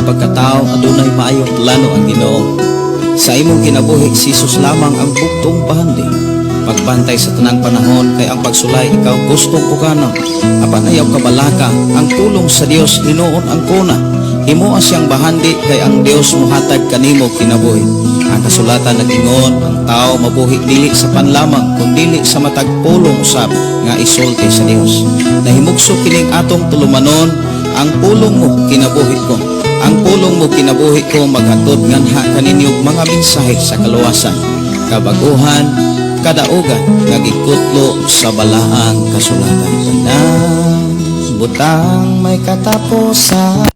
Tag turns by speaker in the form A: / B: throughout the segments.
A: pagkatao adunay maayong plano ang Ginoo. Sa imong kinabuhi si Jesus lamang ang bugtong pahandi. Pagbantay sa tanang panahon kay ang pagsulay ikaw gustong pukanon. Apan ayaw kabalaka ang tulong sa Dios hinuon ang kuna. Himuha siyang bahandi kay ang Dios muhatag kanimo kinabuhi. Ang kasulatan nagingon ang tao mabuhi dili sa panlamang kun dili sa matag pulong usab nga isulti sa Dios. Nahimugso kining atong tulumanon ang pulong mo kinabuhi ko. Ang pulong mo kinabuhi ko maghatod nganha kaninyong mga mensahe sa kaluwasan, kabaguhan, kadaugan nga gikutlo sa balaang kasulatan. Tanang butang may katapusan,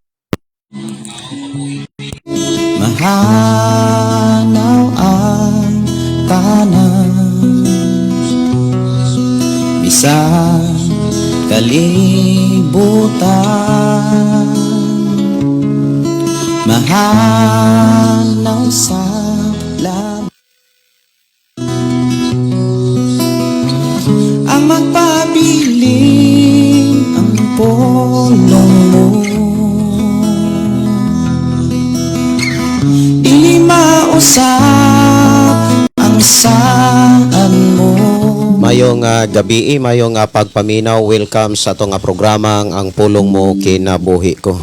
A: mahanaw ang tanan, bisan kalibutan, mahanaw sa laban. Ang magpabiling ang pulong mo, dili mausap ang saan mo.
B: Mayong gabi, mayong pagpaminaw. Welcome sa itong programang ang pulong mo kinabuhi ko.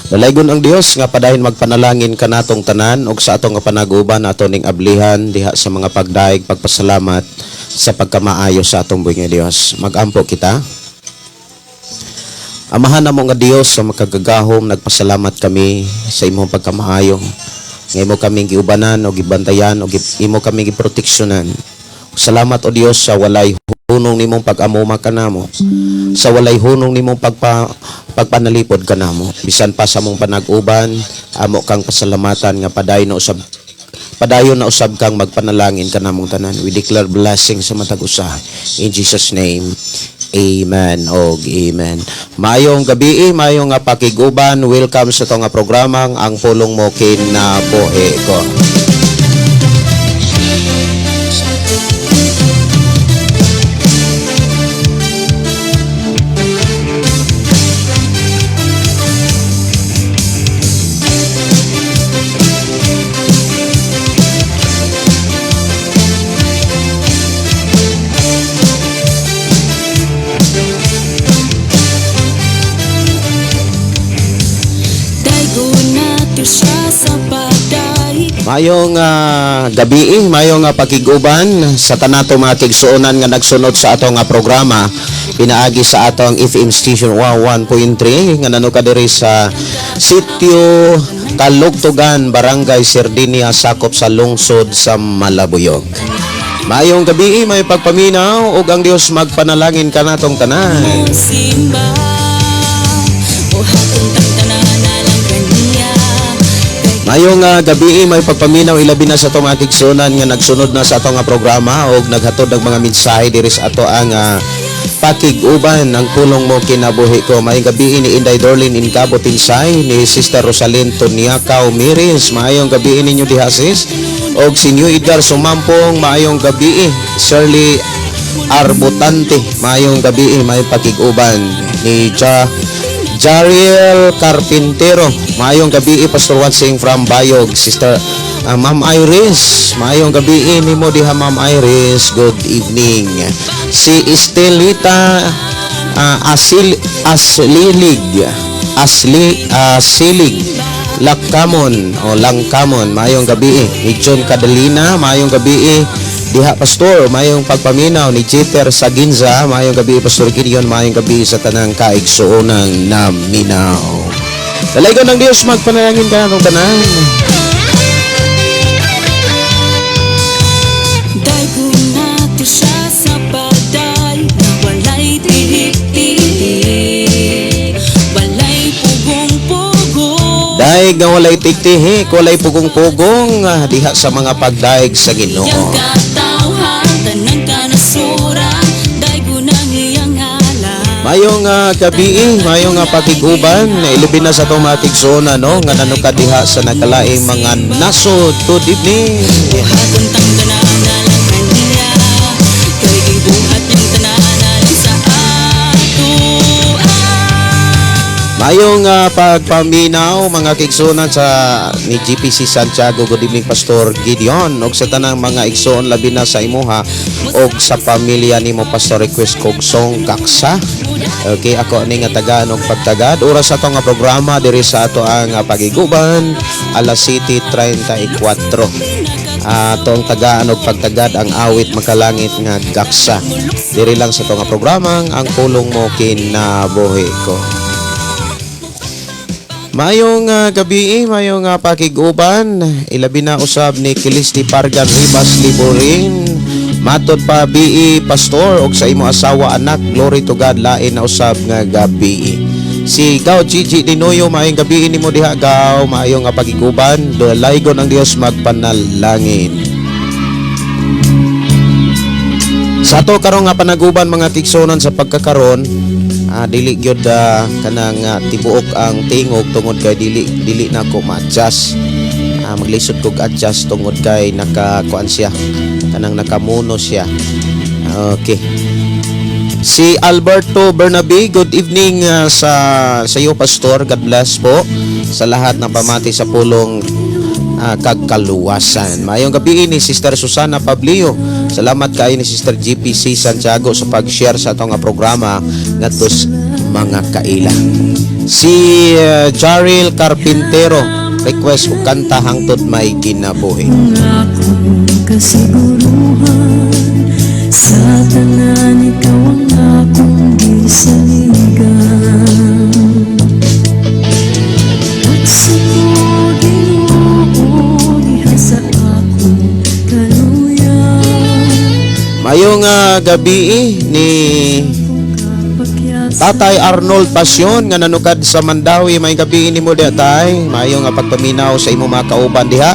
B: Dalaygon ang Dios nga padayon magpanalangin ka natong tanan og sa atong panaguban ato ning ablihan diha sa mga pagdaig pagpasalamat sa pagkamaayo sa atong buhi nga Dios. Magampo kita. Amahan namo nga Dios sa makagagahom, nagpasalamat kami sa imong pagkamaayo. Nga imo kaming giubanan o gibantayan o imo kaming giproteksyonan. Salamat o Dios sa walay hunong nimong pag-amuma kanamo, sa walay hunong nimong pagpanalipod kanamo. Bisan pa sa mong panag-uban, amo kang pasalamatan nga padayon na usab kang magpanalangin kanamong tanan. We declare blessing sa matag usa. In Jesus name, amen og amen. Mayong gabi, mayong pakiguban. Welcome sa itong programang ang pulong mo kinabuhi ko. Mayong gabi, mayong pakiguban sa tanato mga kigsuonan nga nagsunod sa atong programa pinaagi sa atong FM station 101.3 nga nanuka diri sa sitio Kalugtugan, Barangay Sardinia, sakop sa lungsod sa Malabuyog. Mayong gabi, may pagpaminaw ug ang Dios magpanalangin kanatong tanan. Mayong gabi, may pagpaminaw ilabi na sa itong mga kigsunan nga nagsunod na sa itong programa o naghatod ng mga mensahe diri sa ato ang pakiguban ng pulong mo kinabuhi ko. Mayong gabi ni Inday Dorlin Incabo Tinsay, ni Sister Rosalind Toniacao Miris. Mayong gabi ninyo diha sis. O si New Edgar Sumampong, mayong gabi. Shirley Arbutante, mayong gabi, may pakiguban ni Jariel Carpintero, mayong gabi. Pastor Watsing from Bayog. Sister Ma'am Iris, mayong gabi nimo diha Ma'am Iris. Good evening. Si Estelita Asilig Langkamon, mayong gabi. Ni John Cadalina, mayong gabi diha Pastor. Mayong pagpaminaw ni Jeter Saginza, mayong gabi Pastor Gideon, mayong gabi sa tanang kaigsuonang naminaw. Dalaygon ng Dios magpanalangin ka natong tanan. Daig nga walay tiktihik, walay pugong-pugong diha sa mga pagdaig sa Ginoo. Mayong gabi, mayong pakiguban, ilubin na sa itong mga kigsona, no? Nga nanuka diha sa nagkalaing mga nasod. Good evening. Mayong pagpaminaw mga kaigsunan sa ni GPC Santiago. Good evening Pastor Gideon og sa tanang mga igsoon labi na sa imuha og sa pamilya nimo Pastor request kog song kaksa. Okay, ako ni nga tagaan og pagtagad oras sa ato nga programa diri sa ato ang pagiguban alas 7:34. Atong tagaan og pagtagad ang awit makalangit nga gaksa diri lang sa ato nga programa ang pulong mo kinabuhi ko. Mayong gabi, mayong pakiguban, ilabi na usab ni Kilisti Pargan Ribas Liborin. Matod pa BE Pastor og sa imo asawa anak, glory to God, lain na usab nga gabi. Si Gaw Gigi Dinoyo, mayong gabi nimo diha Gaw, mayong pakiguban, dalaygon ang Dios magpanalangin. Sa to karong nga panaguban mga tigsonan sa pagkakaron, dili gyud kanang tibuok ang tingog tungod kay dili na ko ma-adjust. Maglisod kog adjust tungod kay nakakuan siya, kanang nakamuno siya. Okay. Si Alberto Bernabe, good evening sa iyo Pastor. God bless po sa lahat ng pamati sa pulong kagkaluwasan. Mayong gabi ni Sister Susana Pablio. Salamat kayo ni Sister GPC Santiago sa pag-share sa atong programa ngadto mga kaila. Si Jaril Carpintero request og kanta hangtod may kinabuhi.
C: Akong kasiguruhan sa tanan ikaw ang akong gisaligan. At sa Ginoo diha sa akong kaluyan.
B: Mayong gabi ni Tatay Arnold Pasyon nga nanukad sa Mandawi. May gabi ni mo tay, mayong pagpaminaw sa imo mga kauban diha.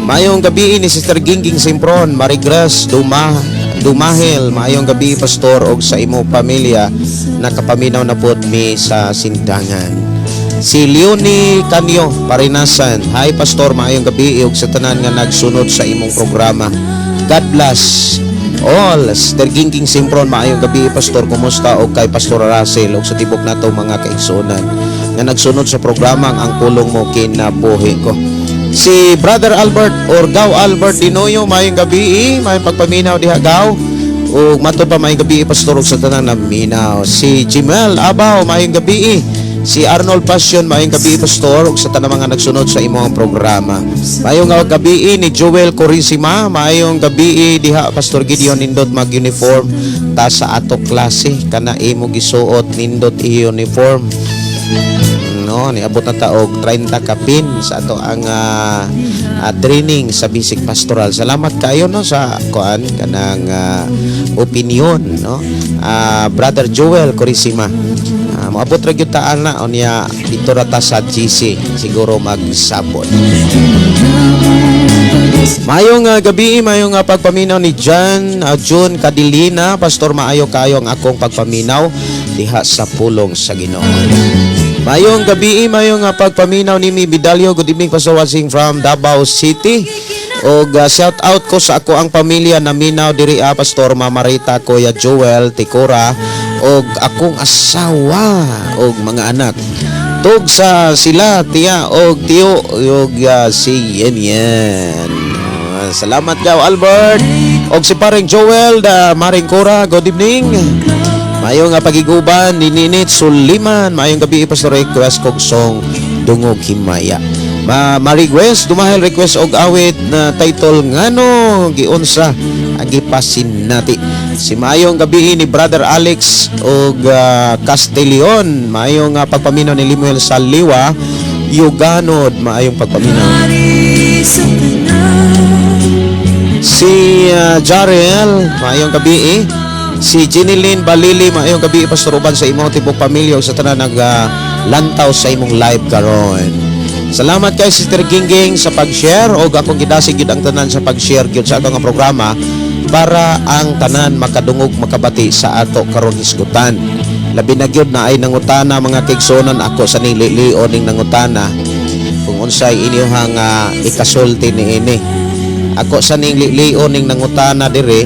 B: Mayong gabi ni Sister Gingging Simpron, Marigras Dumahil. Mayong gabi Pastor og sa imo pamilya nakapaminaw na pod mi sa sindangan. Si Leonie Canyo Parinasan, hi Pastor, mayong gabi og sa tanan nga nagsunod sa imong programa. God bless all. Sister Gingging Simpron, maayong gabi Pastor, kumusta og kay Pastor Russell og sa tibok nato mga kaigsunan nga nagsunod sa programa ang pulong mo kinabuhi ko. Si Brother Albert or Gaw Albert Dinoyo, maayong gabi, may pagpaminaw diha Gaw ug matud pa maayong gabi Pastor og sa tanang naminaw. Si Jimel Abaw, maayong gabi. Si Arnold Passion, maayong gabi Pastor ug sa tanang mga nagsunod sa imong programa. Maayong gabi ni Joel Corisima, maayong gabi diha Pastor Gideon, nindot mag-uniform ta sa ato klase kana imo gisuot nindot i-uniform. No, niabot na ta og 30 kapin sa ato ang training sa basic pastoral. Salamat kayo no sa kuan kanang opinion no. Brother Joel Corisima. Maabot ra gyud ta ana unya dito ra ta sa GC siguro magsabot. Mayong gabi, mayong pagpaminaw ni June Cadilina. Pastor, maayo kayo ang akong pagpaminaw diha sa pulong sa Ginoo. Mayong gabi, mayong pagpaminaw ni Mi Bidalio. Good evening Pastor, watching from Davao City. Og shout out ko sa ako ang pamilya na minaw diri Pastor, Mama Rita, Kuya Joel, Tikora og akong asawa og mga anak. Tug sa sila tiya og tiyo og si Yan. Salamat daw Albert og si paring Joel da Maring Cora. Good evening. Mayong pagiguban ni Ninit Suliman. Mayong gabi Pastor, request kog song Dungog Himaya. Ma-request dumahil request og awit na title ngano giunsa agipasin nati. Si mayong gabi ni Brother Alex og Castellion. Mayong pagpaminaw ni Limuel Saliwa Yuganod. Mayong pagpaminaw. Si Jarel, mayong gabi. Si Jeneline Balili, mayong gabi Pastor, uban sa imong tibok pamilya ug sa tanan lantaw sa imong live karon. Salamat kay Sister Gingging sa pag-share og akong gidasig gyud ang tanan sa pag-share gyud sa ato nga programa para ang tanan makadungog makabati sa ato karon hisgutan. Labi na gyud na ay nangutana mga kaigsonan, ako sa nililion ning nangutana kung unsay inyong ikasulti niini. Ako sa nililion ning nangutana dire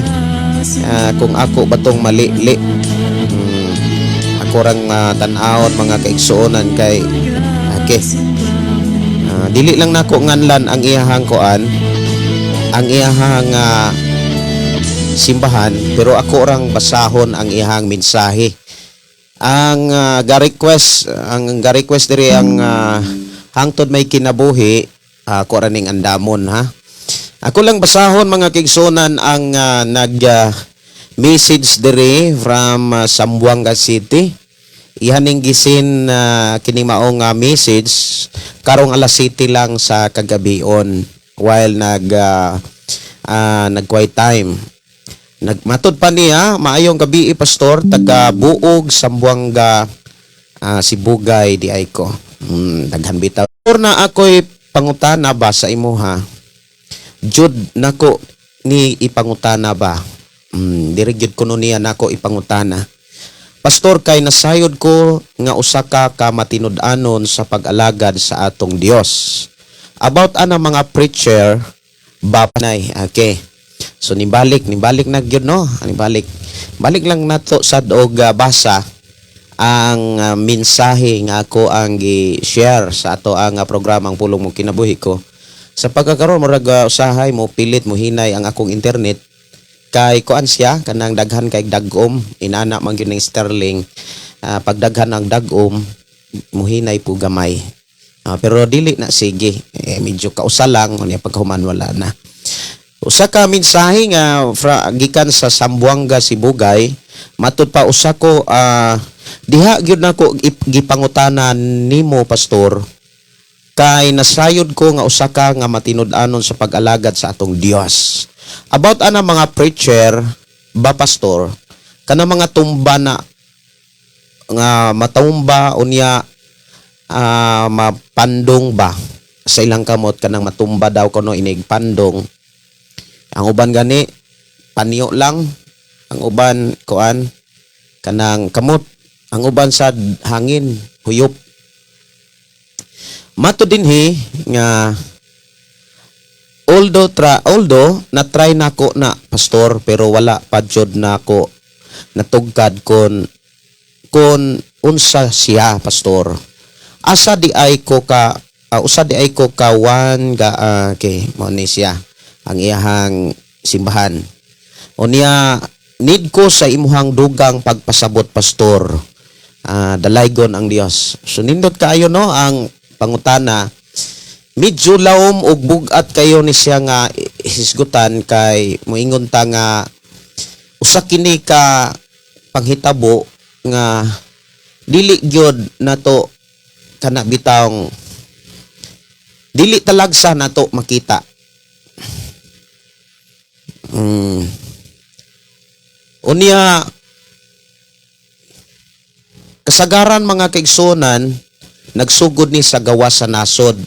B: kung ako batong mali-li. ako rang tan-awon mga kaigsuonan kay okay. Dili lang nako nganlan ang iyahang koan, ang iyahang simbahan, pero ako rang basahon ang iyahang mensahe. Ang ga-request diri ang hangtod may kinabuhi, ako raning andamon ha. Ako lang basahon mga kaigsuonan ang message diri from Zamboanga City. Ihaning gisin kini maong message karong alas 7 lang sa kagabion while nag-quiet time. Nagmatod pa niya, maayong gabi pastor, taga Buog, Zamboanga, Sibugay di ay ko. Daghan bitaw. Or na ako'y pangutana ba sa imo ha? Jud nako ni ipangutana ba? Diri gyud kuno niya nako ipangutana. Pastor, kay nasayod ko nga usa ka matinud-anon sa pag-alagad sa atong Dios. About ana mga preacher ba panay. Okay. So nibalik na gyud no. Balik lang nato sad og basa ang mensahe nga ako ang gi-share sa ato ang programang Pulong mo Kinabuhi ko. Sa pagkakaroon murag usahay mo pilit mo hinay ang akong internet kay kuan siya kanang daghan kay dagom inana man gyud ning sterling. Pagdaghan ang dagom muhinay po gamay. Pero dili na sige medyo kausa lang unya paghuman wala na. Usa ka mensahe nga gikan sa Zamboanga Sibugay, matud pa usa ko diha gyud nako gipangutanan nimo pastor kay nasayod ko nga usa ka nga matinud-anon sa pag-alagad sa atong Dios. About ana mga preacher ba pastor, kana mga tumba na nga matumba unya mapandong ba sa ilang kamot kanang matumba daw kuno inig pandong. Ang uban gani panyo lang, ang uban kuan kanang kamot, ang uban sa hangin huyop. Mato dinhi nga although na try nako na pastor pero wala pa jud nako natugkad kon unsa siya pastor. Asa di ay ko ka wan ga okay mo ni siya ang iyahang simbahan. Unya need ko sa imuhang dugang pagpasabot pastor. Dalaygon ang Dios. So nindot kaayo no ang pangutana. Medyo lawom og bugat kayo ni siya nga hisgutan kay moingon ta nga usa kini ka panghitabo nga dili gyud nato kana bitawng dili talagsa nato makita. Unya kasagaran mga kaigsunan nagsugod ni sa gawas sa nasod.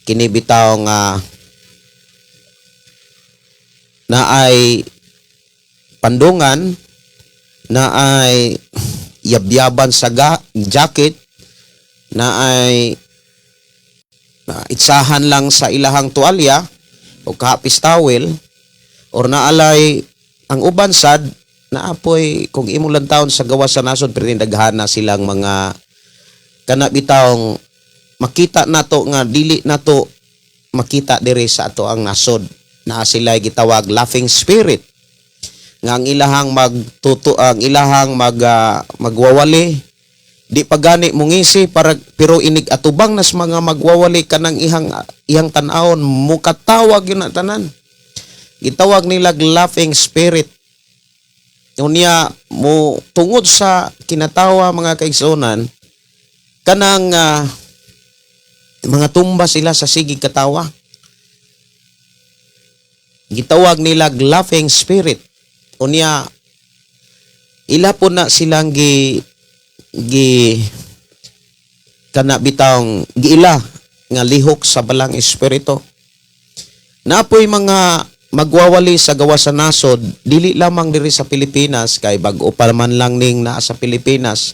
B: Kini bitaw nga na ay pandungan, na ay yabyaban sa jacket, na ay itsahan lang sa ilahang tuwalya o kahapis towel, or naalay ang uban sad na apoy kung imong lantawon sa gawas sa nasod pero daghan na silang mga kana bitawng makita nato nga dili nato makita diri sa ato ang nasod na sila gitawag laughing spirit nga ang ilahang magwawali di pa gani mungisi para pero inig atubang nas mga magwawali kanang ihang tan-awon mukatawag yun na tanan gitawag nila laughing spirit. Unya mo tungod sa kinatawa mga kaigsunan kanang mga tumba sila sa sigig katawa. Gitawag nila laughing spirit. Unya ila po na silang kana bitawng giila nga lihok sa balang espiritu. Napoy mga magwawali sa gawas sa nasod dili lamang diri sa Pilipinas kay bag-o pa man lang ning naa sa Pilipinas.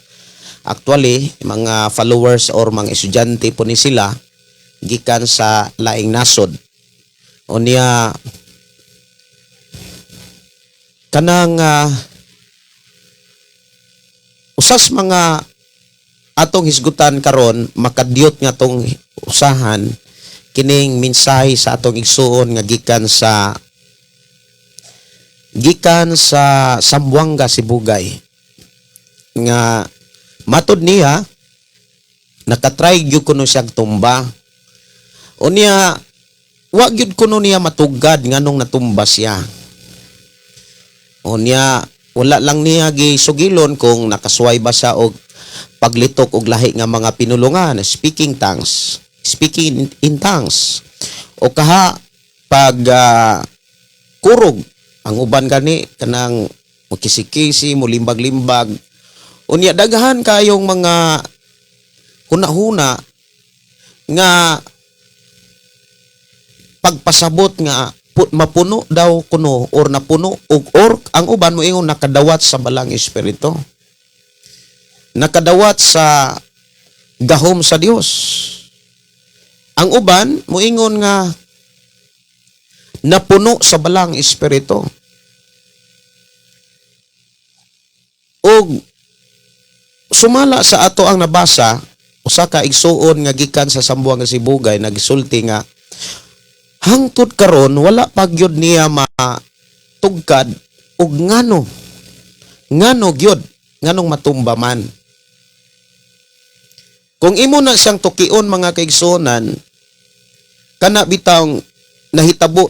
B: Actually, mga followers or mga estudyante po ni sila gikan sa laing nasod. Unya kanang usas mga atong hisgutan karon makadyot nga tong usahan kining mensahe sa atong igsuon nga gikan sa Zamboanga, Sibugay, nga matud niya nakatry gyud kuno siyang tumba. Unya wa gyud kuno niya matugad nganong natumba siya. Unya wala lang niya gisugilon kung nakasway ba siya og paglitok og lahi nga mga pinulungan, speaking in tongues, o kaha pag kurog ang uban gani kanang makisi-kisi, mulimbag-limbag. Unya daghan kayong mga huna-huna nga pagpasabot nga mapuno daw kuno or napuno or ang uban moingon nakadawat sa balang espiritu. Nakadawat sa gahom sa Dios. Ang uban moingon nga napuno sa balang espiritu. Og sumala sa ato ang nabasa, usa ka igsuon nga gikan sa Zamboanga, Sibugay, nagsulti nga hangtod karon wala pa gyud niya matugkad og ngano gyud nganong matumba man. Kung imo na siyang tukion mga kaigsuonan, kana bitang nahitabo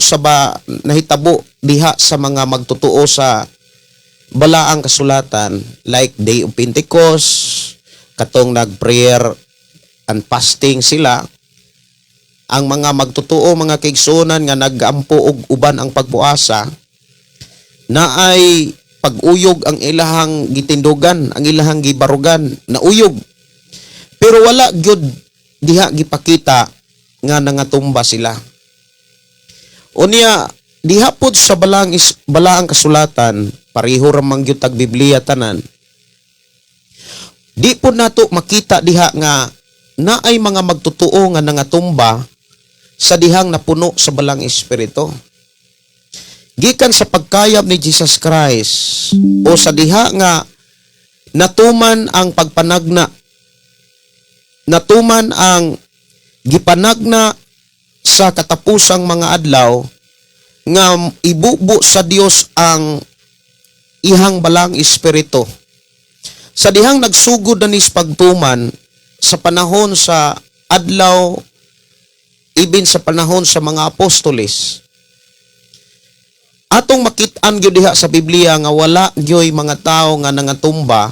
B: diha sa mga magtutuo sa balaang kasulatan like Day of Pentecost, katong nag-prayer and fasting sila, ang mga magtutuo mga kaigsuonan nga nagampo og uban ang pagpuasa na ay pag-uyog ang ilahang gitindugan, ang ilahang gibarugan na uyog. Pero wala gyud diha gipakita nga nangatumba sila. Unya diha pod sa balaang kasulatan, pareho ra man gyud tag Biblia tanan. Di pod nato makita diha nga naay mga magtutuo nga nangatumba sa dihang napuno sa balang espiritu. Gikan sa pagkayab ni Jesus Christ o sa diha nga natuman ang pagpanagna, natuman ang gipanagna sa katapusang mga adlaw nga ibubo sa Dios ang ihang balang espiritu. Sa dihang nagsugod na nis pagtuman sa panahon sa adlaw, even sa panahon sa mga apostoles, atong makit-an gyud diha sa Biblia nga wala gyoy mga tao nga nangatumba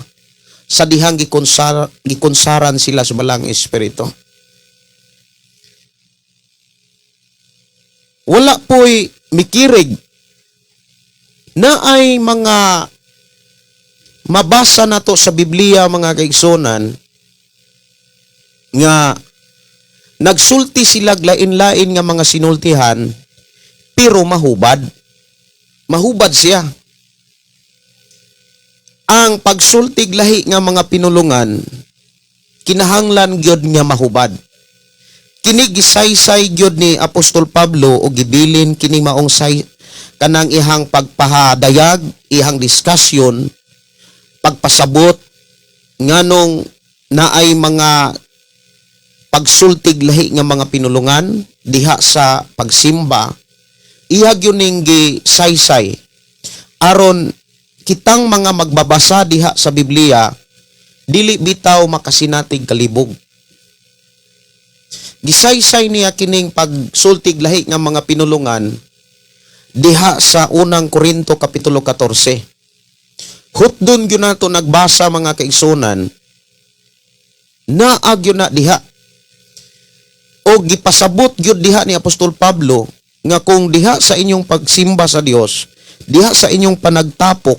B: sa dihang gikonsaran sila sa balang espiritu. Wala po'y mikirig na ay mga mabasa nato sa Biblia mga kaigsonan nga nagsulti sila lain-lain nga mga sinultihan pero mahubad siya. Ang pagsultig lahi nga mga pinulungan kinahanglan gyud nga mahubad. Kini gisaysay gyud ni Apostol Pablo o gibilin kini maong kanang ihang pagpahadayag, ihang diskusyon, pagpasabot nganong naay mga pagsultig lahi nga mga pinulungan diha sa pagsimba. Iya gyud ning gisaysay aron kitang mga magbabasa diha sa Biblia dili bitaw makasinatig kalibog. Gisaysay niya kining pagsultig lahi nga mga pinulungan diha sa unang Korinto kapitulo 14. Hutdon gyud nato nagbasa mga kaigsunan naag yun na diha o gipasabot gyud diha ni Apostol Pablo nga kung diha sa inyong pagsimba sa Dios, diha sa inyong panagtapok,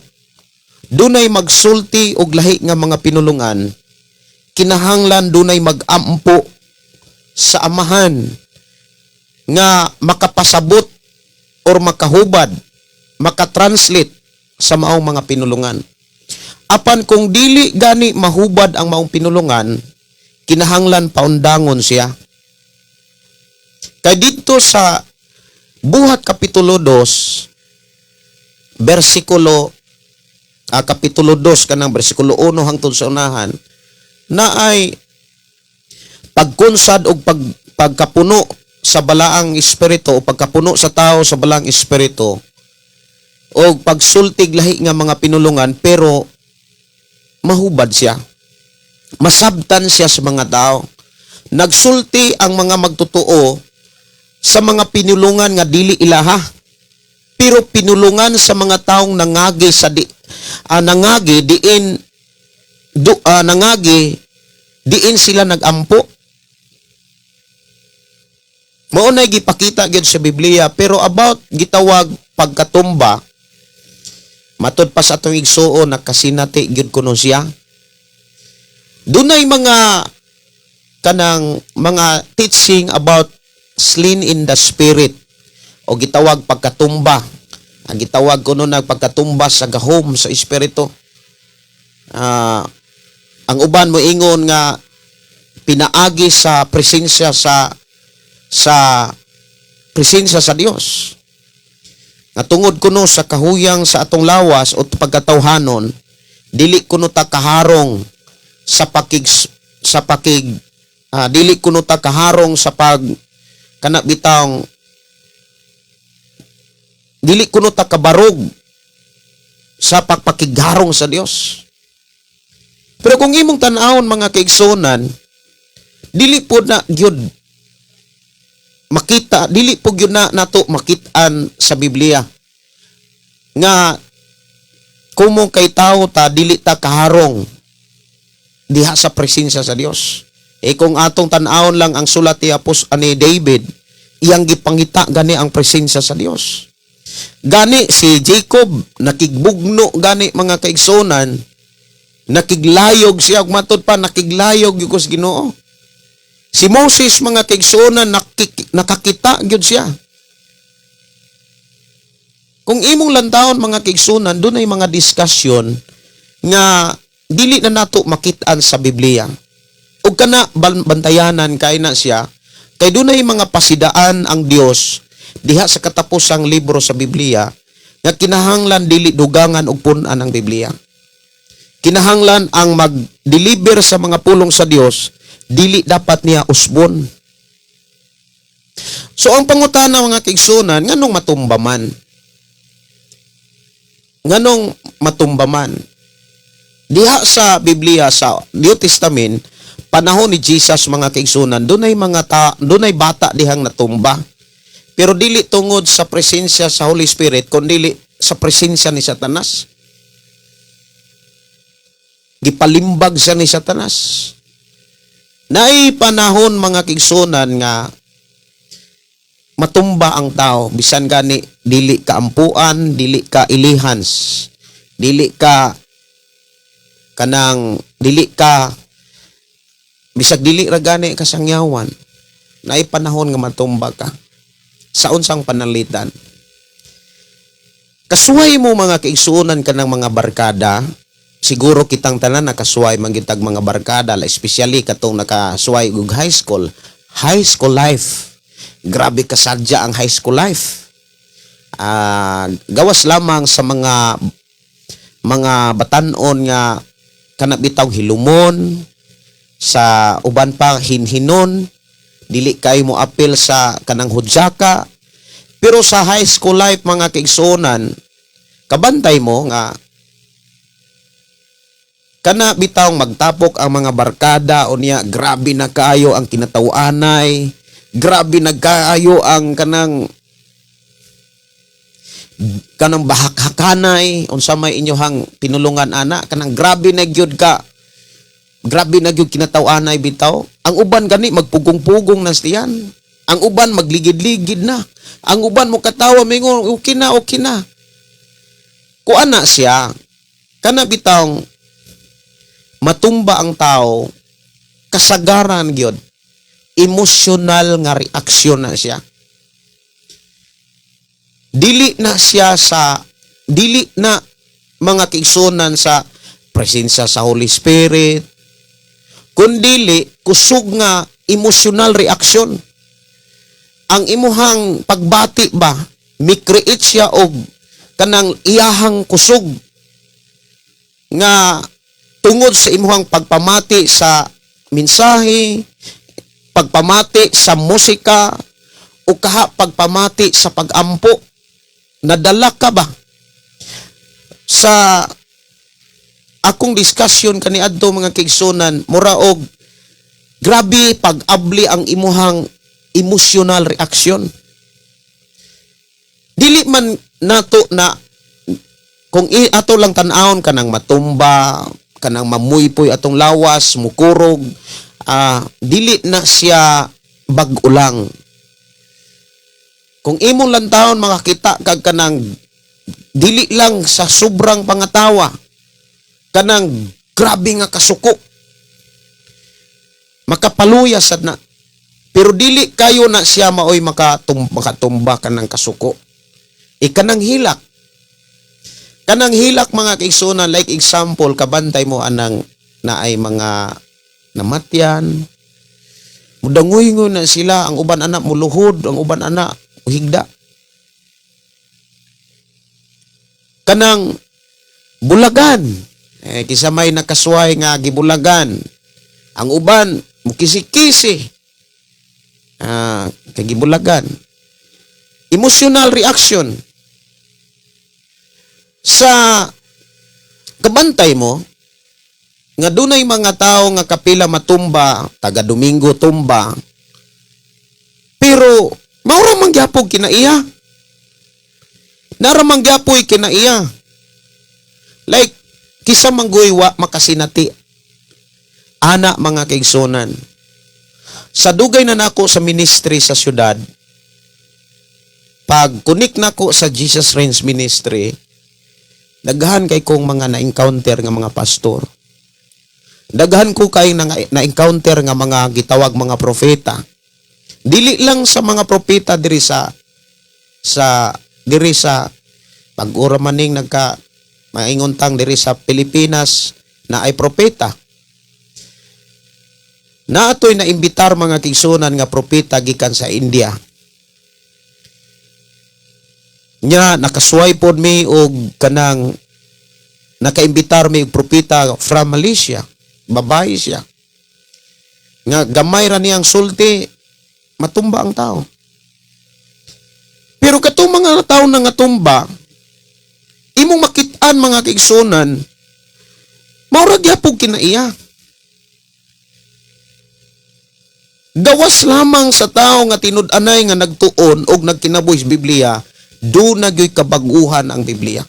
B: dunay magsulti og lahi nga mga pinulungan, kinahanglan dunay magampo sa amahan nga makapasabot or makahubad, makatranslate sa maong mga pinulungan. Apan kung dili gani mahubad ang maong pinulungan, kinahanglan paundangon siya. Kay dito sa Buhat kapitulo 2 versikulo Kapitulo 2 kanang bersikulo 1 hangtod sa unahan na ay pagkunsad o pagkapuno sa balaang espiritu o pagkapuno sa tao sa balaang espiritu o pagsultig lahi nga mga pinulungan, pero mahubad siya. Masabtan siya sa mga tao. Nagsulti ang mga magtotoo sa mga pinulungan nga dili ilaha, pero pinulungan sa mga taong nangagi diin sila nagampo. Mao nay gipakita gyud sa Biblia, pero about gitawag pagkatumba, matud pa sa atong igsuon nakasinati gyud kuno siya. Dunay mga kanang mga teaching about slain in the spirit o gitawag pagkatumba. Ang gitawag kuno pagkatumba sa gahom sa espiritu. Ang uban mo ingon nga pinaagi sa presensya sa presensya sa Dios. Nga tungod kuno sa kahuyang sa atong lawas o pagkatawhanon, dili kuno ta kaharong sa dili kuno ta kaharong sa kanabitang dili kuno ta kabarog sa pagpakigharong sa Dios. Pero kung imong tan-awon mga kaigsonan, dili po na gyud makita, dili po gyud na nato makitaan sa Biblia nga kumong kay tao ta dili ta kaharong diha sa presensya sa Dios. Kung atong tan-awon lang ang sulat ni David, iyang gipangita gani ang presensya sa Dios. Gani si Jacob nakigbugno gani mga kaigsonan, nakiglayog siya, matod pa nakiglayog gyud sa Ginoo. Si Moses mga kaigsonan nakakita gyud siya. Kung imong lantawon mga kaigsonan, dunay mga diskusyon nga dili na nato makitaan sa Biblia. Ug kana bantayanan kay na siya, kay dunay mga pasidaan ang Dios diha sa katapusang libro sa Biblia nga kinahanglan dili dugangan og pun-an ang Biblia. Kinahanglan ang mag-deliver sa mga pulong sa Dios, dili dapat niya usbon. So ang pangutana mga kaigsunan, nganong matumbaman? Nganong matumbaman? Diha sa Biblia sa New Testament, panahon ni Jesus mga kaigsunan, dunay bata dihang natumba. Pero dili tungod sa presensya sa Holy Spirit, kundi sa presensya ni Satanas. Gipalimbag siya ni Satanas. Naay panahon mga kaigsunan nga matumba ang tao, bisan gani dili ka ampuan, dili ka ilihans, dili ka bisag dili ra gani kasangyawan. Naay panahon nga matumba ka. Sa unsang panalitan. Kasuway mo mga kaigsuonan ka ng mga barkada, siguro kitang tanan nakasuway manggitag mga barkada, especially katong nakasuway og high school life. Grabe kasadya ang high school life. Gawas lamang sa mga batanon nga kanabitaw hilumon, sa uban pa hinhinon, dili kay mo apil sa kanang hudyaka. Pero sa high school life mga kaigsuonan, kabantay mo nga kana bitawng magtapok ang mga barkada o niya, grabe na kaayo ang kinatawanay, grabe na kaayo ang kanang bahakhakanay, unsa may inyohang pinulungan ana, kanang grabe na gyud kinatawanay bitaw. Ang uban gani magpugong-pugong na siyan. Ang uban magligid-ligid na. Ang uban mo katawa mingon okay na. Kuana siya, kana bitawng matumba ang tao, kasagaran gyud, emotional nga reaksyon na siya. Dili na mga kaigsuonan sa presensya sa Holy Spirit, kundili kusog nga emotional reaksyon. Ang imuhang pagbati ba, mi-create siya og kanang iyahang kusog. nga tungod sa imuhang pagpamati sa mensahe, pagpamati sa musika, o kaha pagpamati sa pagampo, nadala ka ba sa akong diskusyon kaniadto mga kaigsunan, mura og grabe pag-abli ang imuhang emotional reaction. Dili man nato na kung ato lang tan-awon kanang matumba, kanang mamuypoy atong lawas, mukurog, dili na siya bag-o lang. Kung imong lantawon makakita kag kanang dili lang sa sobrang pangatawa, kanang grabe nga kasuko, makapaluya sad na. Pero dili kayo na siya maoy makatumba kanang kasuko. Kanang hilak. Kanang hilak mga kaigsunan, like example, kabantay mo anang na ay mga namatyan. Mudangoy na sila, ang uban anak muluhod, ang uban anak higda. Kanang bulagan. Kisa may nakasway nga gibulagan. Ang uban, mukisi-kisi. Kay gibulagan. Emotional reaction. Sa kabantay mo, nga dunay mga tao nga kapila matumba, taga Domingo tumba, pero maura mangyapog kinaiya. Nara mangyapoy kinaiya. Like, kisa mangguywa makasinati. Ana mga kaigsunan. Sa dugay na nako sa ministry sa syudad, pag kunik nako sa Jesus Reigns Ministry, daghan kay kong mga na-encounter nga mga pastor. Daghan ko kay na-encounter nga mga gitawag mga propeta. Dili lang sa mga propeta diri sa pag-ura maning mainguntang diri sa Pilipinas na ay propeta. Naatoy na imbitar mga kaigsunan nga propeta gikan sa India. Nya nakasway pod mi og kanang nakaimbitar mi og propeta from Malaysia. Babae siya. Nga gamay ra niyang sulti, matumba ang tao. Pero katong mga tao na nga tumba, imong makitaan mga kaigsunan, maura gyapon kinaiya. Gawas lamang sa tao nga tinud-anay nga nagtuon og nagkinabuhi sa Biblia, do na gyoy kabaguhan ang Biblia.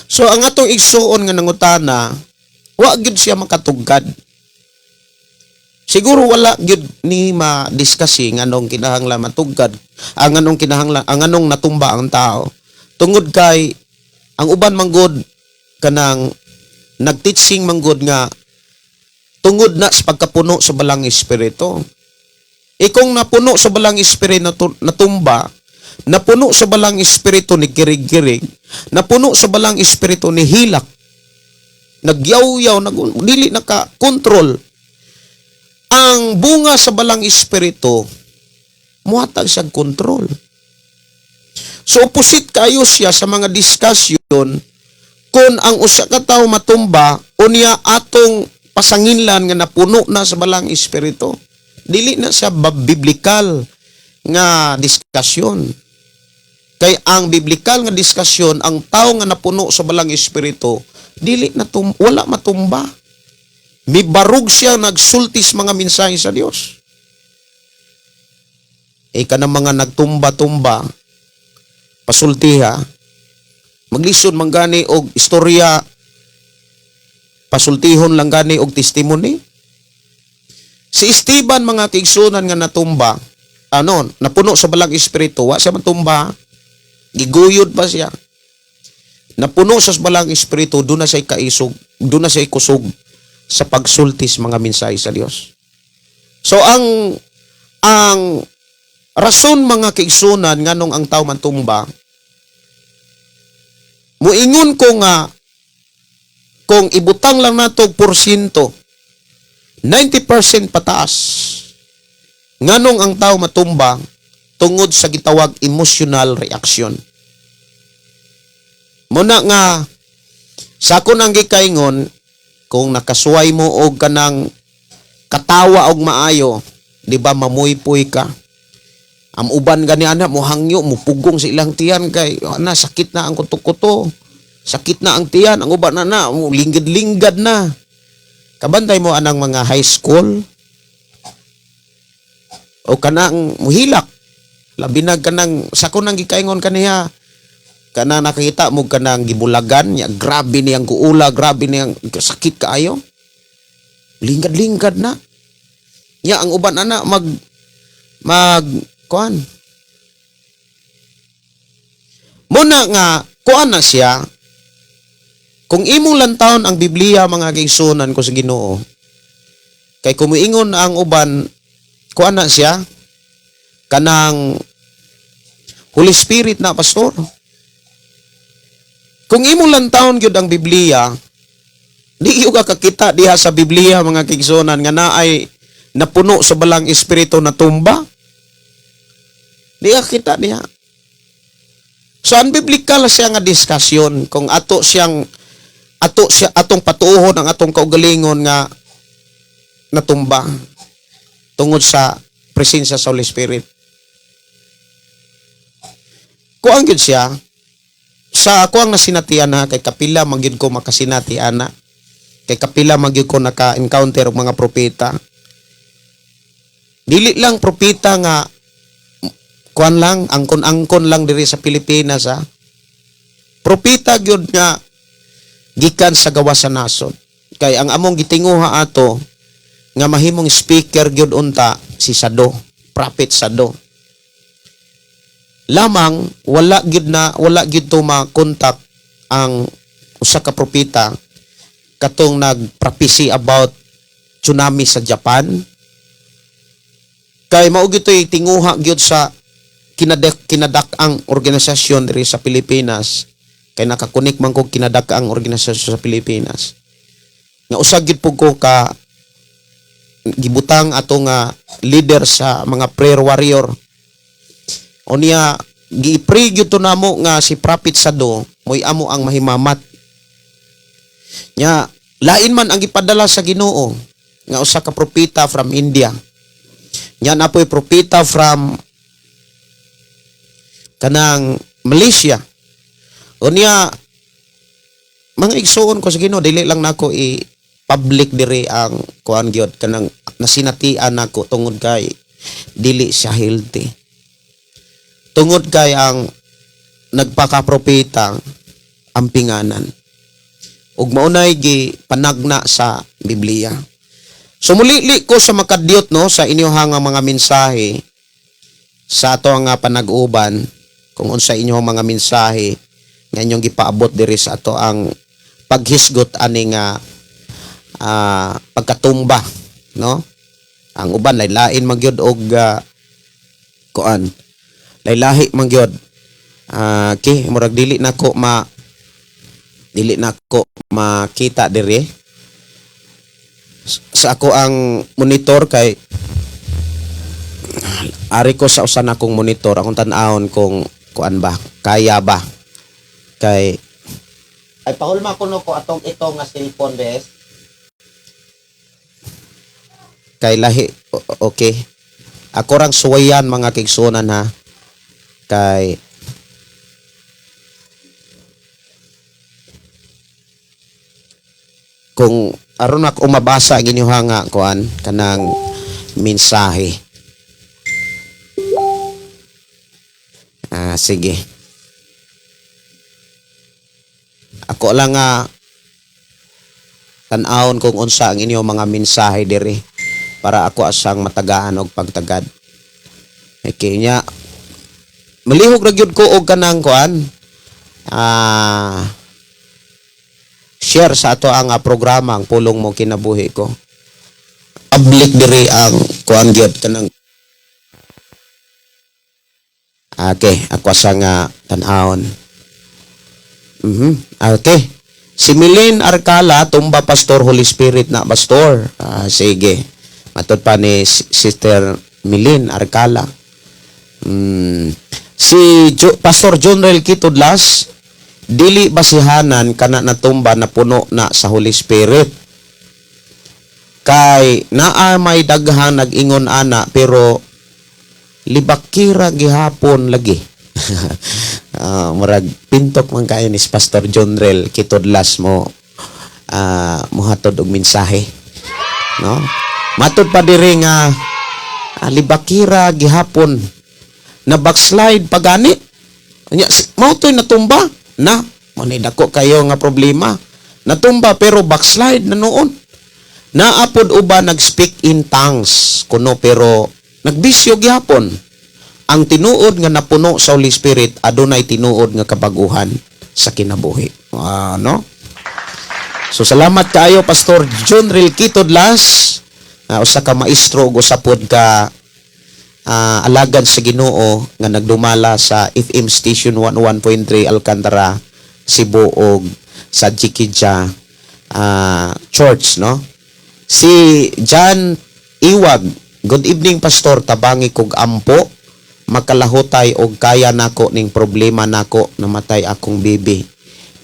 B: So ang atong igsuon nga nangutana, wa gyud siya makatugkad. Siguro wala gyud ni ma-discussing anong kinahanglan matugkad, ang anong natumba ang tao. Tungod kay ang uban manggod kanang nagteaching manggod nga tungod na sa pagkapuno sa balang espiritu. Kung napuno sa balang espiritu natumba, napuno sa balang espiritu ni kirig-kirig, napuno sa balang espiritu ni hilak, nagyaw-yaw, dili naka-control. Ang bunga sa balang espiritu, muhatag siya control. So, opposite kayo siya sa mga diskusyon kung ang usa ka tawo matumba, unya atong pasanginlan nga napuno na sa balang espiritu. Dili na siya biblikal nga diskusyon. Kay ang biblikal nga diskusyon, ang tao nga napuno sa balang espiritu, dili na wala matumba. Mibarug siya nagsultis mga mensahe sa Dios. Kanang mga nagtumba-tumba, pasultiha, maglison man gani og istorya, pasultihon lang gani og testimony. Si Esteban mga kaigsunan nga natumba, napuno sa balang espiritu, wa siya matumba, giguyod pa siya. Napuno sa balang espiritu, doon na siya kaisog, doon na siya kusog sa pagsultis mga mensahe sa Dios. So ang rason mga kaigsunan nganong ang tao man tumba, muingon ko nga kung ibutang lang nato porsyento 90% pataas nganong ang tao matumba tungod sa gitawag emotional reaction. Muna nga Sa ako nang gikaingon, kung nakasuway mo og kanang katawa og maayo, di ba mamuypoy ka? Ang uban gani ana mo hangyo, mo pugong sa ilang tiyan kay ana sakit na ang kuto-kuto. Sakit na ang tiyan, ang uban na mo linggad-linggad na. Kabantay mo anang mga high school o kanang muhilak. Labi na kanang sako nang gikaingon kaniya. Kana nakita mo kanang gibulagan, ya grabe niyang guula, grabe niyang sakit kaayo. Linggad-linggad na. Ya ang uban ana mag kuan. Muna nga kuan na siya. Kung imong lantawon ang Biblia mga kaigsunan ko sa Ginoo. Kay kumuingon ang uban kuan na siya kanang Holy Spirit na pastor. Kung imong lantawon gyud ang Biblia, di yung kakakita diha sa Biblia mga kaigsunan nga naay napuno sa balang espiritu na tumba. Di ka kita diha. So unbiblical siya nga diskusyon kung atong patuhon ang atong kaugalingon nga natumba tungod sa presensya sa Holy Spirit. Kuang gyud siya sa ako ang nasinatian na kay kapila magyud ko makasinatian na kay kapila magyud ko naka-encounter og mga propeta. Dili lang propeta nga kuan lang angkon-angkon lang diri sa Pilipinas ha. Propeta gyud nga gikan sa gawas sa nasod. Kay ang among gitinguha ato nga mahimong speaker gyud unta si Sado, prophet Sado. Lamang wala gyud to makontak ang usa ka propeta katong nagprophecy about tsunami sa Japan. Kay mao gyud toy tinguha gyud sa kinadak-ang organisasyon diri sa Pilipinas. Kay nakakunik man ko kinadak-ang organisasyon sa Pilipinas. Nga usag gyud pug ko ka gibutang ato nga leader sa mga prayer warrior. O niya, gi-pray gyud to namo nga si Prophet Sado, mo'y amo ang mahimamat. Nya, lain man ang gipadala sa Ginoo, nga usa ka propeta from India. Nya, napoy propeta from kanang Malaysia. O niya, mga igsuon ko sa Ginoo, dili lang nako i-public diri ang kuan gyud kanang nasinatian nako tungod kay dili siya healthy. Tungod kay ang nagpakapropeta ang pinganan. Ug maunay gi panagna sa Biblia. So mulili ko sa makadyot no sa inyohang mga mensahe sa ato nga panag-uban kung unsa inyohang mga mensahe nga inyong gipaabot diri sa ato ang paghisgot ani nga pagkatumba no. Ang uban lain magyud og kuan laylahi man gyud. Okay, murag dili nako makita diri sa ako ang monitor kay ari ko sa usa na kong monitor akong tan-awon kung kuan ba kaya ba kay ay pahulma ko no ko atong ito nga cellphone bes kay lahi okay ako rang suwayan mga kigsunan ha kay kung aron ako mabasa ang inyoha nga kuan kanang mensahe. Sige. Ako lang nga tan-awon kung unsa ang inyong mga mensahe diri para ako asang matagaan og pagtagad. Okay nya malihog ra gyud ko og kanang kuan share sa ato ang programa ang pulong mo kinabuhi ko. Public diri ang kuan gyud kanang okay, ako sa nga tan-awon. Okay. Si Milene Arcala, tumba pastor Holy Spirit na pastor. Sige. Matod pa ni Sister Milene Arcala. Si Pastor John Rel Kitudlas, dili basihanan kana natumba na puno na sa Holy Spirit. Kay naa may daghan nag-ingon ana pero libakira gihapon lagi. Murag pintok man kayo ni Pastor John Rel kitudlas mo muhatod og mensahe, no? Matud pa diri nga libakira gihapon na backslide pagani. Nya mao toy natumba na manay dako kayo nga problema. Natumba pero backslide na noon. Naapod uba nag-speak in tongues kuno pero nagbisyo gihapon. Ang tinuod nga napuno sa Holy Spirit adunay tinuod nga kabaguhan sa kinabuhi. No? So salamat kaayo Pastor John Ril Kitodlas. Usa ka maestro ug usapod ka alagad sa Ginoo nga nagdumala sa FM station 101.3 Alcantara, Cebu ug sa Jikija Church, no? Si John Iwag, good evening Pastor, tabangi kog ampo, makalahutay og kaya nako ning problema nako, namatay akong baby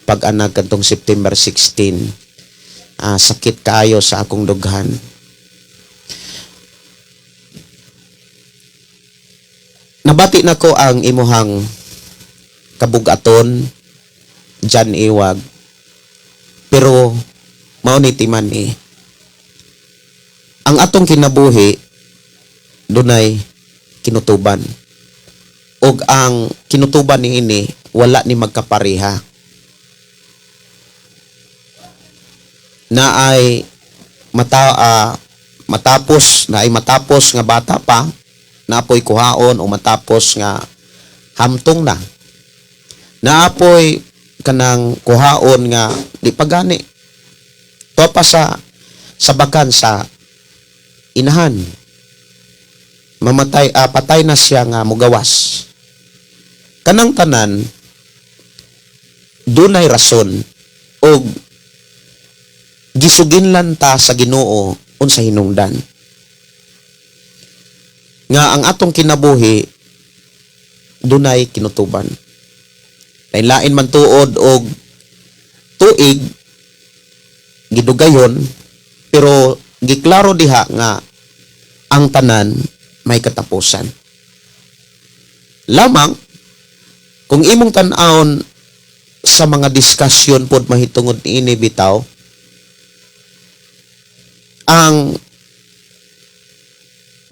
B: pag-anag kadtong September 16. Sakit kaayo sa akong dughan. Nabati nako ang imuhang kabugaton, John Iwag, pero mao ni timan ang atong kinabuhi dunay kinutuban. Og ang kinutuban niini wala ni magkapareha. Naay matapos nga bata pa, naapoy kuhaon o matapos nga hamtong na. Naapoy kanang kuhaon nga di pagani. To pa sa bakan sa inahan. Patay na siya nga mugawas. Kanang tanan dunay rason og gisuginlan ta sa Ginoo unsa hinungdan. Nga ang atong kinabuhi dunay kinutuban. Lain man tuod og tuig gidugayon pero giklaro diha nga ang tanan may katapusan. Lamang kung imong tan-awon sa mga diskusyon pod mahitungod niini bitaw, ang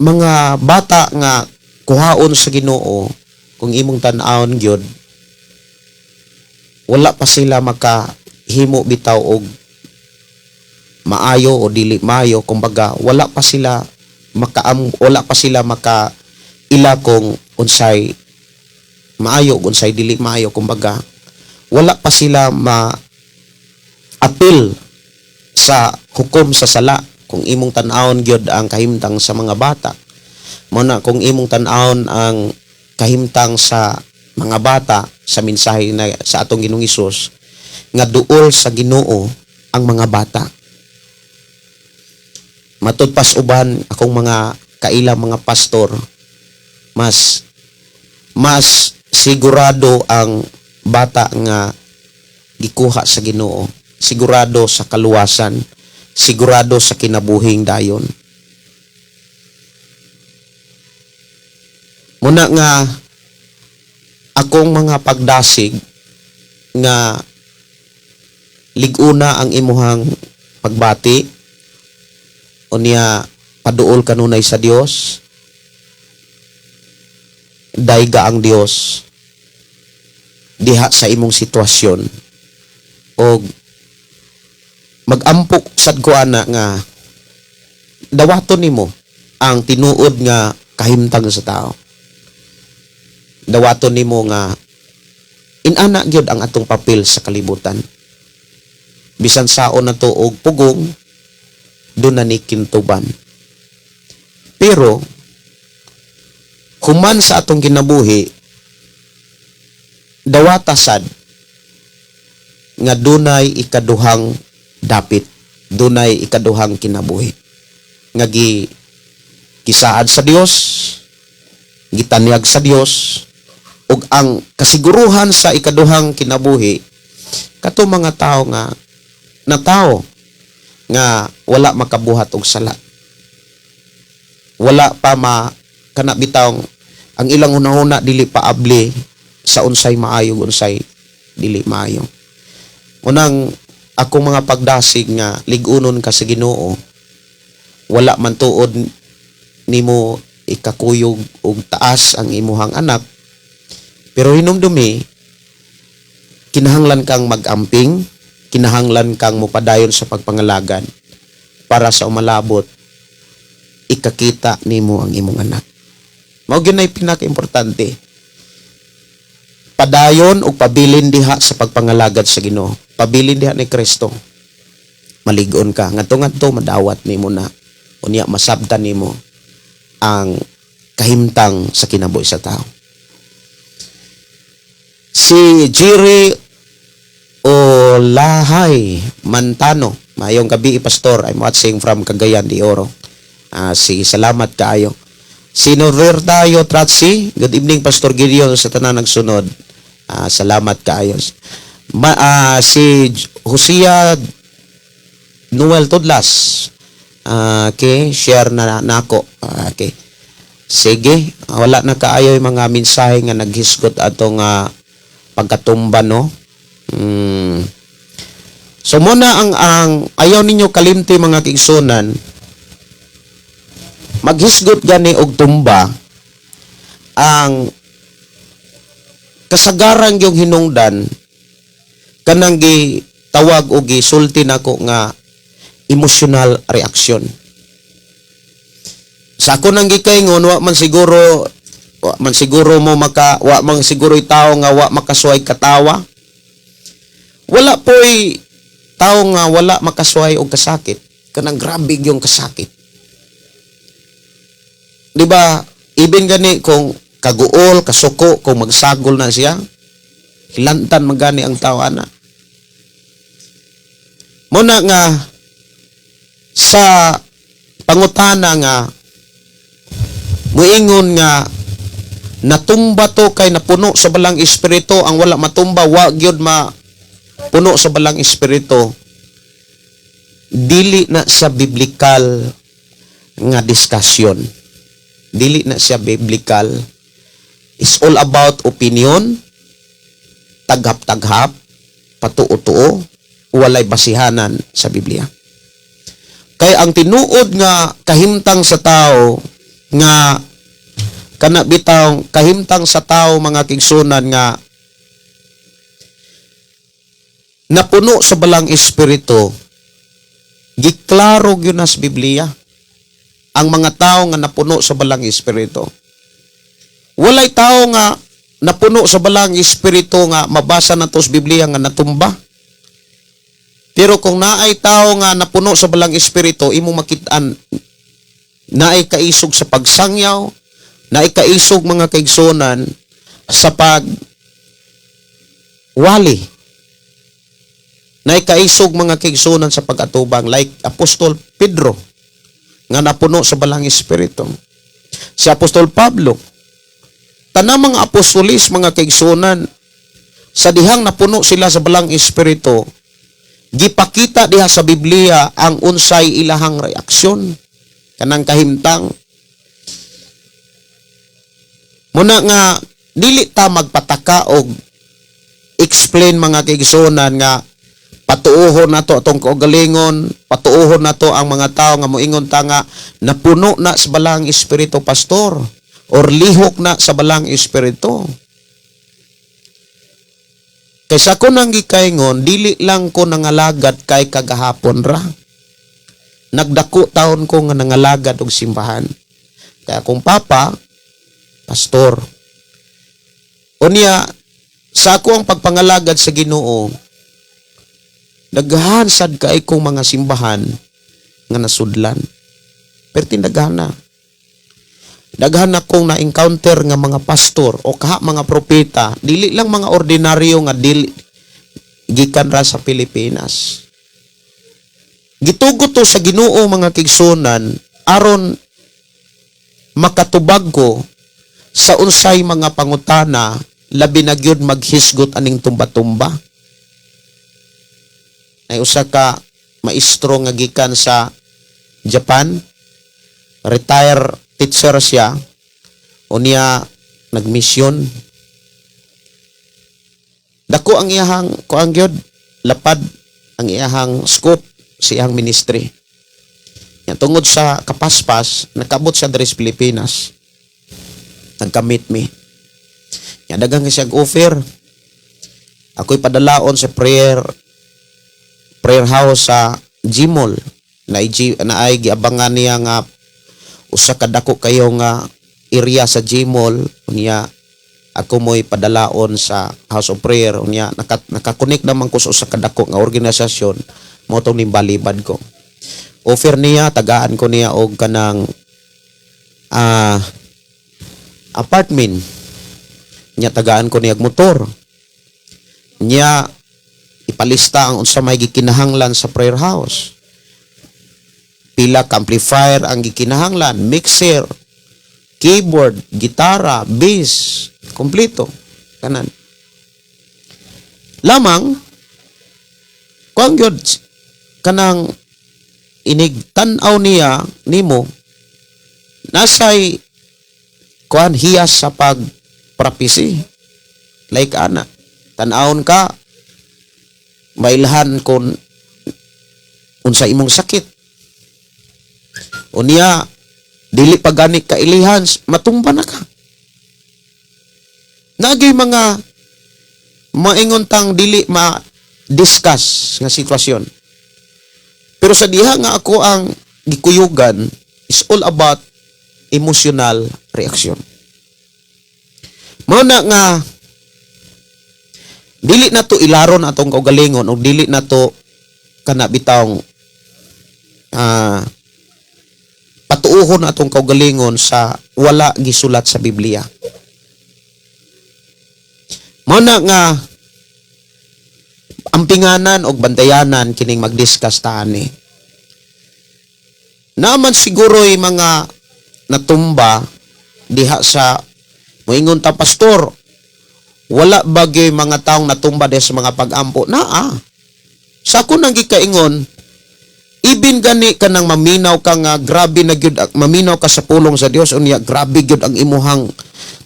B: mga bata nga kuhaon sa Ginoo, kung imong tan-awon gyud, wala pa sila makahimo bitaw og maayo o dili maayo, kumbaga wala pa sila makaila kung unsay maayo ug unsay dili maayo, kumbaga wala pa sila ma-appeal sa hukom sa sala. Kung imong tan-awon gyud ang kahimtang sa mga bata, mao na kung imong tan-awon ang kahimtang sa mga bata sa mensahe na sa atong Ginoong Hesus nga duol sa Ginoo ang mga bata. Matud pas uban akong mga kailang mga pastor, mas sigurado ang bata nga gikuha sa Ginoo, sigurado sa kaluwasan, sigurado sa kinabuhing dayon. Muna nga akong mga pagdasig nga liguna ang imuhang pagbati unya paduol kanunay sa Dios, dayga ang Dios diha sa imong sitwasyon, og mag-ampok sad ko ana nga dawaton nimo ang tinuod nga kahimtang sa tao. Dawaton nimo nga inana gyud ang atong papel sa kalibutan. Bisan saon na to og pugong, doon na ni kintuban. Pero human sa atong kinabuhi, dawata sad nga dunay ikaduhang dapit, dunay ikaduhang kinabuhi nga gisaad sa Dios, gitanyag sa Dios, ug ang kasiguruhan sa ikaduhang kinabuhi kato mga tao nga nga wala makabuhat og sala. Wala pa kana bitawng ang ilang hunahuna dili pa abli sa unsay maayo unsay dili maayo. Unang akong mga pagdasig nga lig-unon ka sa Ginoo, wala man tuod nimo ikakuyog og taas ang imuhang anak, pero hinumdumi kinahanglan kang mag-amping, kinahanglan kang mopadayon sa pagpangalagan para sa umalabot ikakita nimo ang imong anak. Mao gyud nay pinaka-importante. Padayon ug pabilin diha sa pagpangalagad sa Ginoo. Pabilin diha ni Kristo. Malig-on ka ngadto madawat nimo na unya masabtan nimo ang kahimtang sa kinabuhi sa tao. Si Jerry Olahay Mantano, mayong gabi pastor, I'm watching from Cagayan de Oro. Si salamat kaayo. Si Norvertayo Tratsi, good evening Pastor Gideon sa tanan nagsunod. Salamat kaayo. Si Hosea Noel Tudlas, okay, share na nako. Okay. Sige, wala na kaayo yung mga mensahe nga naghisgot atong pagkatumba, no? So muna ang ayaw ninyo kalimti mga kigsunan, maghisgot gani og tumba ang kasagaran yung hinungdan kanang gitawag o gisulti nako nga emotional reaction. Sa ako nang gikaingon wa man siguro tao nga wa makasuway katawa. Wala po'y tao nga wala makasuway og kasakit. Kanang grabe yung kasakit. Di ba? Even gani kung kaguol, kasuko, kung magsagol na siya, hilantan magani ang tao ana. Muna nga sa pangutana nga muingon nga natumba to kay napuno sa balang espiritu, ang wala matumba wa gyud puno sa balang espiritu, dili na siya biblical nga discussion. Dili na siya biblical. It's all about opinion, taghap-taghap, patuo-tuo, walay basihanan sa Biblia. Kay ang tinuod nga kahimtang sa tao nga kana bitaw kahimtang sa tao mga kigsunan nga napuno sa balang espiritu, giklaro gyud nas Biblia ang mga tao nga napuno sa balang espiritu. Walay tao nga napuno sa balang espiritu nga mabasa nato sa Biblia nga natumba. Pero kung naay tao nga napuno sa balang espiritu, imo makit-an naay kaisog sa pagsangyaw, naay kaisog mga kaigsunan sa wali. Naay kaisog mga kaigsunan sa pag-atubang like Apostol Pedro nga napuno sa balang espiritu. Si Apostol Pablo, tanang mga apostolis mga kaigsunan, sa dihang napuno sila sa balang espiritu, gipakita diha sa Biblia ang unsay ilahang reaksyon kanang kahimtang. Muna nga dili ta magpataka og explain mga kaigsunan nga patuohon nato atong kaugalingon, patuohon nato ang mga tao nga moingon ta nga napuno na sa balang espiritu pastor or lihok na sa balang espiritu. Kaysa ko nang gikaingon, dili lang ko nangalagad kay kagahapon ra. Nagdako taon ko nga nangalagad og simbahan. Kaya kung papa, pastor. Unya, sa ako ang pagpangalagad sa Ginoo, daghan sad kay kong mga simbahan nga nasudlan. Pero tindaghan na. Daghan akong na-encounter nga mga pastor o kaha mga propeta, dili lang mga ordinaryo nga dili gikan ra sa Pilipinas. Gitugot to sa Ginoo mga kigsunan aron makatubag ko sa unsay mga pangutana labi na gyud maghisgot aning tumba-tumba. ay usa ka maestro nga gikan sa Japan. Retire teacher siya. Unya nagmisyon. Dako ang iyahang kuang gyud, lapad ang iyahang scope sa iyang ministry. Yan, tungod sa kapaspas, nakabot siya diri sa Pilipinas. Nagka-meet me. Yan, dagang siyang offer. Ako'y padalaon sa prayer house sa Gmall. Na ay giabangan niya nga usa ka dako kayo nga area sa Gmall. Unya ako mo'y padalaon sa House of Prayer. Unya nakakonek naman ko sa usa ka dako nga organisasyon. Mo tong nimbalibad ko. Offer niya, tagaan ko niya og kanang apartment. Nya tagaan ko niya og motor. Nya ipalista ang unsa may gikinahanglan sa prayer house. Pila ka amplifier ang gikinahanglan, mixer, keyboard, gitara, bass, kompleto. Kanan. Lamang kuang gyud kanang inig tan-aw niya nimo nasay kuan hiyas sa pagprapisi. Like ana, tan-awon ka mailhan kon unsa imong sakit. Unya dili pa gani ka ilihan, matumba na ka. Nagay mga maingon tang dili ma-discuss nga sitwasyon. Pero sa diha nga ako ang gikuyugan is all about emotional reaction. Mao na nga dili na to ilaron atong kaugalingon o dili na to kana bitawng patuuhon atong kaugalingon sa wala gisulat sa Biblia. Mao na nga ampinganan og bantayanan kining mag-discuss ta ani. Naman siguro'y mga natumba diha sa moingon ta pastor. Wala bagay mga taong natumba diha sa mga pag-ampo. Naa. Sa ako nang gikaingon, ibin gani ka nang maminaw ka nga grabe na gyud, maminaw ka sa pulong sa Dios unya grabe gyud ang imuhang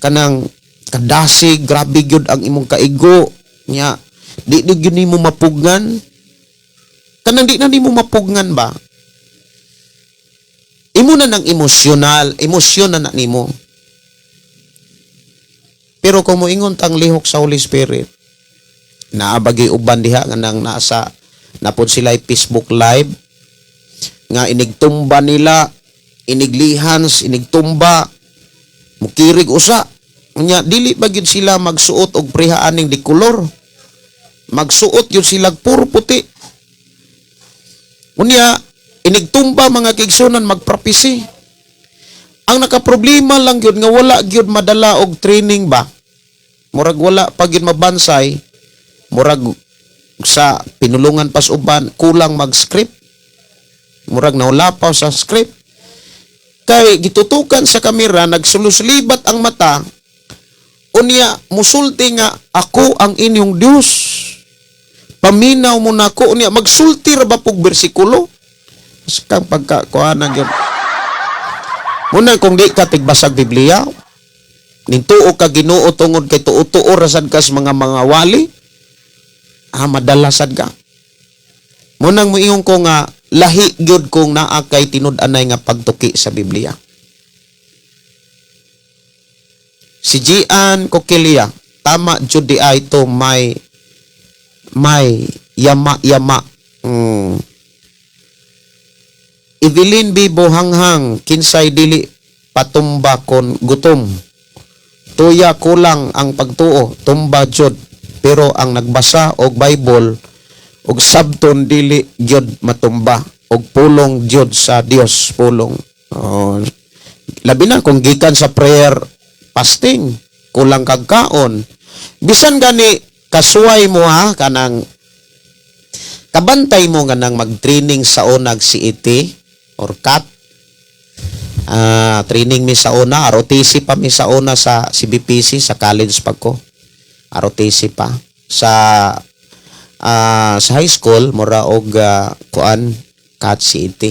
B: kanang kadasig, grabe gyud ang imong kaigo nya. Di gyud nimo mapugnan. Kanang di na nimo mapugnan ba? Imo na ng emosyon na nimo. Pero kung moingon tang lihok sa Holy Spirit, naabagi uban diha nga nang nasa napod sila Facebook live nga inigtumba nila, iniglihans, inigtumba, mukirig usa. Unya dili ba gyud sila magsuot og prihaaning di kolor? Magsuot yun silag puro puti. Unya, inigtumba mga kaigsunan magprapisi. Ang nakaproblema lang yun nga wala yun madala og training ba? Murag wala pag yun mabansay, murag sa pinulungan pas uban, kulang mag-script. Murag naulapaw sa script. Kay gitutukan sa kamera, nagsuluslibat ang mata, unya, musulti nga, ako ang inyong Diyos. Paminaw mo na ko niya magsulti ra ba pug bersikulo kang pagkakuanan gyud. Muna kung di ka tigbasag Biblia, nintuo ka Ginoo tungod kay tuo-tuo ra sad ka sa mga wali, madalasad ka. Munang moingon ko nga lahi gyud kung naa kay tinud-anay nga pagtuki sa Biblia. Si Gian Coquelia, tama jud di ay to may yama. Evelyn B. Bohanghang, kinsay dili patumba kon gutom. Tuya kulang ang pagtuo, tumba jud. Pero ang nagbasa og Bible og sabton dili jud matumba og pulong jud sa Dios pulong. Labi na kung gikan sa prayer fasting, kulang kag kaon. Bisan gani kasuway mo kanang kabantay mo nga nang mag-training sa unag CET or CAT. Training mi sa una, ROTC pa mi sa una sa CBPC sa college pa ko. ROTC pa sa sa high school mura og kuan kat CET.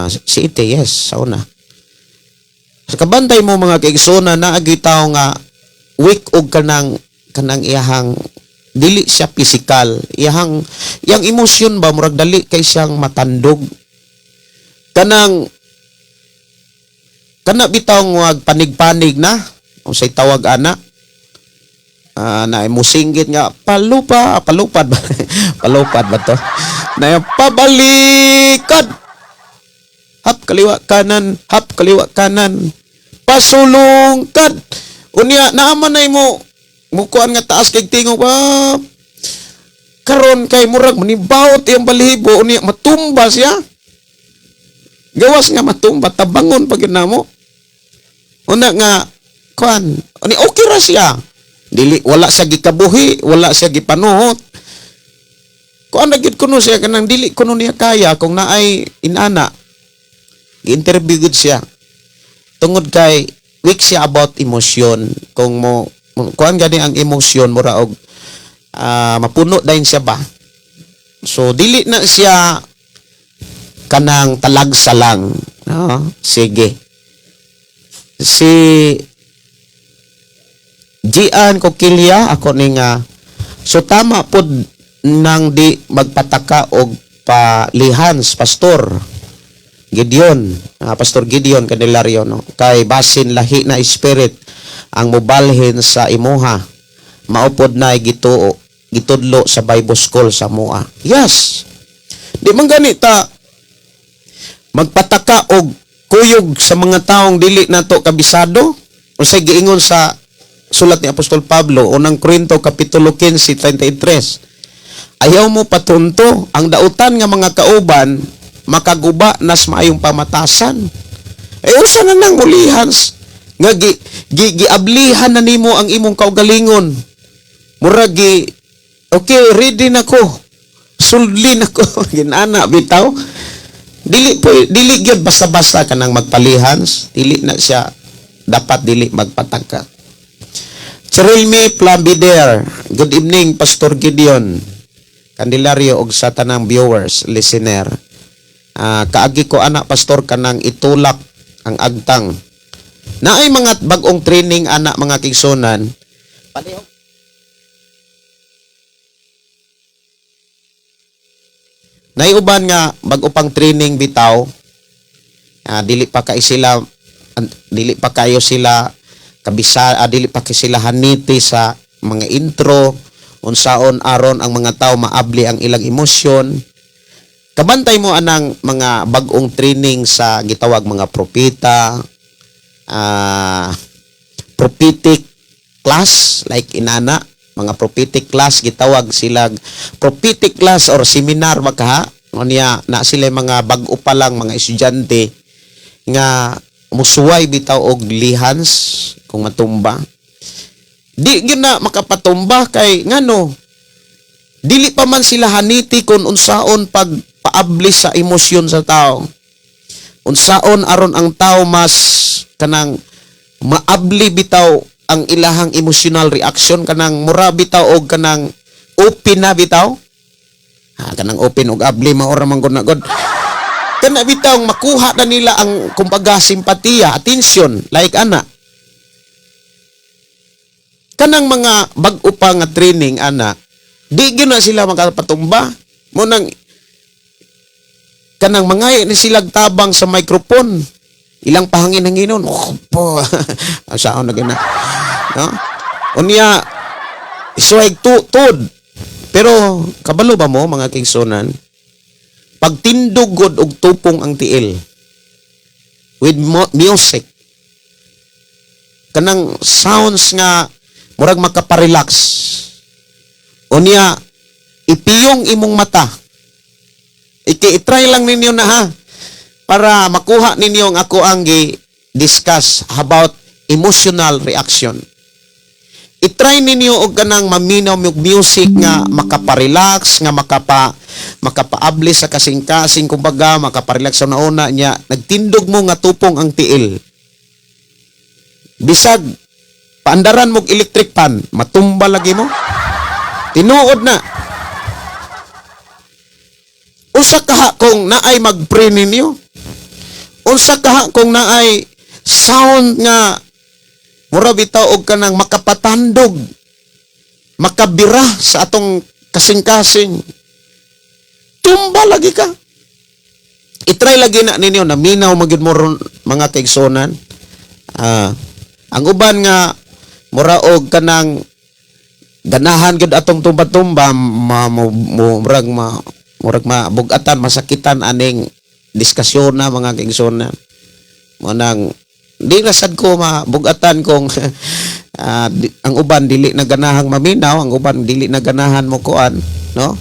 B: CET, yes, sa una. Sa kabantay mo mga kaigsoon na agitaw nga weak og kanang iyahang dili siya physical, iyang emosyon ba murag dali kay siyang matandog. Kana bitaw wag panig-panig na unsay tawag ana na musinggit nga palupad ba palupad ba to na pabalikad hap kaliwa kanan pasulungkad unya naaman nay mo mukuan nga taas kay tingog ba karon kay murag manibawot iyang balibo unya matumba siya gawas nga matumba tabangon pag namo una nga kuan ani okay ra siya dili wala siya gikabuhi wala siya gipanuhot kuan ra gid kuno siya kanang dili kuno niya kaya kung naay inana gi-interview gud siya tungod kay weak siya about emotion kung mo kuan gani ang emosyon mura og mapuno dayon siya ba so dili na siya kanang talagsa lang sige si Gian Kokilya ako ni nga so tama pod nang di magpataka og palihans pastor Gideon Pastor Gideon Candelario no kay basin lahi na spirit ang mobalhin sa imuha maupod na gitudlo sa Bible School sa mua yes di man ganita magpataka og kuyog sa mga taong dili nato kabisado unsay giingon sa sulat ni Apostol Pablo unang Korinto kapitulo 15:33 ayaw mo patunto ang dautan nga mga kauban makaguba nas maayong pamatasan usa na nang mulihans nga giablihan na nimo ang imong kaugalingon murag okay ready na ko sulli na ko ginana bitaw dili gyud basta-basta kanang magpalihans dili na siya dapat dili magpataka Cherilme Plambider good evening Pastor Gideon Candelario og sa tanang viewers listener kaagi ko anak pastor kanang itulak ang agtang naay mga bag-ong training anak mga kigsunan palihog nay uban nga bag-o pang training bitaw dili pa kayo sila kabisa dili pa kay sila haniti sa mga intro unsaon aron ang mga tao maabli ang ilang emosyon kabantay mo anang mga bag-ong training sa gitawag mga propeta prophetic class like inana mga prophetic class gitawag sila prophetic class or seminar makaha unya na sila mga bag-o pa lang mga estudyante nga musuway bitaw og lihans kung matumba di gyud na makapatumba kay ngano dili pa man sila haniti kung unsaon pagpaabli sa emosyon sa tao unsaon aron ang tao mas kanang maabli bitaw ang ilahang emotional reaction kanang mura bitaw og kanang open na bitaw kanang open og abli maora man gud na god kana bitaw makuha na nila ang kumbaga simpatiya attention like ana kanang mga bag-o pa nga training ana di gyud na sila makapatumba mo nang kanang mangay ni sila tabang sa microphone ilang pahangin-hanginon po asaon na gina no unya isuway tutod pero kabalo ba mo mga kigsunan pagtindog god og tupong ang tiil with music kanang sounds nga murag makaparelax unya ipiyong imong mata i-try lang ninyo na ha para makuha ninyo ang ako ang discuss about emotional reaction i-try ninyo og kanang maminaw yung music nga makaparelax nga makapaabli sa kasing-kasing kumbaga makaparelax sa nauna niya nagtindog mo nga tupong ang tiil bisag paandaran mo electric pan matumba lagi mo Tinuod na. Usa kaha kung naay mag-pray ninyo. Usa kaha kung naay sound nga mura bitaw og kanang makapatandog, makabira sa atong kasing-kasing. Tumba lagi ka. I-try lagi na ninyo na minaw magyud mo ron, mga kaigsonan. Ang uban nga mura og kanang ganahan gud atong tumba-tumba murag mabugatan, masakitan aning diskusyon na mga kaigsonan. Manang di na sad ko mabugatan kung ang uban dili na ganahang maminaw, ang uban dili na ganahan mo kuan, no?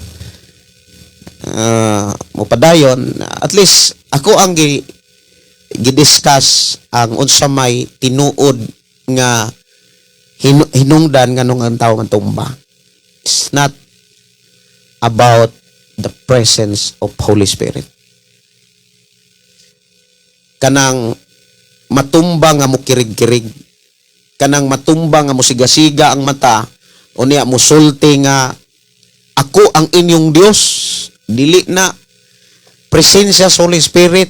B: Mo padayon, at least ako ang gidiscuss ang unsa may tinuod nga hinungdan nganong ang tawo nga tumba. It's not about the presence of Holy Spirit. Kanang matumba nga mo kirig-kirig, kanang matumba nga mo siga-siga ang mata, unya musulti nga ako ang inyong Dios, dili na presensya sa Holy Spirit.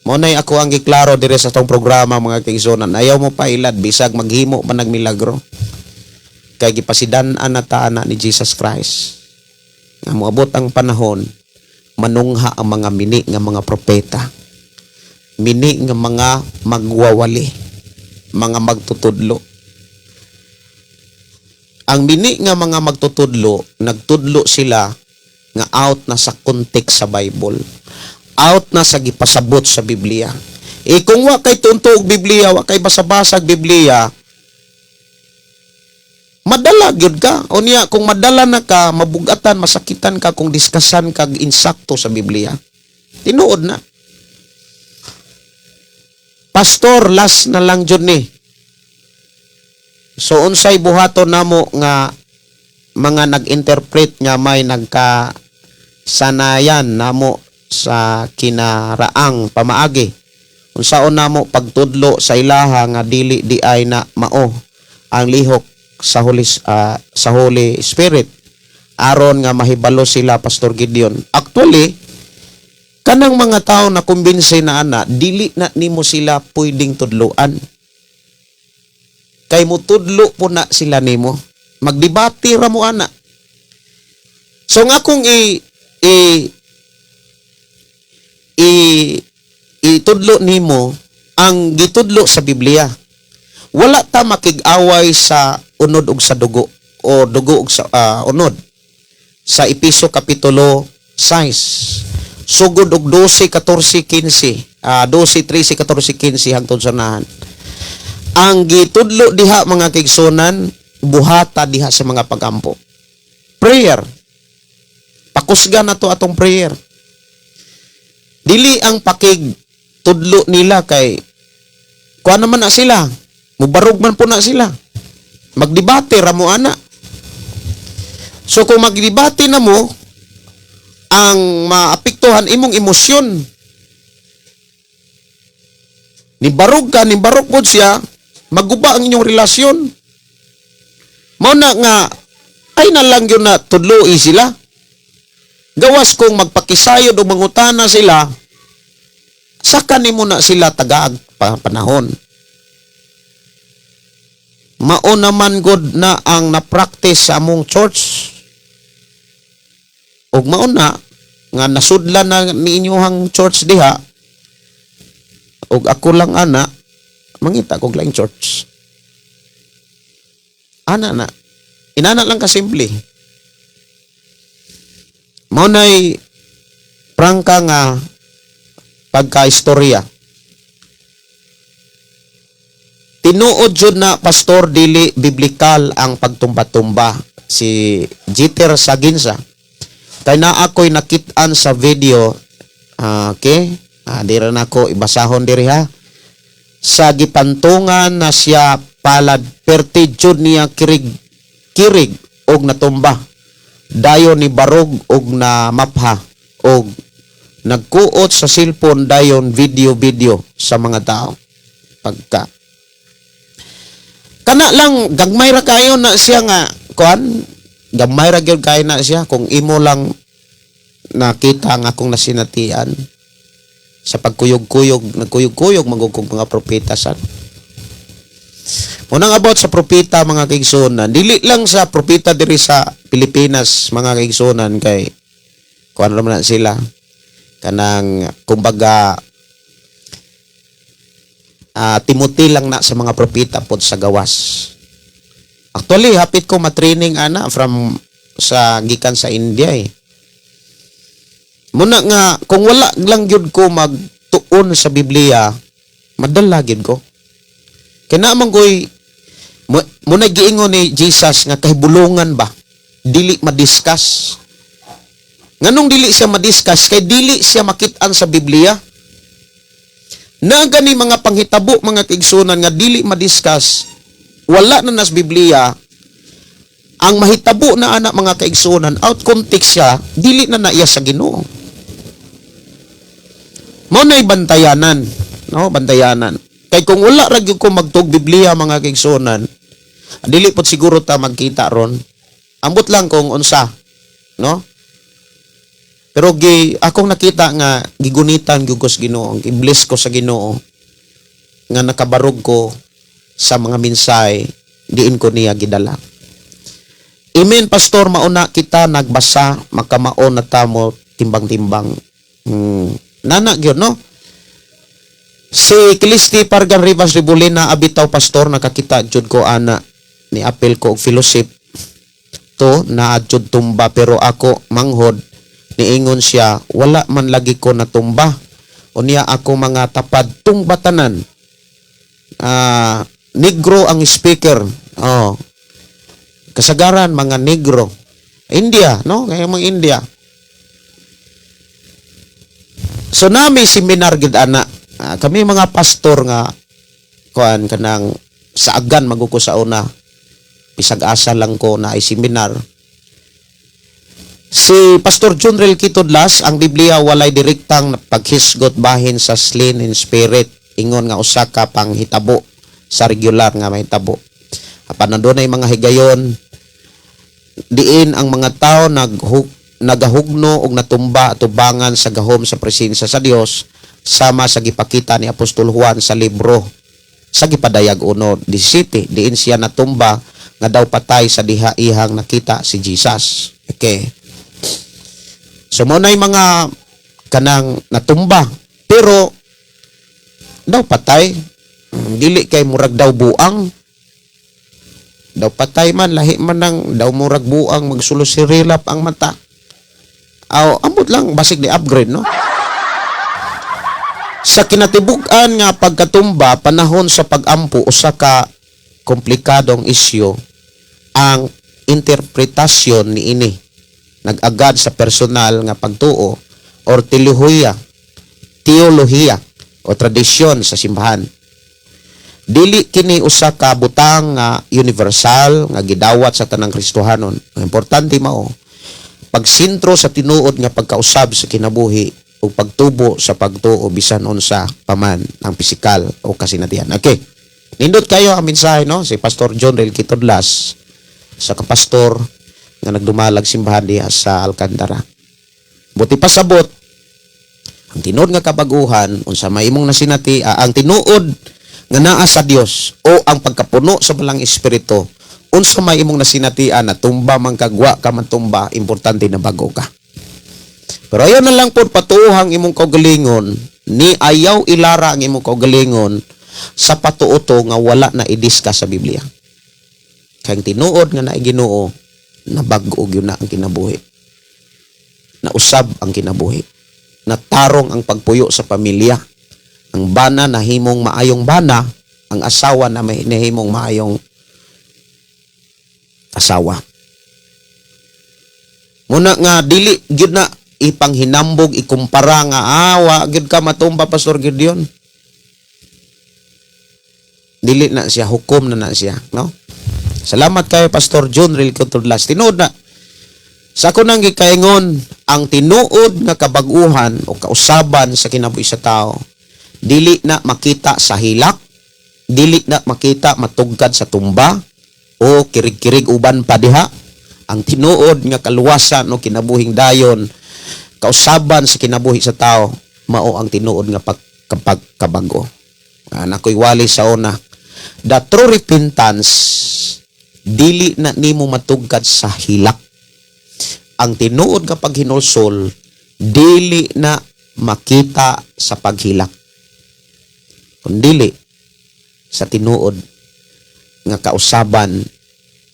B: Mo nay ako ang giklaro dire sa tong programa, mga kaigsonan. Ayaw mo pa ilad bisag maghimo pa nagmilagro. Kay gipasidan-an na ta ana ni Jesus Christ. Nga moabot ang panahon, manungha ang mga mini nga mga propeta. Mini nga mga magwawali, mga magtutudlo. Ang mini nga mga magtutudlo, nagtudlo sila nga out na sa context sa Bible. Out na sa gipasabot sa Biblia. Kung wa kay tuntog Biblia, wa kay basa-basag Biblia, madala gyud ka. Unya kung madala na ka, mabugatan, masakitan ka kung diskasan kag insakto sa Biblia. Tinuod na. Pastor, last na lang jud ni. So unsay buhaton namo nga mga nag-interpret nga may nagkasanayan namo sa kinaraang pamaagi. Unsaon namo pagtudlo sa ilaha nga dili di ay na mao ang lihok sa Holy Spirit aron nga mahibalo sila, Pastor Gideon. Actually, kanang mga tao na kumbinsi na ana, dili na nimo sila pwedeng tudloan. Kay mo tudlo po na sila nimo. Magdebate ra mo ana. So nga kung itudlo nimo ang gitudlo sa Biblia. Wala ta makig-away sa unod ug sa dugo o dugo ug sa unod. Sa Epeso kapitulo 6, sugod og 12, 14, 15, 12, 13, 14, 15 hangtod sa nahan. Ang gitudlo diha, mga kaigsonan, buhata diha sa mga pagampo. Prayer. Pakusga na to atong prayer. Dili ang pakigtudlo nila kay kuha naman na sila. Mubarog man po na sila. Magdebate ra mo ana. So kung magdebate na mo, ang maapektuhan imong emosyon. Nibarog ka, nibarog po siya, maguba ang inyong relasyon. Mao na nga, ay na lang yun na tudloi sila. Gawas kung magpakisayod o mangutana sila, saka nimo na sila tagaag panahon. Mao naman god na ang na-practice sa among church. Og mao na nga nasudlan na niinyong church diha. Og ako lang ana, mangita kog laing church. Ana na. Inana lang ka simple. Mao nay prangka nga pagka-istorya. Tinuod jud na, Pastor, dili biblikal ang pagtumba-tumba. Si Jeter Saginsa, kay na ako'y nakit-an sa video, okay? Dira na ako ibasahon diri ha. Sa gipantungan na siya palad, perti jud niya kirig og natumba. Dayon ni barog og na mapha og nagkuot sa cellphone dayon video sa mga tao. Pagka kana lang gagmay ra kayo na siya nga kuan gamay ra gyud kay na siya kung imo lang nakita nga akong nasinatian sa pagkuyog-kuyog, nagkuyog-kuyog magugkog mga propeta sad. Unang about sa propeta mga kaigsunan, dili lang sa propeta diri sa Pilipinas mga kaigsunan kay kuan ra man na sila kanang kumbaga Timothy lang na sa mga propeta pod sa gawas. Actually, hapit ko matraining ana from sa gikan sa India eh. Muna nga kung wala lang gyud ko magtuon sa Biblia, madala gyud ko. Kaya naman ko'y muna giingon ni Jesus nga kahibulungan ba? Dili madiscuss. Nganong dili siya madiscuss? Kay dili siya makitaan sa Biblia. Na gani mga panghitabo, mga kaigsunan nga dili madiscuss, wala na nas Biblia, ang mahitabo na anak mga kaigsunan, out context siya, dili na naiya sa Ginoo. Mao na'y bantayanan, no? Bantayanan. Kay kung wala ra gyud ko magtug Biblia mga kaigsunan, dili pod siguro ta magkita ron. Ambot lang kung unsa, no? Pero akong nakita nga gigunitan gyud ko sa Ginoo, i-bless ko sa Ginoo nga nakabarog ko sa mga mensahe diin ko niya gidala. Amen, pastor, mauna kita nagbasa makamaon na tamo timbang-timbang. Nana gyud no? Si Kilisti Pargan Rivas Ribulina abitaw pastor nakakita jud ko ana ni apel ko og fellowship to na jud tumba pero ako manghod niingon siya wala man lagi ko natumba unya ako mga tapad tungbatanan. Negro ang speaker. Oh. Kasagaran mga negro. India, no? Kaya mga India. So nami seminar gid ana. Kami mga pastor nga kuan kanang saagan maguko sa una. Bisag asa lang ko na ay seminar. Si Pastor John Rel Kitudlas, ang Biblia walay direktang paghisgot bahin sa slain in spirit. Ingon nga usa ka panghitabo sa regular nga mahitabo. Apan nandunay mga higayon diin ang mga tao nagahugno og natumba atubangan sa gahom sa presensya sa Dios sama sa gipakita ni Apostol Juan sa libro sa gipadayag 1:17 diin siya natumba nga daw patay sa diha ihang nakita si Jesus. Okay. So mo nay mga kanang natumba pero daw patay, dili kay murag daw buang. Daw patay man, lahi man nang daw murag buang, magsulo-sirilap ang mata. Ambot lang, basig ni upgrade, no? Sa kinatibuk-an nga pagkatumba, panahon sa pag-ampo, usa ka komplikadong isyu, ang interpretasyon ni ini. Nag-agad sa personal nga pagtuo, or teolohiya, o tradisyon sa simbahan. Dili kini usa ka butang nga universal nga gidawat sa tanang Kristohanon. Ang importante mao pagsintro sa tinuod nga pagkausab sa kinabuhi o pagtubo sa pagtuo bisan unsa paman ang pisikal o kasinatian. Okay. Nindot kayo ang mensahe no si Pastor John Rel Kitudlas sa kapastor nga nagdumalag simbahan diha sa Alcantara. Buti pasabot ang tinuod nga kabaguhan unsa may imong nasinati ang tinuod nga naa sa Dios o ang pagkapuno sa balang espiritu unsa may imong nasinatian na tumba man kagwa ka man tumba importante na bago ka. Pero ayon na lang pod patuohang imong kaugalingon ni ayaw ilara ang imong kaugalingon sa patuoto nga wala na idiskas sa Biblia. Kay tinuod nga naay Ginoo na bag-o gyud na ang kinabuhi. Na usab ang kinabuhi. Natarong ang pagpuyo sa pamilya. Ang bana na himong maayong bana, ang asawa na may nahimong maayong asawa. Muna nga dili gyud na ipanghinambog ikumpara nga wa gyud ka matumba Pastor Gideon. Dili na siya hukom na siya, no? Salamat kay Pastor John Rel Kitudlas. Tinuod na sa ako nang gikaingon ang tinuod nga kabaguhan o kausaban sa kinabuhi sa tao dili na makita sa hilak, dili na makita matugkad sa tumba o kirig-kirig uban pa diha ang tinuod nga kaluwasan no kinabuhing dayon kausaban sa kinabuhi sa tao mao ang tinuod nga pagkabago. Nakoy wali sa una, the true repentance dili na nimo matugkad sa hilak. Ang tinuod nga paghinulsol dili na makita sa paghilak, kundi sa tinuod nga kausaban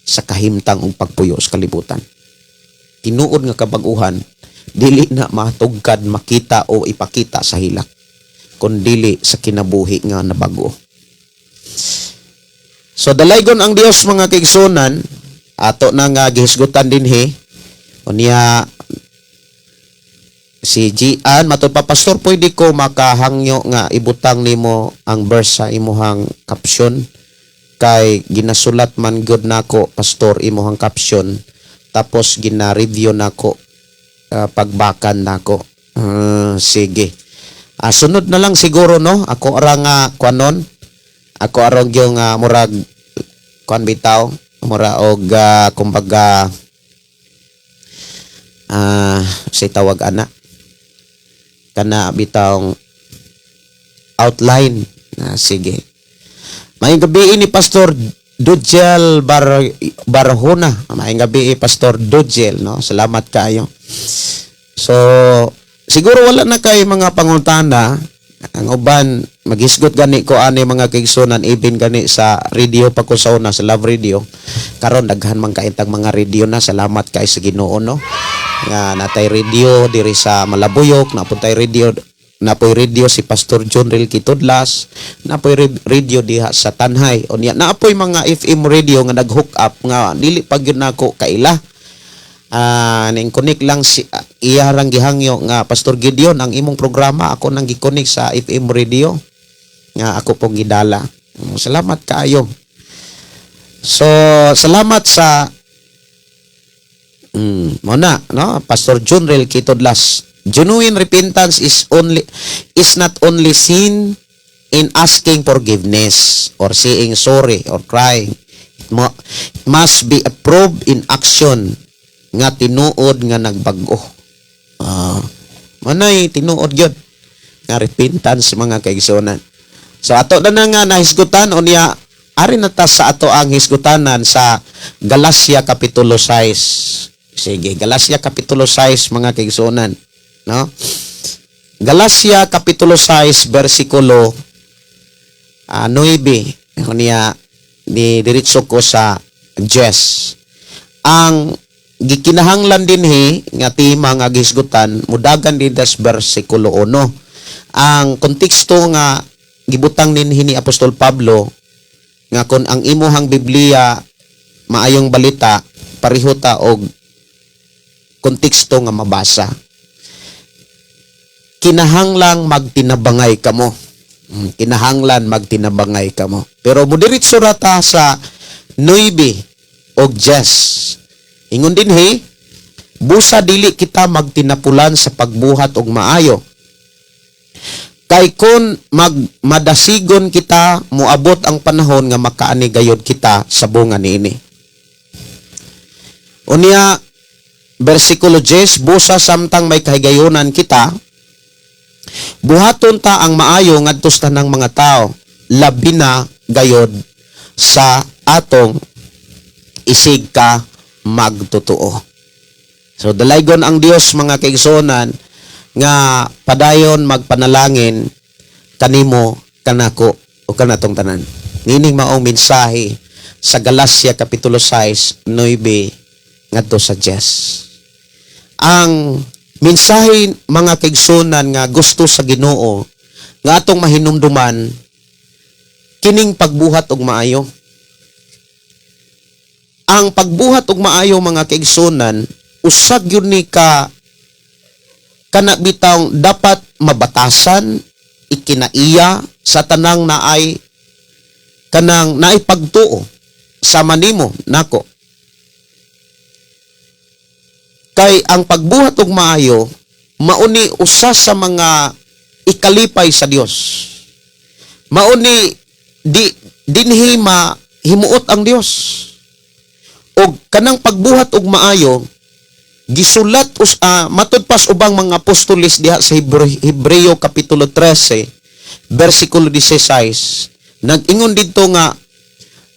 B: sa kahimtang ug pagpuyo sa kalibutan. Tinuod nga kabaguhan dili na matugkad makita o ipakita sa hilak, kundi sa kinabuhi nga nabago. So dalaygon ang Dios mga kaigsunan, ato na nga gihisgutan dinhi unya si Gian matud pa pastor, pwede ko makahangyo nga ibutang nimo ang verse sa imuhang caption kay ginasulat man good nako pastor imuhang caption tapos gina-review nako pagbakan nako. Sige. Sunod na lang siguro no ako ara nga kuanon, ako arong yung murag kuan bitaw mura og kumbaga say tawag ana kana bitawng outline. Sige. Maayong gabi ni Pastor Dujel Barahona. Maayong gabi Pastor Dujel, no? Salamat kayo. So, siguro wala na kay mga pangutana. Ang uban magisgot gani ko ani mga kaigsunan even gani sa radio pa ko sa una sa Love Radio. Karon daghan man kaintang mga radio na. Salamat kay sa Ginoo, no? Nga natay radio diri sa Malabuyok, napuntay radio si Pastor John Ril Kitudlas, napoy radio diha sa Tanhay. Unya naapoy mga FM radio nga nag-hook up nga dili pa gyud nako kaila. Ning connect lang si iyarang gihangyo nga Pastor Gideon ang imong programa ako nang gi-connect sa FM radio nga ako pong gidala. Salamat kaayo. So salamat sa muna no Pastor John Ril Kitudlas. Genuine repentance is not only seen in asking forgiveness or saying sorry or crying. It must be approved in action nga tinuod nga nagbago. Manay tinuod gyud nga repentance mga kaigsunan. So ato na nga nahisgutan unya ari na ta sa ato ang hisgutanan sa Galacia kapitulo 6. Sige, Galacia kapitulo 6 mga kaigsunan. No? Galacia kapitulo 6 bersikulo 9 niya ni diretso ko sa Jess. Ang gikinahanglan dinhi nga tema nga gisgutan mudagan din das bersikulo 1. Ang konteksto nga gibutang dinhi ni Apostol Pablo nga kun ang imuhang Biblia maayong balita pareho ta og konteksto nga mabasa. Kinahanglang magtinabangay kamo. Kinahanglan magtinabangay kamo. Pero mudiritso rata sa 9 og 10. Ingon dinhi, busa dili kita magtinapulan sa pagbuhat og maayo. Kay kun madasigon kita moabot ang panahon nga makaani gayod kita sa bunga niini. Unya bersikulo 10, busa samtang may kahigayonan kita, buhaton ta ang maayo ngadto sa tanang mga tao, labi na gayod sa atong isig ka magtotoo. So dalaygon ang Dios mga kaigsonan nga padayon magpanalangin kanimo kanako o kanatong tanan. Nining maong mensahe sa Galacia kapitulo 6 9 ngadto sa 10. Ang mensahe mga kaigsunan nga gusto sa Ginoo nga atong mahinumduman kining pagbuhat og maayo. Ang pagbuhat og maayo mga kaigsunan usag yun ni ka kana bitaw dapat mabatasan ikinaiya sa tanang naay kanang naay pagtuo sa manimo nako. Kay ang pagbuhat og maayo mauni usa sa mga ikalipay sa Dios. Mauni dinhi mahimuot ang Dios. og kanang pagbuhat og maayo gisulat matud pas ubang mga apostoles diha sa Hebreo kapitulo 13 versikulo 16 nag-ingon dito nga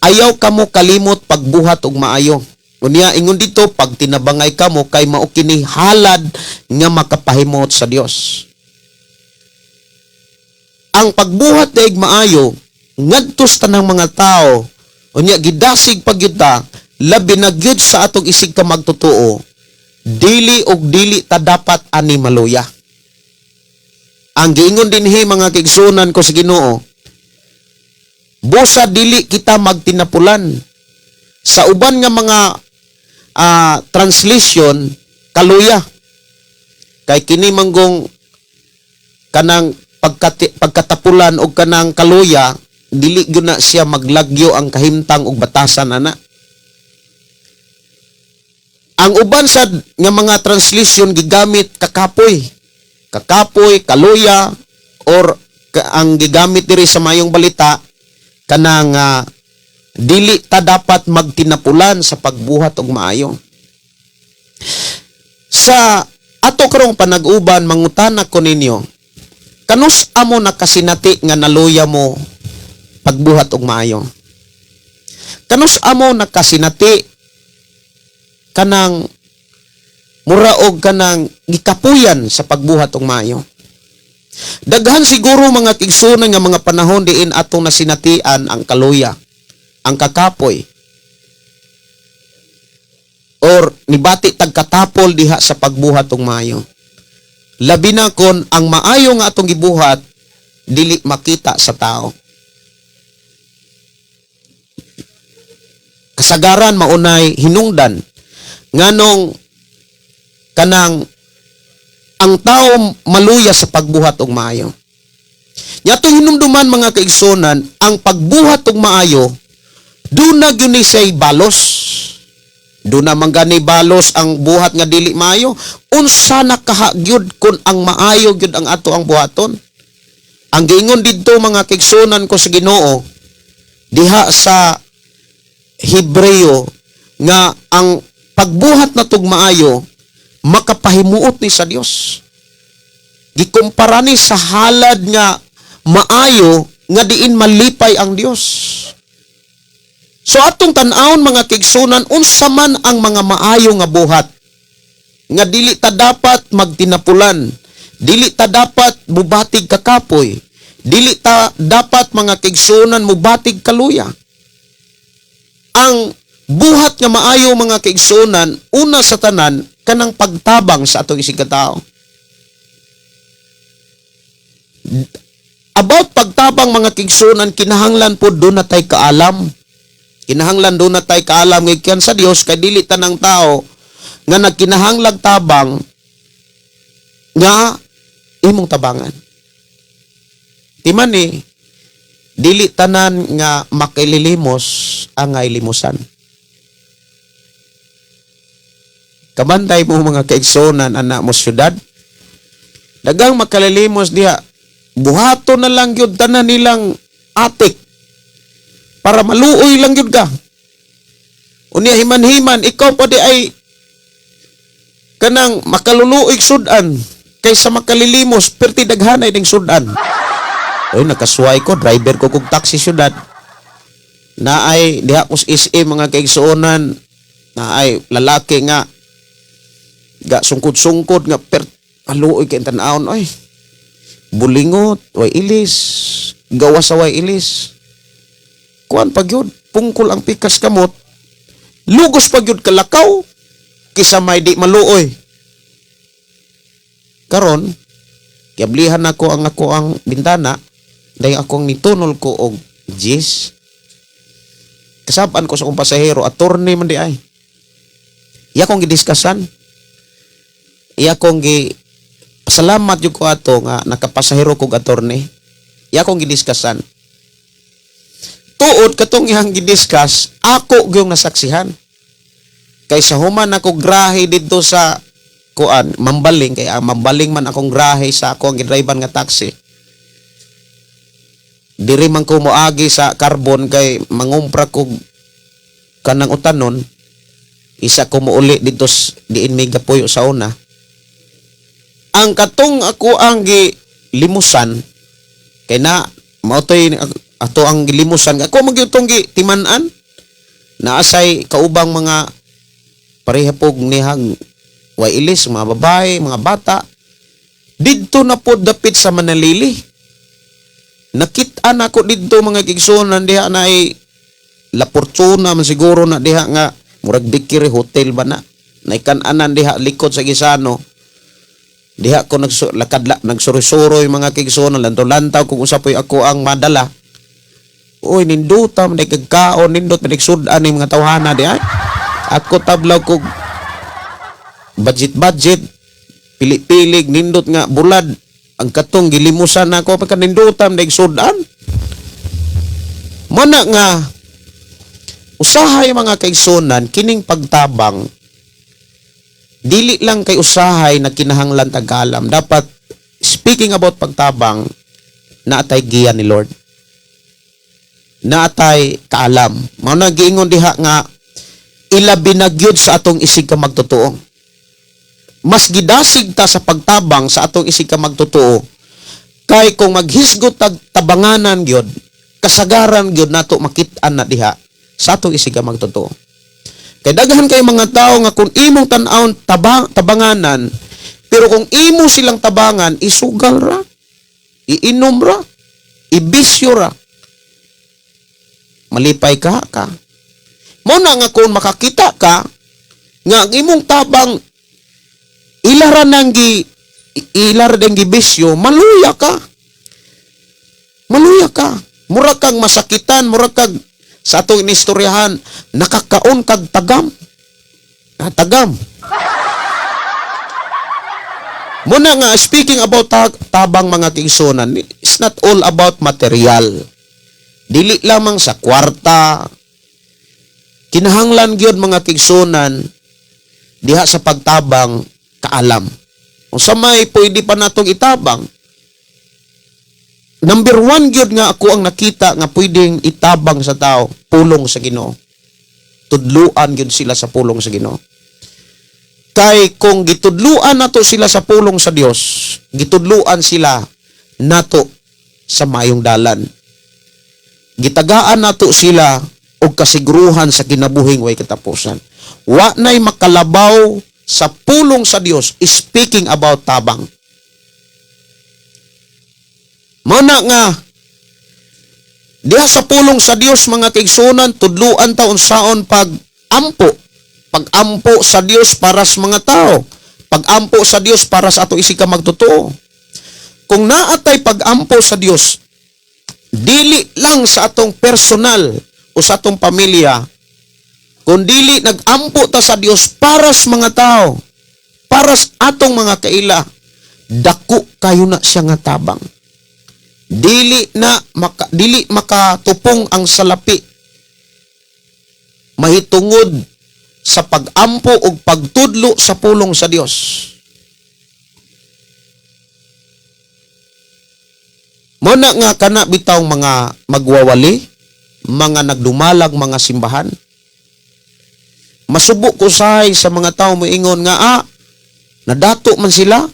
B: ayaw kamo kalimot pagbuhat og maayo. Unya ingon dito pag tinabangay kamo kay mao kini halad nga makapahimot sa Dios. Ang pagbuhat daig maayo ngadto sa tanang mga tao unya gidasig pagyuta labi na gyud sa atong isig ka magtotoo dili og dili ta dapat ani maluya. Ang giingon dinhi mga kaigsunan ko sa Ginoo, busa dili kita magtinapulan. Sa uban nga mga translation kaluya. Kay kini manggong kanang pagkatapulan og kanang kaluya dili gyud na siya maglagyo ang kahimtang og batasan ana. Ang uban sad nga mga translation gigamit kakapoy, kaluya, or ang gigamit diri sa mayong balita kanang dili ta dapat magtinapulan sa pagbuhat og maayo. Sa ato karong panag-uban mangutana ko ninyo, kanus amo nakasinati nga naluya mo pagbuhat og maayo? Kanus amo nakasinati kanang mura og kanang gikapuyan sa pagbuhat og maayo? Daghan siguro mga kigsunan nga mga panahon diin atong nasinatian ang kaluya, ang kakapoy, or nibati tagkatapol diha sa pagbuhat og maayo. Labi na kon ang maayo nga atong gibuhat dili makita sa tao. Kasagaran maunay hinungdan nganong kanang ang tao maluya sa pagbuhat og maayo. Yatong hinumduman mga kaigsunan, ang pagbuhat og maayo duna gyud ni say balos. Duna man gani balos ang buhat nga dili maayo. Unsa nakahagyud kun ang maayo gyud ang ato ang buhaton? Ang giingon didto mga kaigsunan ko sa Ginoo diha sa Hebreo nga ang pagbuhat na tug maayo makapahimuot ni sa Dios. Gikumpara ni sa halad nga maayo nga diin malipay ang Dios. So atong tan-awon mga kaigsunan unsa man ang mga maayo nga buhat nga dili ta dapat magtinapulan, dili ta dapat mubatig kakapoy, dili ta dapat mga kaigsunan mubatig kaluya. Ang buhat nga maayo mga kaigsunan, una sa tanan, kanang pagtabang sa atong isig katao. About pagtabang mga kaigsunan, kinahanglan po doon na tayo kaalam. Kinahanglan doon na tayo kaalam ngaykan sa Dios kay dili tanang tao nga nagkinahanglag tabang nga imong tabangan. Timan dili tanan nga makililimos ang ilimusan. Kabantay mo mga kaigsunan anak mo syudad. Dagang makalilimos diha. Buhato na lang yun tanan nilang atik. Para maluoy lang yun ka. Unya himan-himan, ikaw pa di ay kanang makaluluoy sudan kaysa makalilimos perti daghanay ding sudan. Oy, nakasuway ko, driver ko kog taxi syudad. Na ay diha ko SM mga kaigsunan, na ay lalaki nga ga sungkod-sungkod nga aluoy kay tan-awon oy. Bulingot, way ilis, gawas sa way ilis. Kuan pagyud, pungkol ang pikas kamot. Lugos pagyud kalakaw kisa may di maluoy. Karon, kiablihan ako ang bintana, dahil akong nitunol ko og jis. Kasaban ko sa kong pasahero, attorney man di ay. Iya kong gidiskasan. Iya kong salamat yung ko ato nga nakapasahero kong attorney. Iya kong gidiskasan. Tuod katong iyang gidiskas, ako yung nasaksihan. Kaysa human ako grahe dito sa kuan, mambaling, kaya mambaling man akong grahe sa ako ang gidriban nga taxi. Diri man ko moagi sa carbon kay mangumpra ko kanang utanon, isa ko muuli dito diin may gapuyo sa una. Ang katong ako ang limusan kay na mautoy ato ang gilimusan ako magyutong timan-an naasay kaubang mga parehapog nihang wailis, mga babae, mga bata didto na po dapit sa Manalili. Nakita na ko didto mga kigsunan diha na ay La Fortuna man siguro na diha nga murag Bikiri hotel ba na naikan-anan diha likod sa Gisano. Diha ko nagsuroy-suroy mga kigsunan lantaw-lantaw kung usapoy ako ang madala. Uy, ninduta man kagkaon nindot man sudan ni mga tawhana diha. Ako tablaw ko budget pili-pilig nindot nga bulad ang katong gilimusan nako pagka nindutam daig sudan. Mana nga usahay mga kaigsunan kining pagtabang dili lang kay usahay na kinahanglan tagalam. Dapat speaking about pagtabang naatay giya ni Lord. Naatay kaalam. Mao na giingon diha nga ilabi na gyud sa atong isig ka magtotoo. Mas gidasig ta sa pagtabang sa atong isig ka magtotoo kay kung maghisgot tag tabanganan gyud kasagaran gyud nato makit-an na diha sa atong isig ka magtotoo. Kay daghan kay mga tao nga kung imong tan-awon tabanganan pero kung imo silang tabangan isugal ra, iinom ra, ibisyo ra, malipay ka. Mo na nga kung makakita ka nga ang imong tabang ilara nang gibisyo, maluya ka. Mura kang masakitan, mura kag sa atong inistoryahan, nakakaon kag tagam. Tagam. Muna nga, speaking about tabang mga kigsunan, it's not all about material. Dili lamang sa kwarta. Kinahanglan gyud mga kigsunan diha sa pagtabang kaalam. Kung sa may pwede pa natong itabang. Number 1 gyud nga ako ang nakita nga pwedeng itabang sa tao, pulong sa Ginoo. Tudluan gyud sila sa pulong sa Ginoo. Kay kung gitudluan nato sila sa pulong sa Dios, gitudluan sila nato sa mayong dalan. Gitagaan nato sila og kasiguruhan sa kinabuhing way katapusan. Wa nay makalabaw sa pulong sa Dios, speaking about tabang. Mana nga diha sa pulong sa Dios mga kaigsunan, tudluan ta unsaon pag-ampo sa Dios para sa mga tao, pag-ampo sa Dios para sa ato isig ka magtotoo. Kung naatay pag-ampo sa Dios dili lang sa atong personal o sa atong pamilya, kundili nag-ampo ta sa Dios para sa mga tao, para sa atong mga kaila, dako kayo na siya nga tabang. Dili makatupong ang salapi mahitungod sa pag-ampo o pagtudlo sa pulong sa Dios. Muna nga kana bitawng mga magwawali, mga nagdumalag mga simbahan. Masubo ko say sa mga tao moingon nga nadato man sila.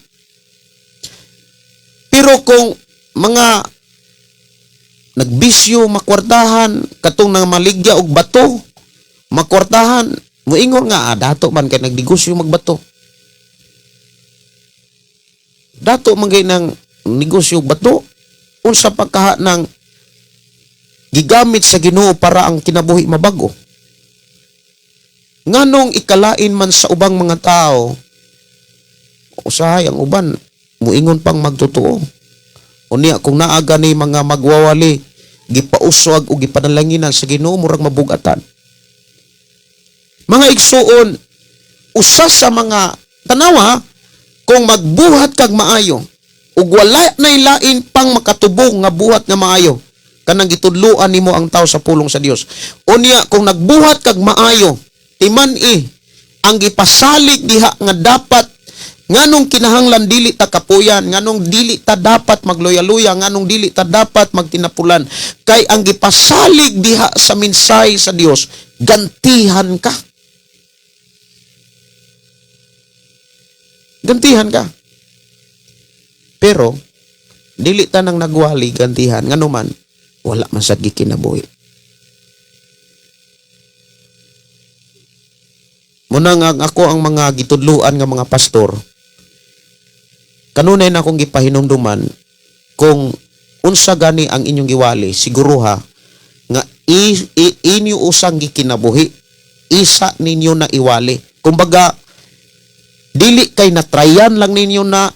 B: Pero kung mga nagbisyo makwartahan katong nang maligya og bato, makwartahan moingon nga dato man kay nagdigosyo magbato. Dato man kay nang negosyo og bato. Unsa pagkaha ng gigamit sa Ginoo para ang kinabuhi mabago. Nganong ikalain man sa ubang mga tao, usahay ang uban, muingon pang magtotoo. Unya kung naaga ni mga magwawali, gipauswag o gipanalanginan sa Ginoo, murag mabugatan. Mga igsuon, usa sa mga tanawa, kung magbuhat kag maayo, ug wala nay lain pang makatubong nga buhat nga maayo, kanang gitudluan nimo ang tao sa pulong sa Dios. Unya kung nagbuhat kag maayo, timan-i ang gipasalig diha nga dapat nganong kinahanglan dili ta kapuyan, nganong dili ta dapat magloya-loya, nganong dili ta dapat magtinapulan, kay ang gipasalig diha sa minsay sa Dios, gantihan ka. gantihan ka. Pero dili ta nang nagwali gantihan nganuman wala man sad gikinabuhi. Muna nga ako ang mga gitudluan nga mga pastor, kanunay na akong gipahinumduman kung unsa gani ang inyong giwali, siguro ha, nga inyo usang gikinabuhi, isa ninyo na iwali. Kumbaga, dili kay natrayan lang ninyo na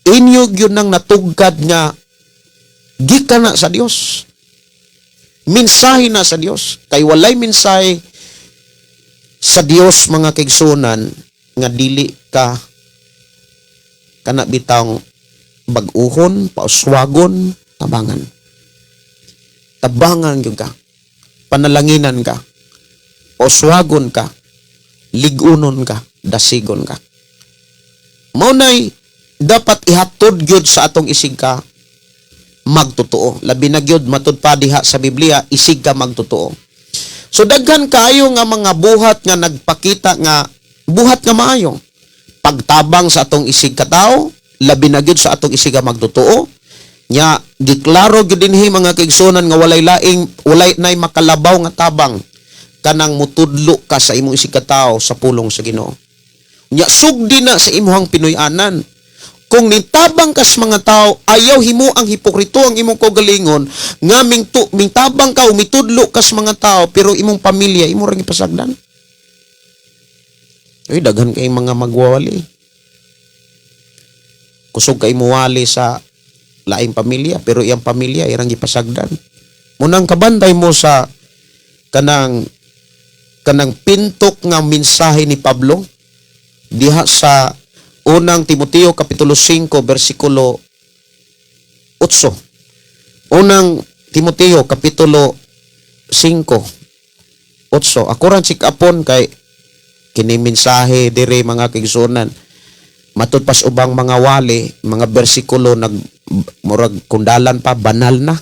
B: inyo yun nang natugkad nga gikan na sa Dios. Mensahe na sa Dios. Kay walay mensahe sa Dios mga kaigsunan nga dili ka kana bitang bag-uhon, pauswagon, tabangan. Tabangan gyud ka. Panalanginan ka. Pauswagon ka. Ligunon ka, dasigon ka. Mao nay dapat ihatod gyud sa atong isig ka magtotoo. Labi na gyud matud pa diha sa Biblia, isig ka magtotoo. So daghan kaayo nga mga buhat nga nagpakita nga buhat nga maayo. Pagtabang sa atong isig katao, labi na gyud sa atong isig nga magtotoo. Nya giklaro gyud dinhi mga kaigsunan nga walay nay makalabaw nga tabang kanang mutudlo ka sa imong isig katao sa pulong sa Ginoo. Nya sugdi na sa imong Pinoy-anan. Kung nitabang kas mga tao, ayaw himo ang hipokrito ang imong kaugalingon, nga mingtabang ka, umitudlo kas mga tao, pero imong pamilya, imo rin ipasagdan. Ay, daghan kay mga magwawali. Kusog kay muwali sa laing pamilya, pero iyang pamilya, irang ipasagdan. Munang kabantay mo sa kanang pintok nga mensahe ni Pablo, diha sa Unang Timoteo Kapitulo 5 versikulo 8. Unang Timoteo Kapitulo 5 8. Ako ran sikapon kay kini mensahe dire mga kaigsunan. Matud pas ubang mga wali, mga bersikulo nag murag kundalan pa banal na.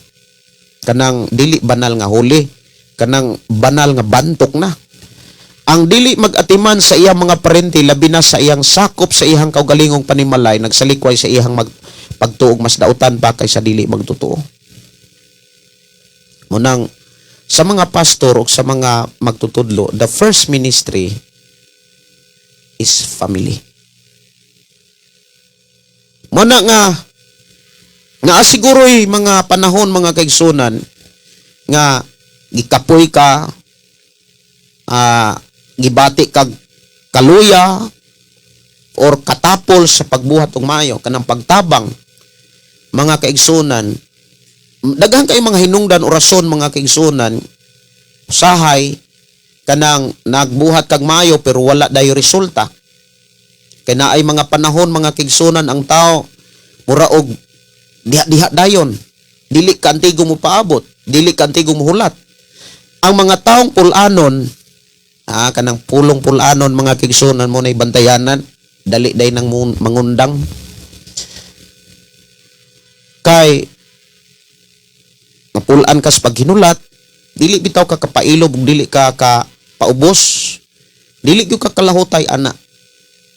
B: Kanang dili banal nga huli, kanang banal nga bantok na. Ang dili mag-atiman sa iyang mga parente, labi na sa iyang sakop sa iyang kaugalingong panimalay, nagsalikway sa iyang pagtuog mas dautan pa kaysa dili magtotoo. Munang sa mga pastor o sa mga magtutudlo, the first ministry is family. Muna nga asiguro'y mga panahon mga kaigsunan nga gikapoy ka, gibati kag kaluya or katapol sa pagbuhat og maayo kanang pagtabang mga kaigsunan, daghan kay mga hinungdan o rason mga kaigsunan usahay kanang nagbuhat kag maayo pero wala dayo resulta. Kay naay mga panahon mga kaigsunan ang tao mura og diha dayon, dili ka antigo mo paabot, dili ka antigo mo hulat. Ang mga taong pulanon, kanang pulong pulanon mga kaigsunan mo na bantayanan, dali day nang mangundang. Kay mapulaan kas paghinulat, dili bitaw ka kapailob, dili ka paubos, dili gyud ka kalahutay ana.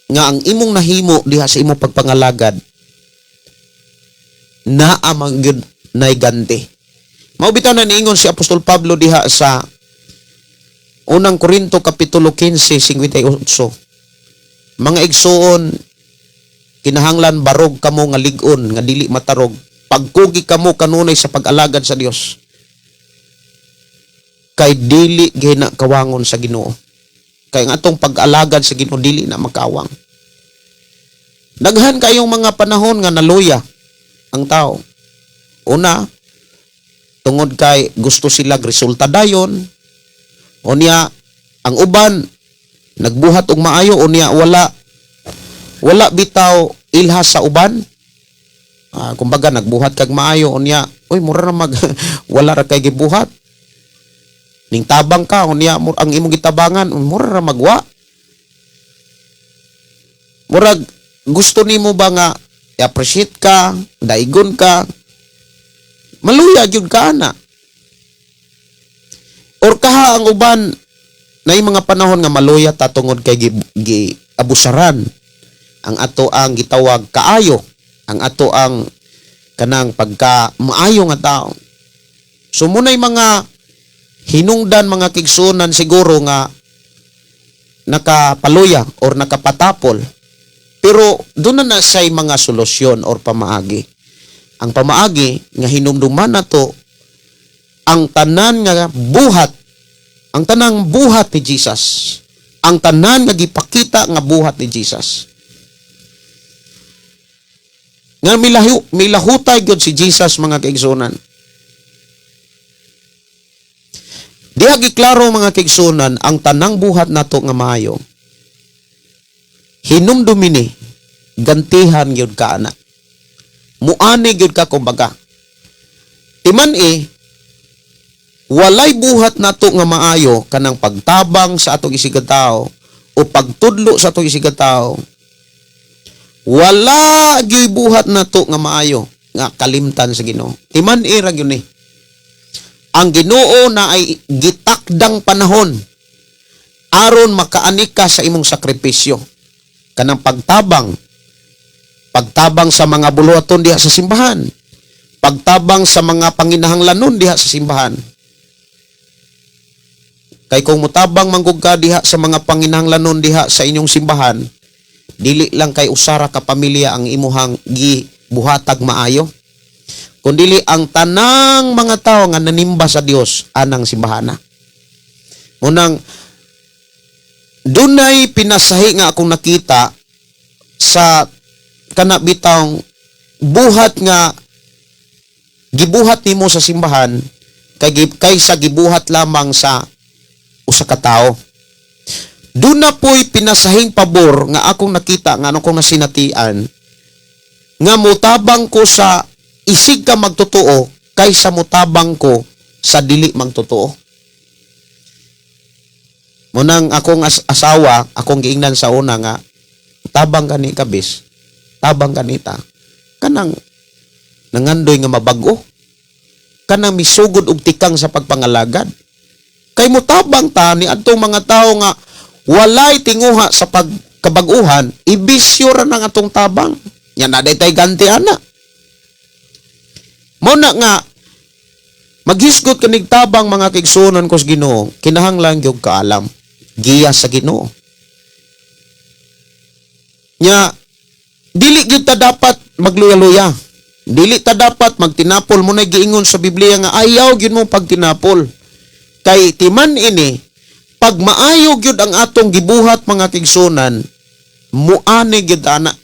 B: Nga ang imong nahimo diha sa imong pagpangalagad, naa man gyud nay ganti. Mao bitaw na niingon si Apostol Pablo diha sa Unang Korinto Kapitulo 15:58. Mga igsoon, kinahanglan barog kamo nga lig-on, nga dili matarog. Pagkugi kamo kanunay sa pag-alagad sa Dios. Kay dili gina kawangon sa Ginoo. Kay ang atong pag-alagad sa Ginoo dili na makawang. Daghan kayong mga panahon nga naluya ang tao. Una, tungod kay gusto sila resulta dayon. Unya ang uban nagbuhat og maayo, unya wala bitaw ilhas sa uban. Kumbaga nagbuhat kag maayo, unya uy mura na wala ra kay gibuhat. Ning tabang ka, unya ang imong gitabangan mura ra magwa. Murag gusto nimo ba nga i-appreciate ka, daigon ka, maluya gyud ka ana. Or kaha ang uban na mga panahon nga maluya ta tungod kay abusaran, ang ato ang gitawag kaayo, ang ato ang kanang pagka maayo nga tao. So munay mga hinungdan mga kigsunan siguro nga nakapaluya or nakapatapol. Pero doon na say mga solusyon or pamaagi. Ang pamaagi nga hinumduman na to ang tanan nga buhat, ang tanang buhat ni Jesus. Ang tanan nga gipakita nga buhat ni Jesus. Nga milahutay gyud si Jesus mga kaigsunan. Diha giklaro mga kaigsunan ang tanang buhat nato nga maayo. Hinumdumi gantihan gyud ka ana. Muani gyud ka kumbaga. Timan walay buhat nato nga maayo kanang pagtabang sa atong isigataw o pagtudlo sa atong isigataw. Wala gyud buhat nato nga maayo nga kalimtan sa Ginoo. Timan ra gyud ni. Ang Ginoo na ay gitakdang panahon aron makaani ka sa imong sakripisyo. Kanang pagtabang sa mga buluhaton diha sa simbahan. Pagtabang sa mga panginahanglanon diha sa simbahan. Kay kung mutabang manggug ka diha sa mga panginahanglanon diha sa inyong simbahan, dili lang kay usara ka pamilya ang imuhang gibuhatag maayo, kundili ang tanang mga tao nga nanimba sa Dios anang simbahana. Munang dunay pinasahi nga akong nakita sa kana bitang buhat nga gibuhat nimo sa simbahan kaysa gibuhat lamang sa usa ka tawo. Doon na po'y pinasahing pabor nga akong nakita nga anong kong nasinatian nga mutabang ko sa isig ka magtotoo kaysa mutabang ko sa dili magtotoo. Munang akong asawa, akong giingnan sa una nga tabang kani kabis, tabang kanita, kanang nangandoy nga mabago, kanang misugod og tikang sa pagpangalagad. Kay mutabang ta ni adtong mga tao nga walay tinguha sa pagkabaguhan, ibisyo ra nang atong tabang. Yan na tay ganti ana. Mo na nga maghisgot kanig tabang mga kaigsunan ko sa Ginoo, kinahanglan gyud kaalam giya sa Ginoo. Nya dili gyud ta dapat magluya-luya. Dili ta dapat magtinapol mo na giingon sa Biblia nga ayaw gyud mo pagtinapol. Kay timan ini pag maayo gyud ang atong gibuhat mga kigsunan, muani gyud ana.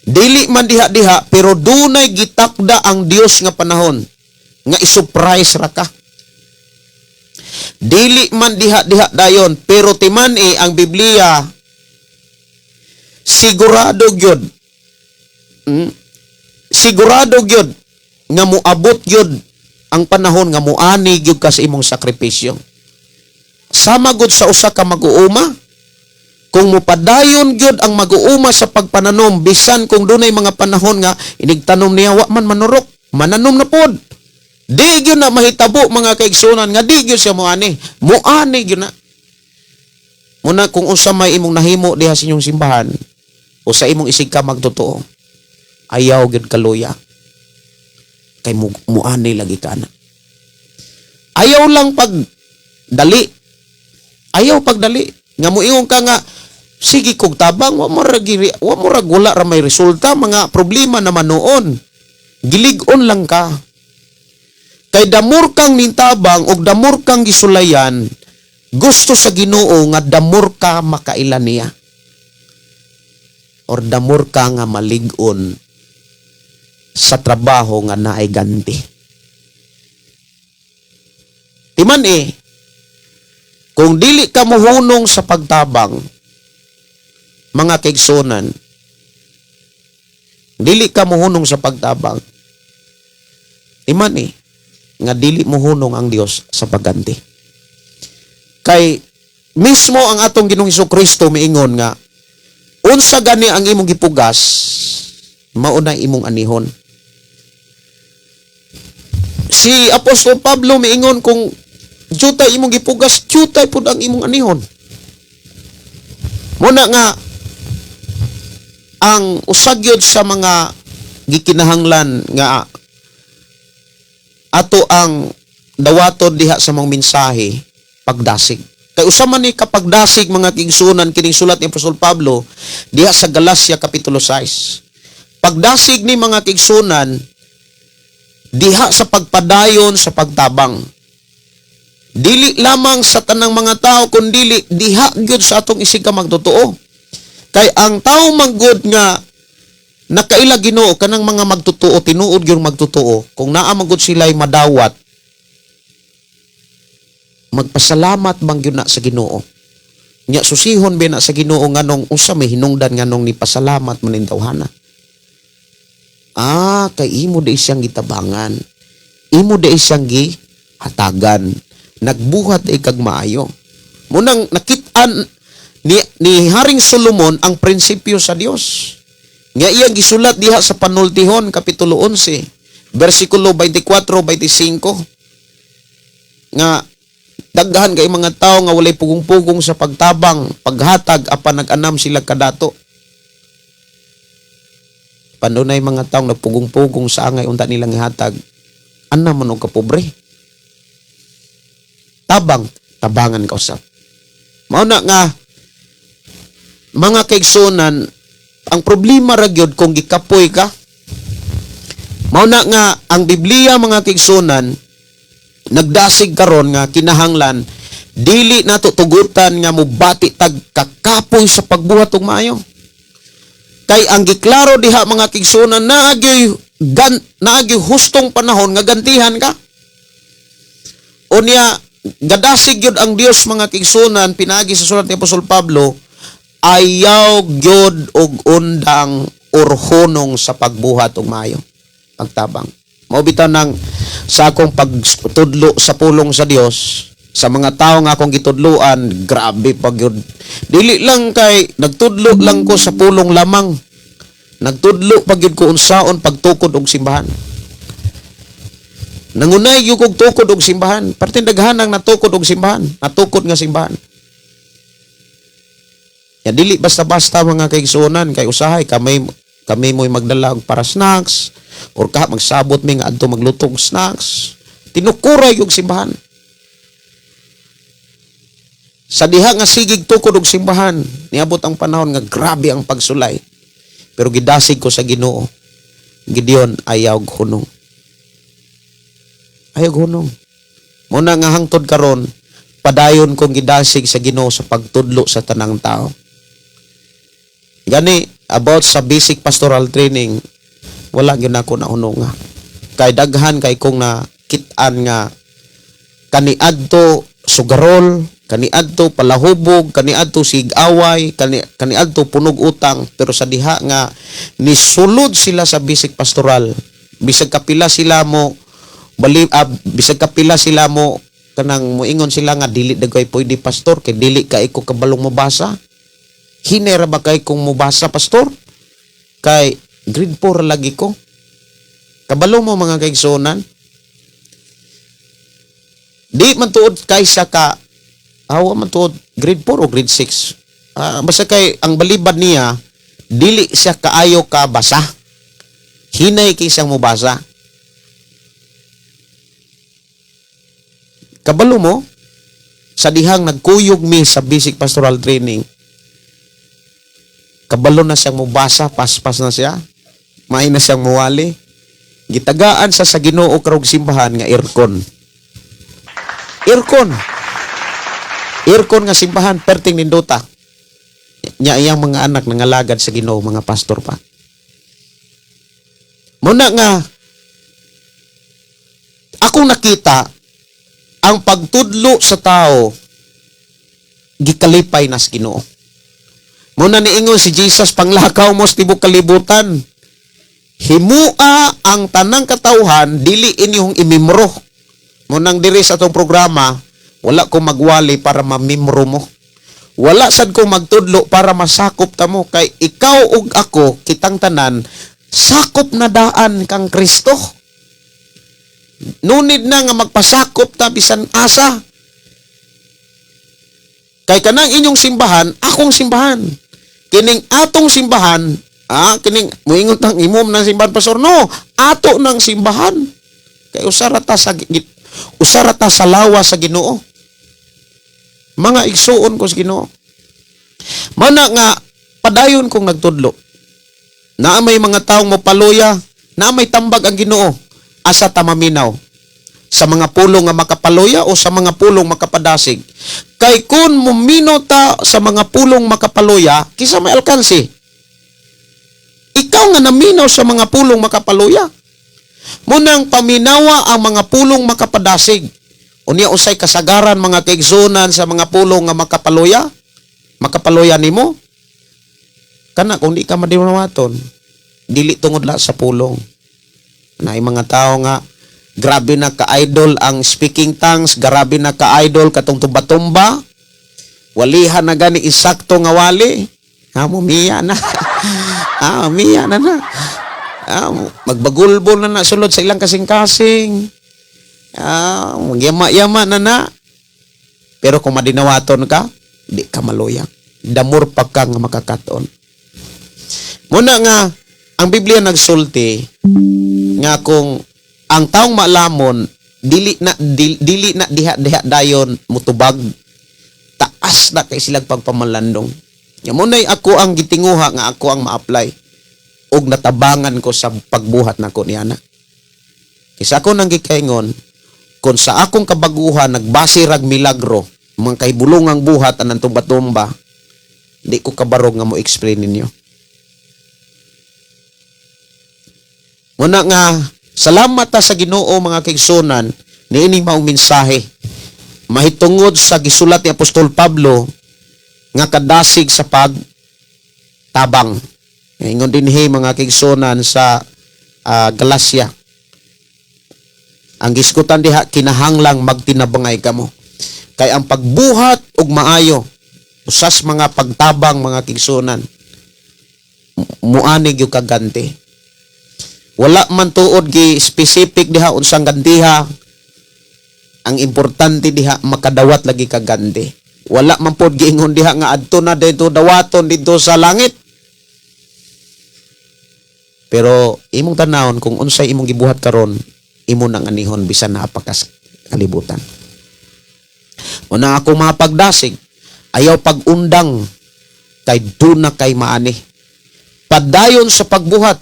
B: Dili man diha-diha pero dunay gitakda ang Dios nga panahon nga i-surprise ra ka. Dili man diha-diha dayon pero timan ang Biblia sigurado gyud. Sigurado gyud nga moabot gyud ang panahon nga muani gyud ka sa imong sakripisyo. Sama gud sa usa ka mag-uuma, kung mupadayon gyud ang mag-uuma sa pagpananom bisan kung dunay mga panahon nga inigtanom niya wa man manurok, mananom na pod. Di gyud na mahitabo mga kaigsunan nga di gyud siya muani. Muani gyud na. Muna kung unsa may imong nahimo diha sa inyong simbahan o sa imong isig ka magtotoo, ayaw gyud kaluya. Kay muani lagi ka na. Ayaw lang pagdali. Ayaw pagdali. Nga muingon ka nga, sige kog tabang, wa mo rag wala ra may resulta, mga problema naman noon. Gilig-on lang ka. Kay damor kang nintabang o damor kang gisulayan, gusto sa Ginoo nga damor ka makailan niya. Or damor ka nga malig-on sa trabaho nga naay ganti. Timan kung dili ka mohunong sa pagtabang, mga kaigsunan, dili ka mohunong sa pagtabang, timan nga dili mohunong ang Dios sa pagganti. Kay mismo ang atong Ginoong Hesukristo miingon nga unsa gani ang imong gipugas, mao na imong anihon. Si Apostol Pablo miingon kung jutay imong gipugas, jutay pud ang imong anihon. Muna nga ang usagyod sa mga gikinahanglan nga ato ang dawaton diha sa mga mensahe, pagdasig. Kay usa man ni kapagdasig mga kigsunan kining sulat ni Apostol Pablo diha sa Galacia kapitulo 6. Pagdasig ni mga kigsunan diha sa pagpadayon sa pagtabang. Dili lamang sa tanang mga tao kundi diha gyud sa atong isig ka magtotoo. Kay ang tao manggod nga nakaila Ginoo kanang mga magtotoo, tinuod gyud magtotoo, kung naa man gud sila'y madawat, magpasalamat bang gyud na sa Ginoo. Nya susihon ba na sa Ginoo nganong usa may hinungdan nganong ni pasalamat man in tawhana. Kay imo di siyang gitabangan. Imo di siyang gihatagan. Nagbuhat ay kag maayo. Munang nakit-an ni Haring Solomon ang prinsipyo sa Dios. Nga iyang gisulat diha sa Panultihon kapitulo 11, bersikulo 24-25 nga daghan kay mga tao nga walay pugong-pugong sa pagtabang, paghatag apan nag-anam sila kadato. Panunay mga tao nagpugong-pugong sa angay unta nilang ihatag, anam man og kapobre. Tabangan ka usap. Mao na nga mga kaigsunan, ang problema ra gyud kung gikapoy ka. Mao na nga ang Biblia mga kaigsunan nagdasig karon nga kinahanglan dili nato tugutan nga mobati tag kakapoy sa pagbuhat og maayo. Kay ang giklaro diha mga kaigsunan naagyoy hustong panahon nga gantihan ka. Unya gadasig gyud ang Dios mga kaigsunan pinagi sa sulat ni Apostol Pablo, ayaw gyud og undang orhonong sa pagbuhat og maayo, pagtabang. Mao bitaw nang sa akong pagtudlo sa pulong sa Dios sa mga tao nga akong gitudloan, grabe pag yun. Dili lang kay nagtudlo lang ko sa pulong lamang, nagtudlo pag yun ko unsaon pagtukod og simbahan. Nangunay yung kong tukod og simbahan. Parte daghanang natukod og simbahan. Natukod nga simbahan. Ya dili basta-basta mga kaigsunan kay usahay kami mo'y magdala og para snacks or ka magsabot mi nga adto maglutog snacks. Tinukuray og simbahan. Sa diha nga sigig tukod og simbahan, niabot ang panahon nga grabe ang pagsulay. Pero gidasig ko sa Ginoo. Gideon ayaw hunong. Ayaw hunong. Muna nga hangtod karon, padayon kong gidasig sa Ginoo sa pagtudlo sa tanang tao. Gani about sa basic pastoral training, wala gyud ako naunong nga. Kay daghan kay kong nakit-an nga kaniadto sugarol, kaniadto palahubog, kaniadto sig-away, kaniadto punog utang, pero sa diha nga nisulod sila sa basic pastoral. Bisag kapila sila mo bisag kapila sila mo kanang moingon sila nga dili dagay pwede pastor kay dili kay ko kabalong mobasa. Hinera ba kay kung mobasa pastor? Kay grade 4 lagi ko. Kabalo mo mga kaigsunan. Di man tuod kaysa ka awa man tuod grade 4 o grade 6. Basta kay ang balibad niya dili siya kaayo ka basa. Hinay kay siyang mobasa. Kabalo mo sa dihang nagkuyog mi sa basic pastoral training. Kabalo na siyang mubasa, paspas na siya. May na siyang muwali. Gitagaan sa Ginoo karong simbahan nga aircon. Aircon nga simbahan perting nindota. Nya iyang mga anak nangalagad sa Ginoo, mga pastor pa. Muna nga akong nakita ang pagtudlo sa tao gikalipay na sa Ginoo. Muna niingon si Jesus, panglakaw mo sa tibok kalibutan. Himua ang tanang katawhan, dili inyong imimro. Munang diri sa atong programa, wala ko magwali para mamimro mo. Wala sad ko magtudlo para masakop ta mo. Kay ikaw ug ako, kitang tanan, sakop na daan kang Kristo. Nunid na nga magpasakop ta bisan asa. Kay kanang inyong simbahan, akong simbahan. Kining atong simbahan, Kining muingon tang imom ng simbahan pastor, no, ato ng simbahan. Kay usara ta sa lawas sa Ginoo. Mga igsuon ko sa Ginoo. Mana nga padayon kong nagtudlo. Na may mga taong mapaluya, na may tambag ang Ginoo, asa ta maminaw sa mga pulong nga makapaluya o sa mga pulong makapadasig. Kay kun mumino ta sa mga pulong makapaluya, kisa may alkansi. Ikaw nga naminaw sa mga pulong makapaluya. Munang paminawa ang mga pulong makapadasig. Unya usay kasagaran mga kaigsunan sa mga pulong nga makapaluya. Makapaluya nimo. Kana kung di ka madinawaton, dili tungod la sa pulong. Na mga tao nga grabe na ka-idol ang speaking tongues, grabe na ka-idol katong tumba-tumba. Walihan na gani isakto nga wali. Mumiya na. Umiya na na. Magbagulbol na sulod sa ilang kasing-kasing. Magyama-yama na. Pero kung madinawaton ka, di ka maluya. Damor pa ka nga makakaton. Muna nga, ang Biblia nagsulti nga kung ang taong maalamon dili na diha dayon mutubag, taas na kay silang pagpamalandong. Nya munay ako ang gitinguha nga ako ang ma-apply og natabangan ko sa pagbuhat nako niana. Kisa ako nang gikaingon kung sa akong kabaguhan nagbase rag milagro, mga kahibulungang buhat anang tumba-tumba, di ko kabarog nga mo explain ninyo. Muna nga, salamat ta sa Ginoo mga kaigsunan, niining maong mensahe. Mahitungod sa gisulat ni Apostol Pablo nga kadasig sa pagtabang. Ingon din mga kaigsunan sa Galacia. Ang giskutan diha kinahanglang magtinabangay kamo. Kay ang pagbuhat og maayo usas mga pagtabang mga kaigsunan muanig yung kaganti. Wala man tuod gi specific diha unsang gantiha. Ang importante diha makadawat lagi ka ganti. Wala man pod giingon diha nga adto na dito dawaton dito sa langit. Pero imong tanawon kung unsay imong gibuhat karon, imo nang anihon bisan napakas kalibutan. Una ako mga pagdasig, ayaw pagundang kay duna kay maani. Padayon sa pagbuhat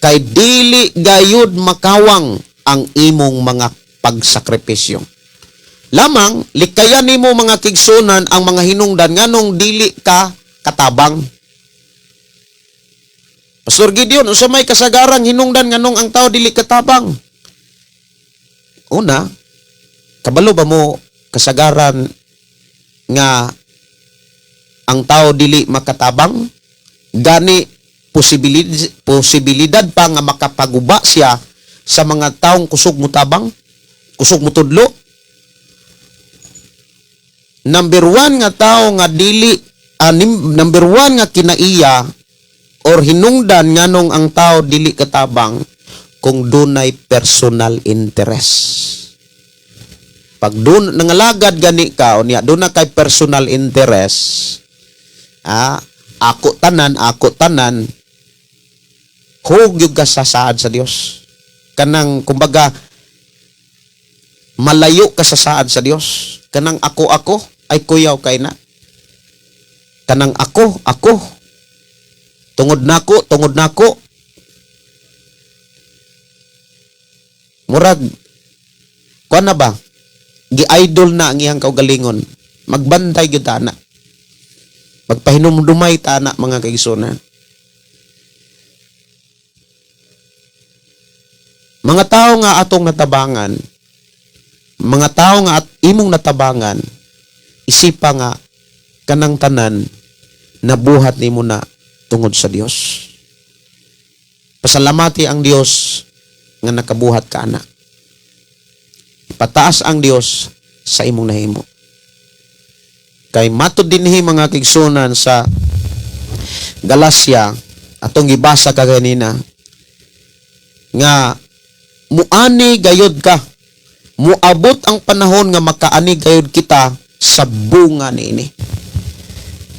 B: kay dili gayud makawang ang imong mga pagsakripisyo. Lamang likayan nimo mga kigsunan ang mga hinungdan nganong dili ka katabang. Pastor Gideon, unsa may kasagaran hinungdan nganong ang tao dili katabang? Una, kabalo ba mo kasagaran nga ang tao dili makatabang? Gani posibilidad pa nga makapaguba siya sa mga taong kusog mo tabang, kusog mo tudlo. Number one nga tao nga dili, number one nga kinaiya or hinungdan nganong ang tao dili katabang kung dunay personal interest. Pag dun nangalagad gani ka o niya duna kay personal interest, ako tanan, hug yung kasasaad sa Dios. Kanang, kumbaga, malayo kasasaad sa Dios. Kanang ako, ay kuyaw kay na. Kanang ako. Tungod nako. Murag, kuan na ba? Gi-idol na ang iyang kaugalingon. Magbantay gyud ana. Magpahinumdumay ta na mga kaigsunan. Mga tao nga atong natabangan, mga tao nga imong natabangan, isipa nga kanang tanan nabuhat nimo na tungod sa Dios. Pasalamati ang Dios nga nakabuhat ka ana. Ipataas ang Dios sa imong nahimo. Kay matud dinhi mga kigsunan sa Galacia atong gibasa kaganina nga muani gayud ka. Muabot ang panahon nga makaani gayud kita sa bunga niini.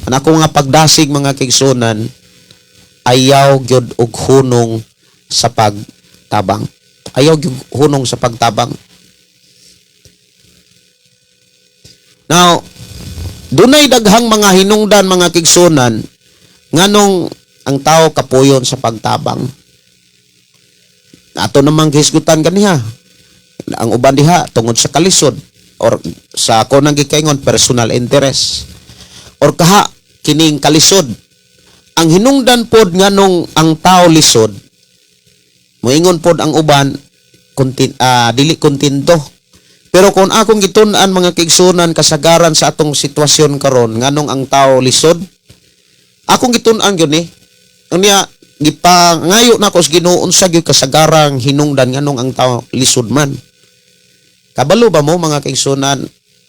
B: Anako nga pagdasig mga kigsunan, ayaw gyud og hunong sa pagtabang. Ayaw gyud hunong sa pagtabang. Now, dunay daghang mga hinungdan mga kigsunan nganong ang tao kapuyon sa pagtabang. Ato namang hisgutan kaniha. Ang uban diha tungod sa kalisod or sa ako nang gikaingon personal interest or kaha kining kalisod. Ang hinungdan pod nganong ang tao lisod moingon pod ang uban dili kontento. Pero kung akong gitun-an mga kigsunan kasagaran sa atong sitwasyon karon nganong ang tao lisod, akong gitun-an gyud ni. Unya gipangayo na ko sa Ginoo unsa gyud kasagarang hinungdan nganong ang tao lisod man. Kabalo ba mo mga kigsunan?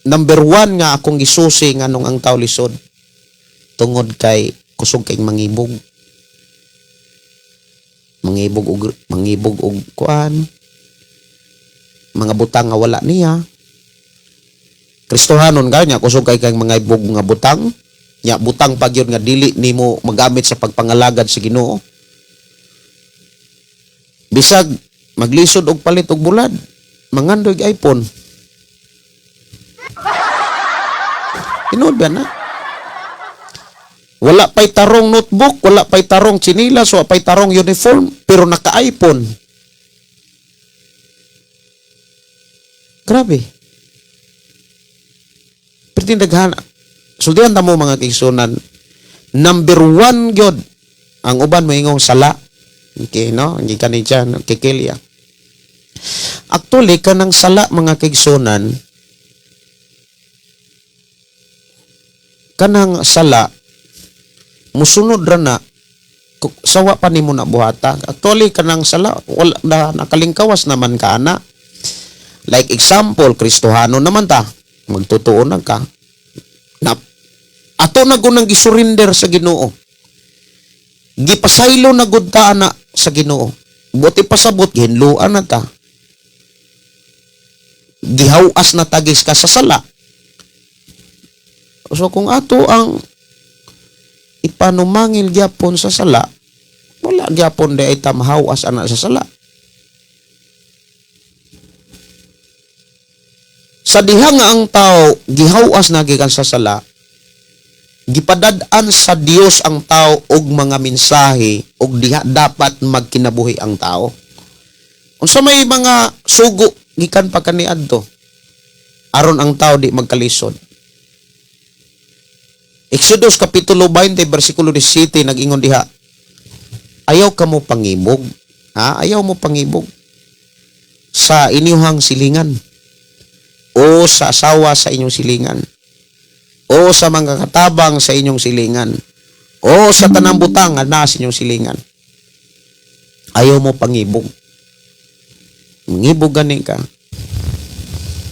B: Number 1 nga akong gisusi nganong ang tao lisod tungod kay kusog kay mangibog. Mangibog og kuan. Mga butang nga wala niya. Kristohanon kanya kusog kay mga ibog nga butang. Nya butang pag yun nga dili nimo magamit sa pagpangalagad sa Ginoo. Bisag maglisod og palit og bulad, mangandoy iPhone. Tinuod ba na? Wala pa'y tarong notebook, wala pa'y tarong chinilas, wala pa'y tarong uniform, pero naka-iPhone. Grabe. Pertindaghan. Sultihan ta mo mga kigsunan. Number 1 gyud ang uban moingong sala. Okay, no? Hindi ka ni dyan, kikilya. Actually, kanang sala mga kigsunan, kanang sala, musunod ra na, sawa pa nimo na buhata. Actually, kanang sala, wala na, nakalingkawas naman ka na. Like example, Kristohano naman ta, magtutuon na ka. Na, ato na gunang gisurrender sa Ginoo. Gipasaylo na gud ta na sa Ginoo. Buti pasabot ginluan na ta. Gihawas na tagis ka sa sala. So kung ato ang ipanumangil gyapon sa sala, wala gyapon di ay ta mahawas ana sa sala. Sa diha nga ang tao gihawas na gikan sa sala, gipadad-an sa Dios ang tao og mga mensahe og diha dapat magkinabuhi ang tao. Unsa may mga sugo gikan pa kaniadto aron ang tao di magkalisod. Exodus kapitulo 20 bersikulo 17 nag-ingon diha, ayaw ka mo pangibog, ayaw mo pangibog sa inyong silingan o sa asawa sa inyong silingan o sa mga katabang sa inyong silingan o sa tanang butang nga naa sa inyong silingan. Ayaw mo pangibog. Mangibog gani ka,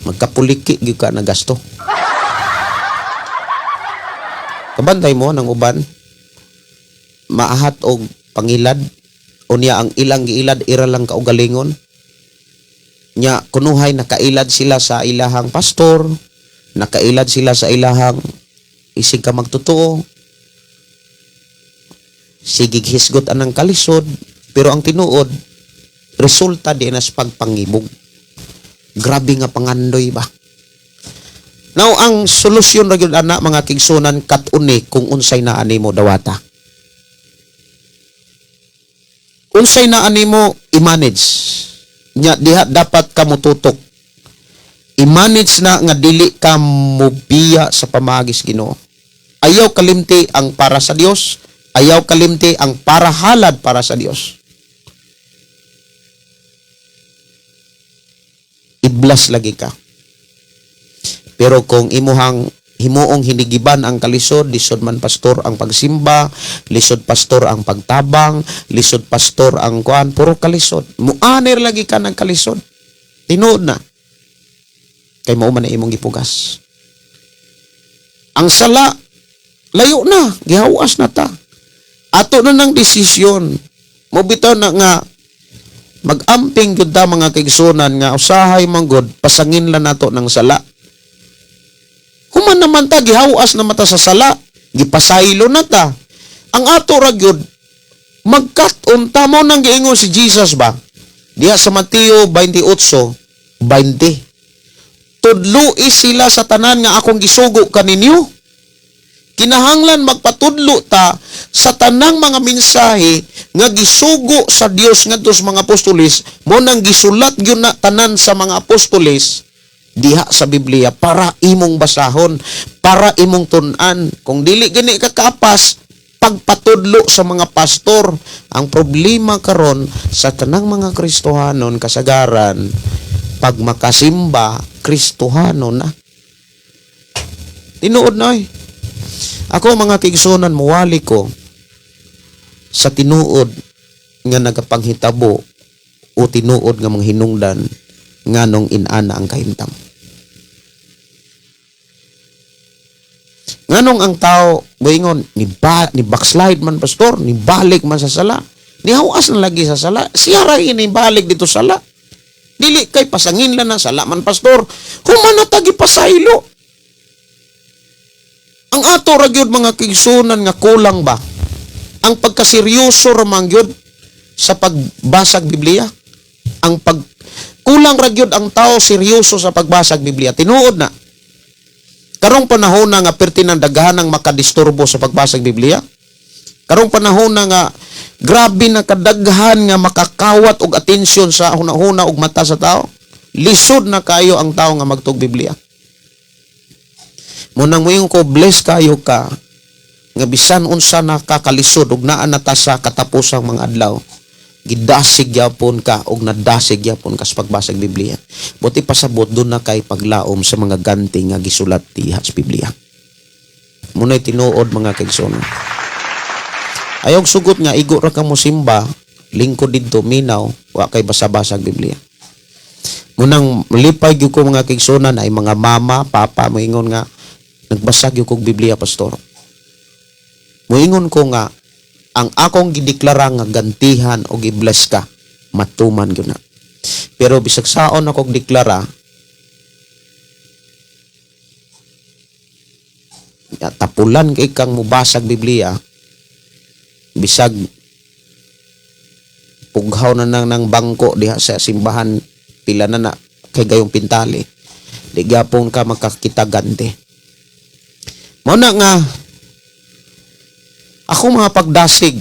B: magkapuliki gyud ka na gasto. Kabantay mo ng uban maahat og pangilad unya ang ilang giilad ira lang kaugalingon. Nya kunuhay nakailad sila sa ilahang pastor, nakailad sila sa ilahang isig ka magtotoo. Sigig hisgot anang kalisod, pero ang tinuod resulta di na sa pagpangibog. Grabe nga pangandoy ba? Now ang solusyon ra gyud ana mga kigsunan kat-uni kung unsay naa nimo dawata. Unsay naa nimo i-manage. Nya diha dapat ka mututok. I-manage na nga dili ka mobiya sa pamagis Ginoo. Ayaw kalimti ang para sa Dios, ayaw kalimti ang para halad para sa Dios. Iblas lagi ka. Pero kung imuhang himuong hinigiban ang kalisod, lisod man pastor ang pagsimba, lisod pastor ang pagtabang, lisod pastor ang kuan, puro kalisod. Muaner lagi ka ng kalisod. Tinuod na. Kay mao man na imong gipugas. Ang sala, layo na, gihawas na ta. Ato na ng desisyon. Mobitaw na nga, mag-amping gyud ta mga kaigsunan nga usahay manggod pasangin la nato ng sala. Human naman ta gihawas na mata sa sala, gipasaylo na ta. Ang ato ra gyud Magkat-unta mo nang giingon si Jesus ba? Diha sa Mateo 28:20. Tudloi sila sa tanan nga akong gisugo kaninyo. Kinahanglan magpatudlo ta sa tanang mga mensahe nga gisugo sa Dios ngadto sa mga apostoles, mo nang gisulat gyud na tanan sa mga apostoles diha sa Biblia para imong basahon, para imong tun-an. Kung dili gani ka kapas, pagpatudlo sa mga pastor. Ang problema karon sa tanang mga Kristohanon kasagaran, pag makasimba, Kristohanon na. Tinuod na eh. Ako mga kigsunan, muwali ko sa tinuod nga nagapanghitabo o tinuod nga mga hinungdan nga nung inana ang kahimtang. Nganong ang tao, buingon, ni backslide man pastor, ni balik man sa sala, ni hawas na lagi sa sala, siya ra ini balik dito sala. Dili kay pasangin lang na sala man pastor, humana tagi pasaylo. Ang ato ra gyud mga kigsunan nga kulang ba? Ang pagkaseryoso ra man gyud sa pagbasag Biblia. Kulang ra gyud ang tao seryoso sa pagbasag Biblia. Tinuod na. Karong panahon na nga pertinang daghanang makadisturbo sa pagbasag Biblia. Karong panahon na nga grabe na kadaghan nga makakawat og atensyon sa hunahuna og mata sa tao. Lisod na kayo ang tao nga magtug Biblia. Munang moingon ko, bless kayo ka nga bisan unsa na kakalisod ug naa na ta sa katapusang mga adlaw, gidasig gyapon ka ug nadasig gyapon ka sa pagbasag Biblia. Buti pasabot doon na kay paglaom sa mga ganti nga gisulat diha sa Biblia. Munay tinuod mga kaigsoon. Ayog sugot nga igo ra ka mo simba, lingkod didto minaw, wa kay basa-basag Biblia. Munang lipay gyud ko mga kaigsoon ay mga mama, papa moingon nga nagbasag yung kong Biblia, pastor. Muingon ko nga, ang akong gideklara nga gantihan o gibless ka, matuman yun na. Pero bisag saon akong deklara, tapulan kay kang mubasag Biblia, bisag pughaw na ng bangko diha sa simbahan, pila na kay gayong pintali, di gapon ka makakita ganti. Muna nga, ako mga pagdasig,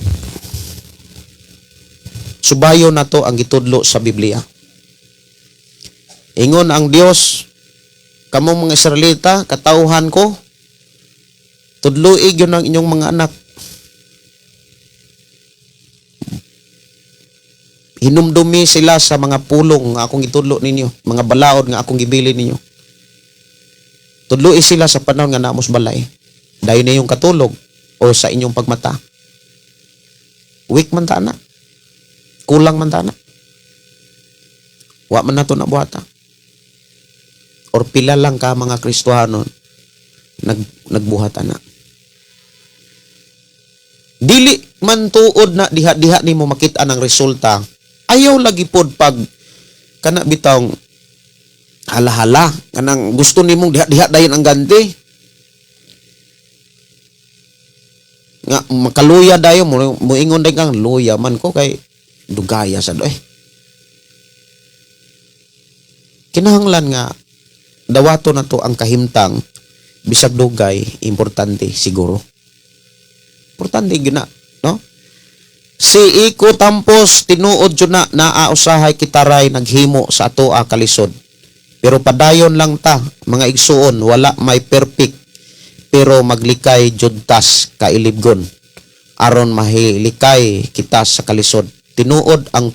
B: subayo na to ang gitudlo sa Biblia. Ingon ang Dios, kamong mga Israelita, katauhan ko, tudluig yun ang inyong mga anak. Hinumdumi sila sa mga pulong nga akong itudlo ninyo, mga balaod nga akong gibili ninyo. Tudloi sila sa panahon nga naamos balay. Dayon na yung katulog o sa inyong pagmata. Weak man ta na. Kulang man ta na. Wa man nato na buhata. Or pila lang ka mga Kristohanon nagbuhata na. Dili man tuod na diha-diha nimo makita ang resulta. Ayaw lagi pod pag kana bitawng hala-hala kanang gusto nimong diha-diha dayon ang ganti nga makaluya dayon mo ingon day kang luya man ko kay dugaya sa doy. Kinahanglan nga dawato na to ang kahimtang bisag dugay importante siguro. Importante gyud na, no? Si Iko Tampos tinuod jud na naausahay kitaray naghimo sa ato kalisod. Pero padayon lang ta, mga igsuon, wala may perfect, pero maglikay judtas kailibgon. Aron mahilikay kita sa kalisod. Tinuod ang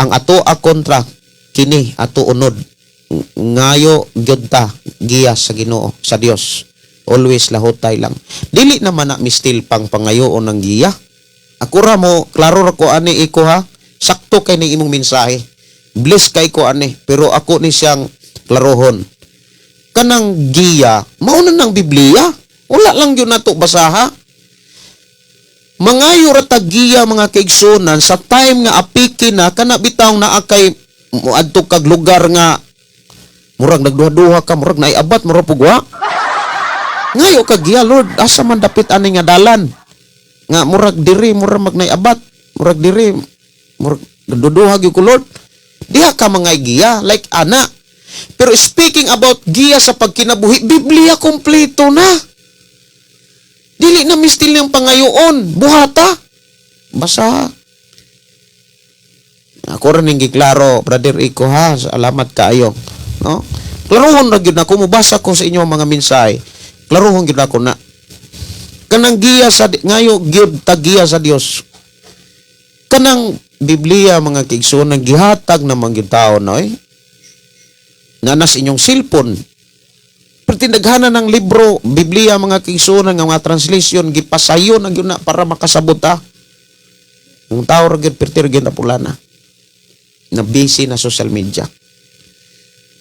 B: atoa kontra, kini ato unod. Ngayo judta, giya sa Ginoo, sa Dios. Always lahotay lang. Dili naman na mistil pang pangayoon ng giya. Ako ra mo, klaro ra ko ani iko ha, sakto kay ning imong mensahe. Bless kay ko ani, pero ako ni siyang klarohon. Kanang giya, mauna ng Biblia. Wala lang yun nato basaha. Mangayo rata giya mga kaigsunan sa time nga apiki na kana bitawng naa kay muadto kag lugar nga murag nagduha-duha ka, murag naiabat, murag pugwa. Ngayo kag giya, Lord, asa man dapit ani nga dalan? nga murag diri murag magnay-abat, murag diri murag duduhag yung kulod. Diha ka mga giya like ana. Pero speaking about giya sa pagkinabuhi, Biblia kompleto na. Dili na mistil niyang pangayoon, buhata. Basa. Ako rin yung giklaro, Brother Iko ha, salamat kaayo. No? Klarohon na gyud ako, mubasa ko sa inyo mga mensahe. Klarohon gyud ako na kanang giya sa ngayo gyud tagiya sa Dios. Kanang Biblia mga kaigsunan gihatag na mga tao noy. Nanas inyong cellphone. Pertindaghanan ng libro, Biblia mga kaigsunan nga mga translation gipasayon na gyud na para makasabot ta. Ang tao ra gyud pertir gyud na pulana. Na busy na social media.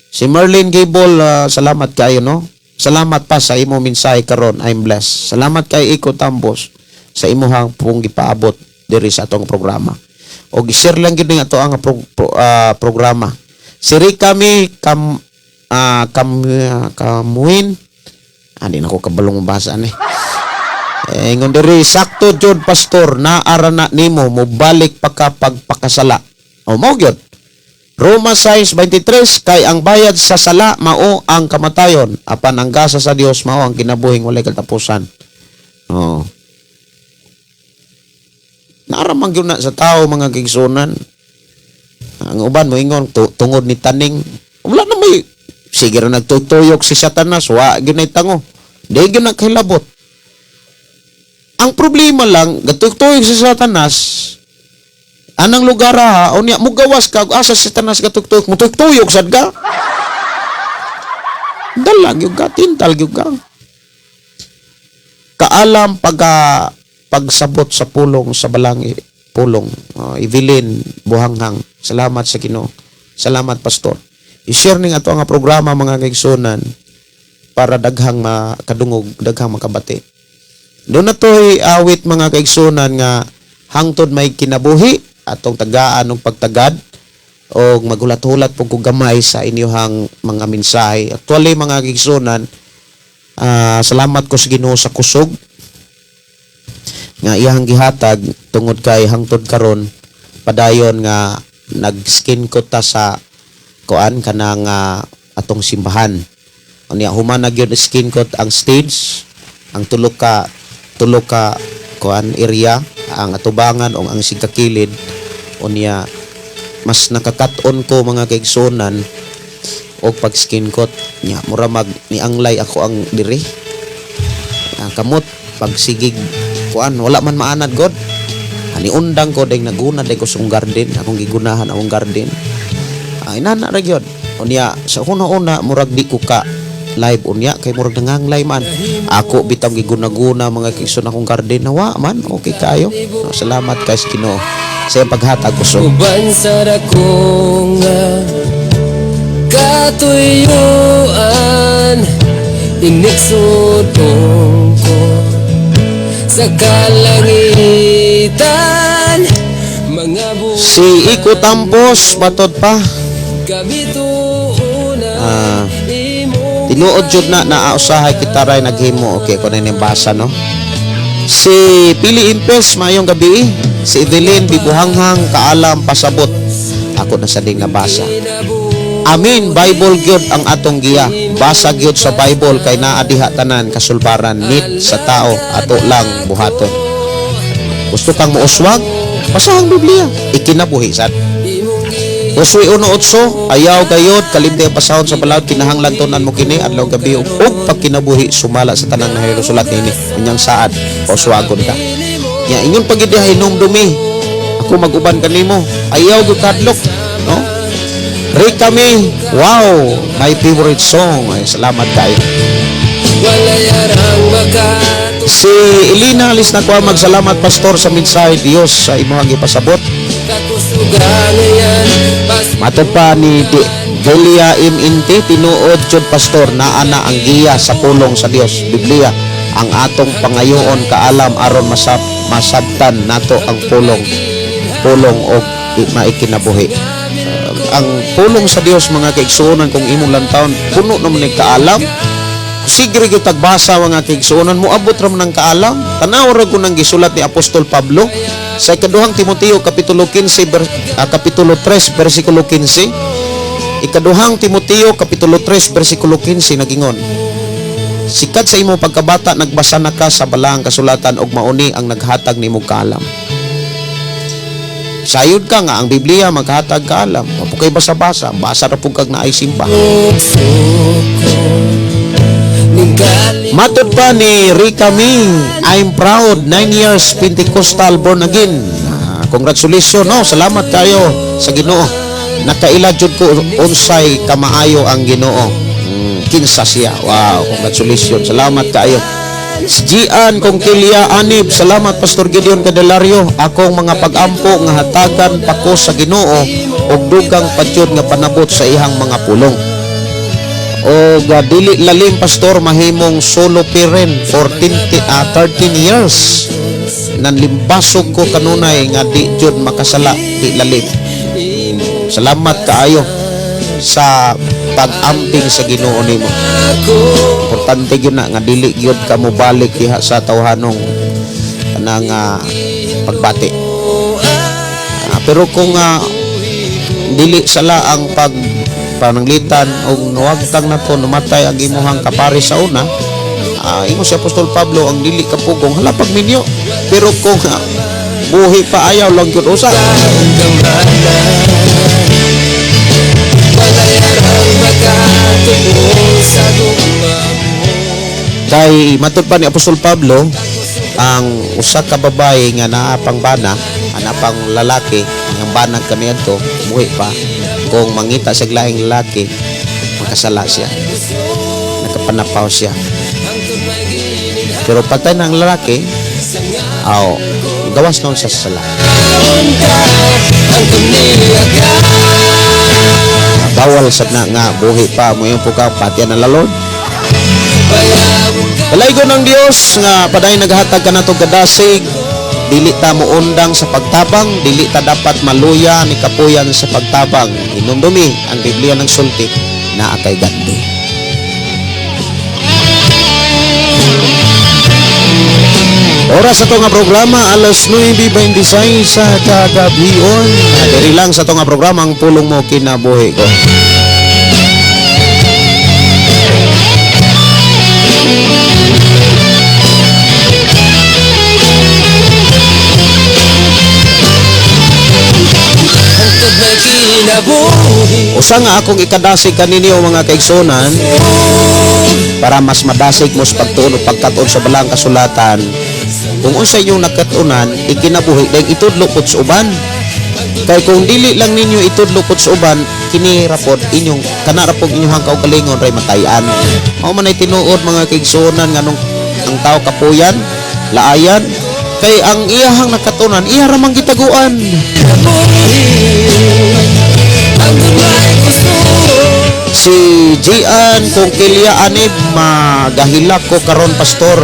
B: Si Merlin Gable, salamat kayo no. Salamat pa sa imo mensahe karon. I'm blessed. Salamat kay Iko Tambos sa imuhang pong gipaabot diri sa atong programa. O gi-share lang gyud ning ato ang programa. Si Rikami Kamuin. Di na ko kabalong mabasa ni. Ingon diri sakto jud pastor naara na nimo mobalik pa ka pagpakasala. O mao gyud. Roma 6:23 kay ang bayad sa sala mao ang kamatayon apan ang gasa sa Dios mao ang kinabuhing walay katapusan. Oh. Naramang gyud na sa tao mga kigsunan. Ang uban mo ingon tungod ni taning wala na may sige ra nagtutuyok si Satanas wa gyud nay tango. Di gyud nakahilabot. Ang problema lang gatutuyok si Satanas anang lugar ha, o niya, mugawas ka, asa si Satanas katuktok, mutuktuyok sad ka. Dalag yung ka, tintal yung ka. Kaalam pagsabot sa pulong, sa balangi, pulong, Evelyn, Buhanghang, salamat sa Ginoo. Salamat, Pastor. I-share ning ato nga programa mga kaigsunan para daghang makadungog, daghang makabati. Doon na to'y awit mga kaigsunan nga hangtod may kinabuhi, atong tagaan ng pagtagad o magulat-hulat po kung gamay sa inyohang mga mensahe. Actually, mga kigsunan, salamat ko sa Ginoo sa kusog nga iyang gihatag tungod kay hangtod karon padayon nga nag-skin ko ta sa kuan kanang atong simbahan. Unya human na gyud skin coat ang stage, ang tulo ka kuan area, ang atubangan o ang sigkakilid. Unya mas nakakat-on ko mga kaigsunan og pag skin coat nya mura mag nianglay ako ang diri. Kamot pag sigig kuan wala man maanad god. Ani undang ko ding naguna ding ko sa garden, akong gigunahan akong garden. Inana ra gyud. Unya sa una-una murag di ko ka live unya kay murag nanganglay man. Ako bitang giguna-guna mga kaigsunan akong garden nawa man okay kayo. Salamat kay Ginoo sa iyang paghatag kusog.
D: Uban sa dakong katuyuan inigsudong ko sa kalangitan mga buwan
B: Si Iko Tampos batod pa. Tinuod jud na naausahay kita ray naghimo. Okay ko na basa no. Si Pili Impes mayong gabi. Si Evelyn Bibuhanghang kaalam pasabot. Ako na sa ding nabasa. Amin, Bible gyud ang atong giya. Basa gyud sa Bible kay naa diha tanan kasulbaran nit sa tao ato lang buhaton. Gusto kang muuswag? Basa ang Biblia. Ikinabuhi sad. Usoy 1:8 ayaw gayod kalimti ang pasahon sa balawd kinahanglan tunan mo kini adlaw gabi ug pag kinabuhi sumala sa tanang nahirusulat nini unyang saad uswagon ka. Nya ingon pagid hinom dumi. Ako maguban kanimo. Ayaw gyud kadlok, no? Rikami, wow, my favorite song. Ay, salamat kayo.
D: walayarang makato
B: Si Elina alis na ko magsalamat pastor sa mensahe Dios sa imong gipasabot.
D: kakusugan ngayon
B: Matod pa ni Delia M. Inti, tinuod jud pastor naa na ang giya sa pulong sa Dios, Biblia. Ang atong pangayoon kaalam aron masabtan nato ang pulong og maikinabuhi. Ang pulong sa Dios mga kaigsuonan kung imong lantawon puno naman ni kaalam, Sigre gyud tagbasa mga kaigsuonan mo abot ra man ng kaalam. Tanaw ra ko nang gisulat ni Apostol Pablo sa ikaduhang Timoteo kapitulo 3 bersikulo 15. Ikaduhang Timoteo kapitulo 3 bersikulo 15 nagingon. Sikat sa imo pagkabata nagbasa na ka sa balaang kasulatan og mauni ang naghatag nimo kaalam. Sayod ka nga ang Biblia maghatag kaalam. Wa po kay basa-basa, basa ra pug kag naay simba. Matod pa ni Rika Ming, I'm proud, 9 years Pentecostal born again. Congratulations, no? Salamat kayo sa Ginoo. Nakaila jud ko unsay kamaayo ang Ginoo. Kinsa siya. Wow, congratulations. Salamat kayo. Gian kong Kilya Anib, salamat Pastor Gideon Cadelario. Akong mga pag-ampo nga hatagan pa ko sa Ginoo og dugang patyod nga panabot sa ihang mga pulong. O dili lalim pastor mahimong solo parent for 13 years. Nanlimbasog ko kanunay nga di jud makasala di lalim. Salamat kaayo sa pag-amping sa Ginoo nimo. Importante gyud na nga dili gyud ka mo balik diha sa tawhanong kanang pagbati. Pero kung dili sala ang pananglitan og nuwagtang nato namatay ang imuhang kapari sa una, imo si Apostol Pablo ang dili kapugong hala pagminyo. Pero kung buhi pa ayaw lang gyud usa. Kay matud pa ni Apostol Pablo, ang usa ka babae nga naa pang bana, ana pang lalaki, ang banag kami adto, buhi pa. Kung mangita sa laing lalaki, makasala siya. Nakapanapaw siya. Pero patay ng lalaki, gawas na sa sala. Bawal sa na nga buhi pa mo yung puka patian ng lalod. Palaygo ng Dios nga paday naghatag ka nato gadasig. Dili ta mo undang sa pagtabang, dili ta dapat maluya ni kapuyan sa pagtabang. Inumdumi ang Biblia ng sulti na akay gandi. Oras sa to nga programa alas 9:26 sa kagabion. Diri lang sa to nga programa ang pulong mo kinabuhi ko. Usa nga akong ikadasig kaninyo mga kaigsonan para mas madasig mo sa pagtuon pagkatuon sa balang kasulatan. Kung unsa inyong nakatunan ikinabuhi dahil itudlo pod sa uban. Kay kung dili lang ninyo itudlo pod sa uban, kini rapod inyong kanarapog inyong kaugalingon ray matayan. Mao man ay tinuod mga kaigsonan nganong ang tao kapuyan, laayan kay ang iyahang nakatunan iya ra man gitaguan. Si Gian kung Kilya Anib magahilak ko karon pastor.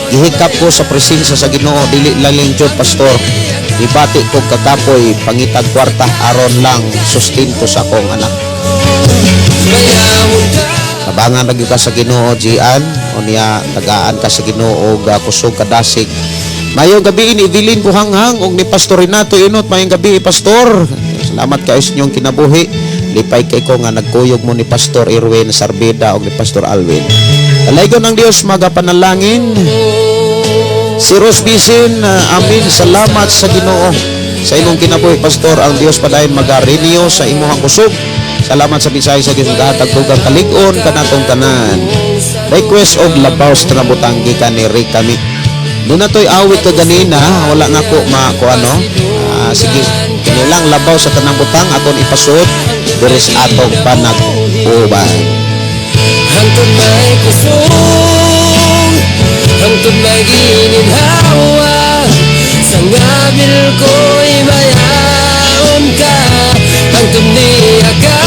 B: Gihikap ko sa presensya sa Ginoo dili laling jud pastor. Ibati ko kakapoy pangitag kwarta aron lang sustento sa akong anak. Tabangan lagi ka sa Ginoo Gian unya tagaan ka sa Ginoo og kusog kadasig. Mayong gabi ini Evelyn Buhanghang og ni Pastor Renato Inot mayong gabi pastor. Salamat kayo sa inyong kinabuhi. Lipay kay ko nga nagkuyog mo ni Pastor Irwin Sarbeda o ni Pastor Alwin. Alaygon ng Diyos magapanalangin. Si Rose Bisin, amin. Salamat sa Ginoo sa imong kinabuhi Pastor. Ang Diyos padayon magarinyo sa imong kusog. Salamat sa bisay sa Diyos gahatag tugang kalig-on kanatong tanan. Request og labaw sa trabutang gikan ni Rikami. Doon na to'y awit ka ganina, wala na ko sige, kanilang labaw sa tanang butang akong ipasuot diris atong panag-uban.
D: Hangtod may kusong, hangtod may gininhawa, sa ngabil ko'y mayaon ka, hangtod niya ka,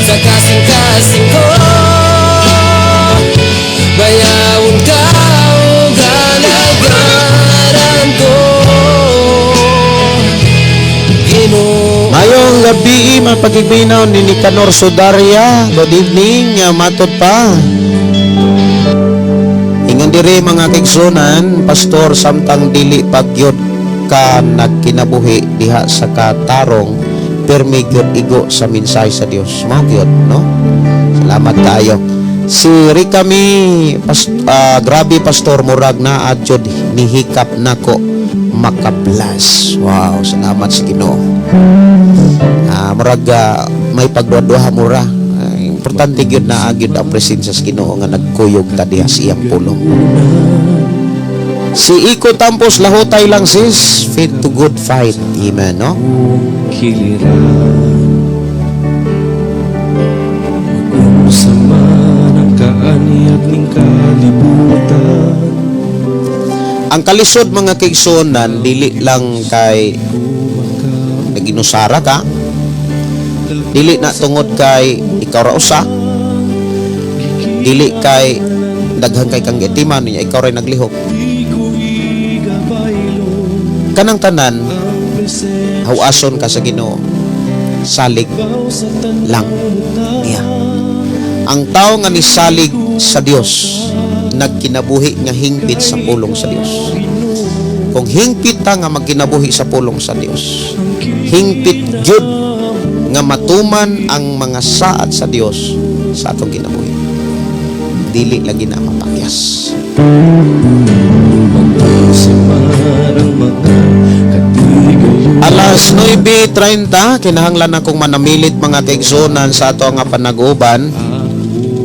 D: sa kasing-kasing ko, mayaon ka, o galagaran ko.
B: Mayong gabi Salamat pagigminaw ni Nicanor Sudaria. Good evening, matod pa. Ingon diri mga kaigsunan, pastor samtang dili pagyod ka nagkinabuhi diha sa katarong permi gyud igo sa mensahe sa Dios. Mao gyud, no? Salamat kayo. Si Ricami, grabe pastor, murag na adyod nihikap nako makablas. Wow, salamat sa Ginoo. Murag may pagduha mura. Importante gyud na agyud ang presensya sa Ginoo nga nagkuyog ta diha sa iyang pulong. Si Iko Tampos, lahutay lang sis, fit to good fight. Amen, no?
E: Sama ng kaaniyak ng kalibutan.
B: Ang kalisod mga kaigsunan, dili lang kay naginusara ka, dili na tungod kay ikaw ra usa, dili kay daghang kay kang itiman niya ikaw ray naglihok. Kanang tanan hawason ka sa Ginoo, salig lang niya. Ang tao nga nisalig sa Dios nagkinabuhi nga hingpit sa pulong sa Dios. Kung hingpit ta nga magkinabuhi sa pulong sa Dios, hingpit gyud nga matuman ang mga saad sa Dios sa atong kinabuhi. Dili lagi na mapakyas. Alas 9:30 kinahanglan akong manamilit mga kaigsunan sa ato nga panag-uban.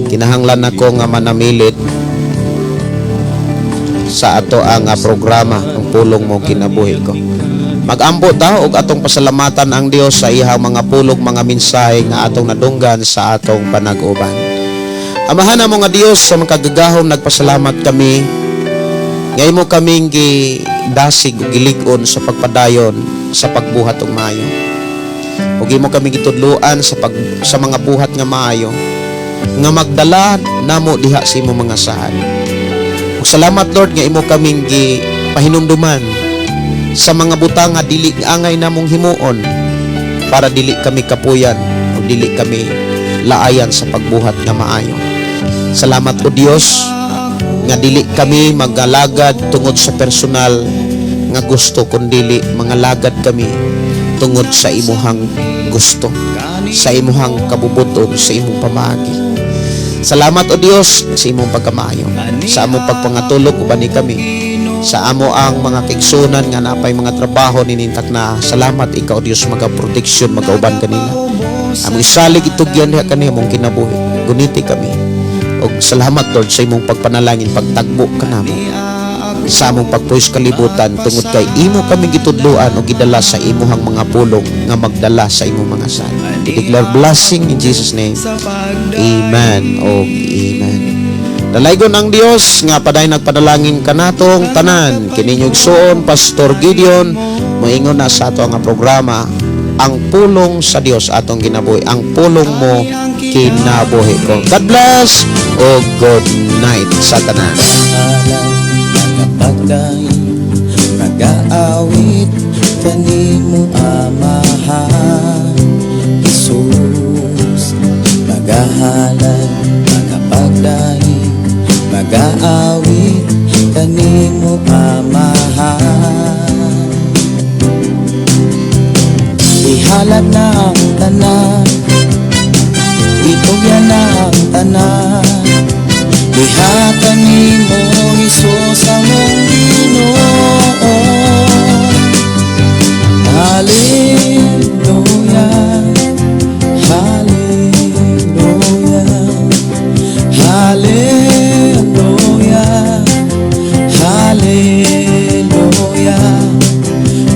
B: Kinahanglan ako nga manamilit sa ato ang programa ang pulong mo kinabuhi ko. Mag-ampo ta og atong pasalamatan ang Dios sa iyang mga pulong mga mensahe nga atong nadunggan sa atong panag-uban. Amahan na mo nga Dios, sa makagagahom nagpasalamat kami. Ngay mo kaming gidasig ug gilig-on sa pagpadayon sa pagbuhat og maayo. Ug imo kami gitudloan sa mga buhat nga maayo nga magdala namo diha sa imo mga saan. Ug salamat Lord nga imo kaming gipahinumduman sa mga butang nga dili angay namong himuon para dili kami kapuyan o dili kami laayan sa pagbuhat nga maayo. Salamat o Dios nga dili kami magalagad tungod sa personal nga gusto kundi mangalagad kami tungod sa imuhang gusto, sa imuhang kabubuton, sa imong pamaagi. Salamat o Dios sa imong pagkamaayo, sa among pagpangatulog ubani kami, sa amo ang mga kaigsunan nga napay mga trabaho ninintak na. Salamat ikaw Dios, magaproteksyon magauban kanila. Among isalig itugyan diha kaniya mong kinabuhi. Guniti kami. Og salamat Lord sa imong pagpanalangin, pagtagbo kanamo sa among pagpuys kalibutan tungod kay imo kami gitudloan o gidala sa imuhang mga pulong nga magdala sa imong mga san. We declare blessing in Jesus name. Amen o amen. Dalaygon ang Dios nga paday nagpanalangin kanatong tanan. Kininyog suon Pastor Gideon moingon na sa ato nga programa ang pulong sa Dios atong ginabuhi. Ang pulong mo kinabuhi ko. God bless o good night sa tanan.
A: Pagday nag-aawit kanimo amahan Jesus, magahalan magapagday mag-aawit kanimo amahan. Ihalad na ang tanan, itugyan na ang tanan, ihatan nimo Jesus ang mong Ginoo. Hallelujah, hallelujah, hallelujah, hallelujah,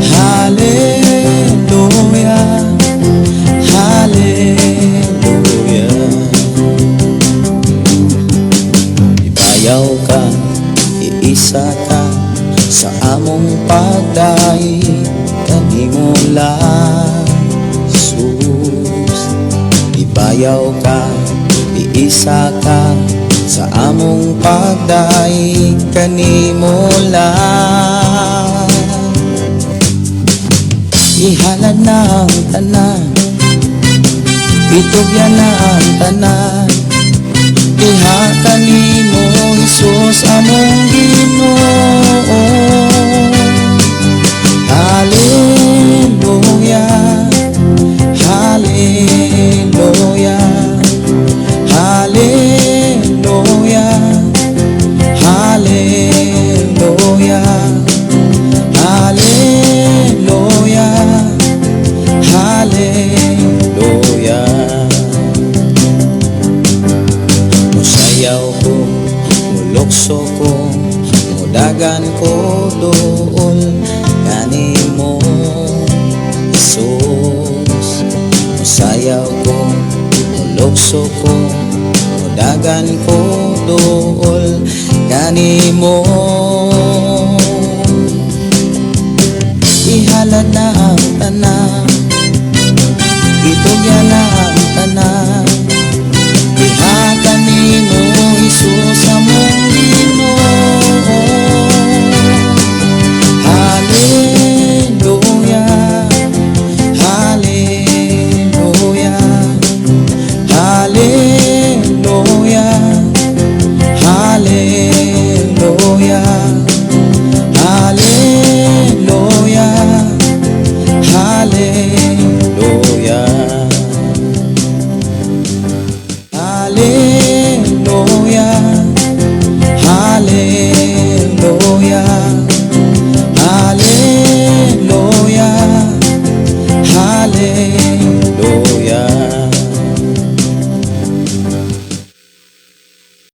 A: hallelujah, hallelujah. Ibayaw ka, iisa ka sa among pagdahi kanimo lang Jesus. Ibayaw ka, iisa ka sa among pagdahi kanimo lang. Ihalad na ang tanan, Bitugyan na ang tanan, diha kanimo Jesus among Ginoo. Hallelujah, hallelujah, hallelujah, hallelujah, hallelujah, hallelujah. Musayaw ko, mulukso ko, mudagan ko dool kanimo Jesus. Musayaw ko, mulukso ko, mudagan ko dool kanimo. Ihalad na ang tanan,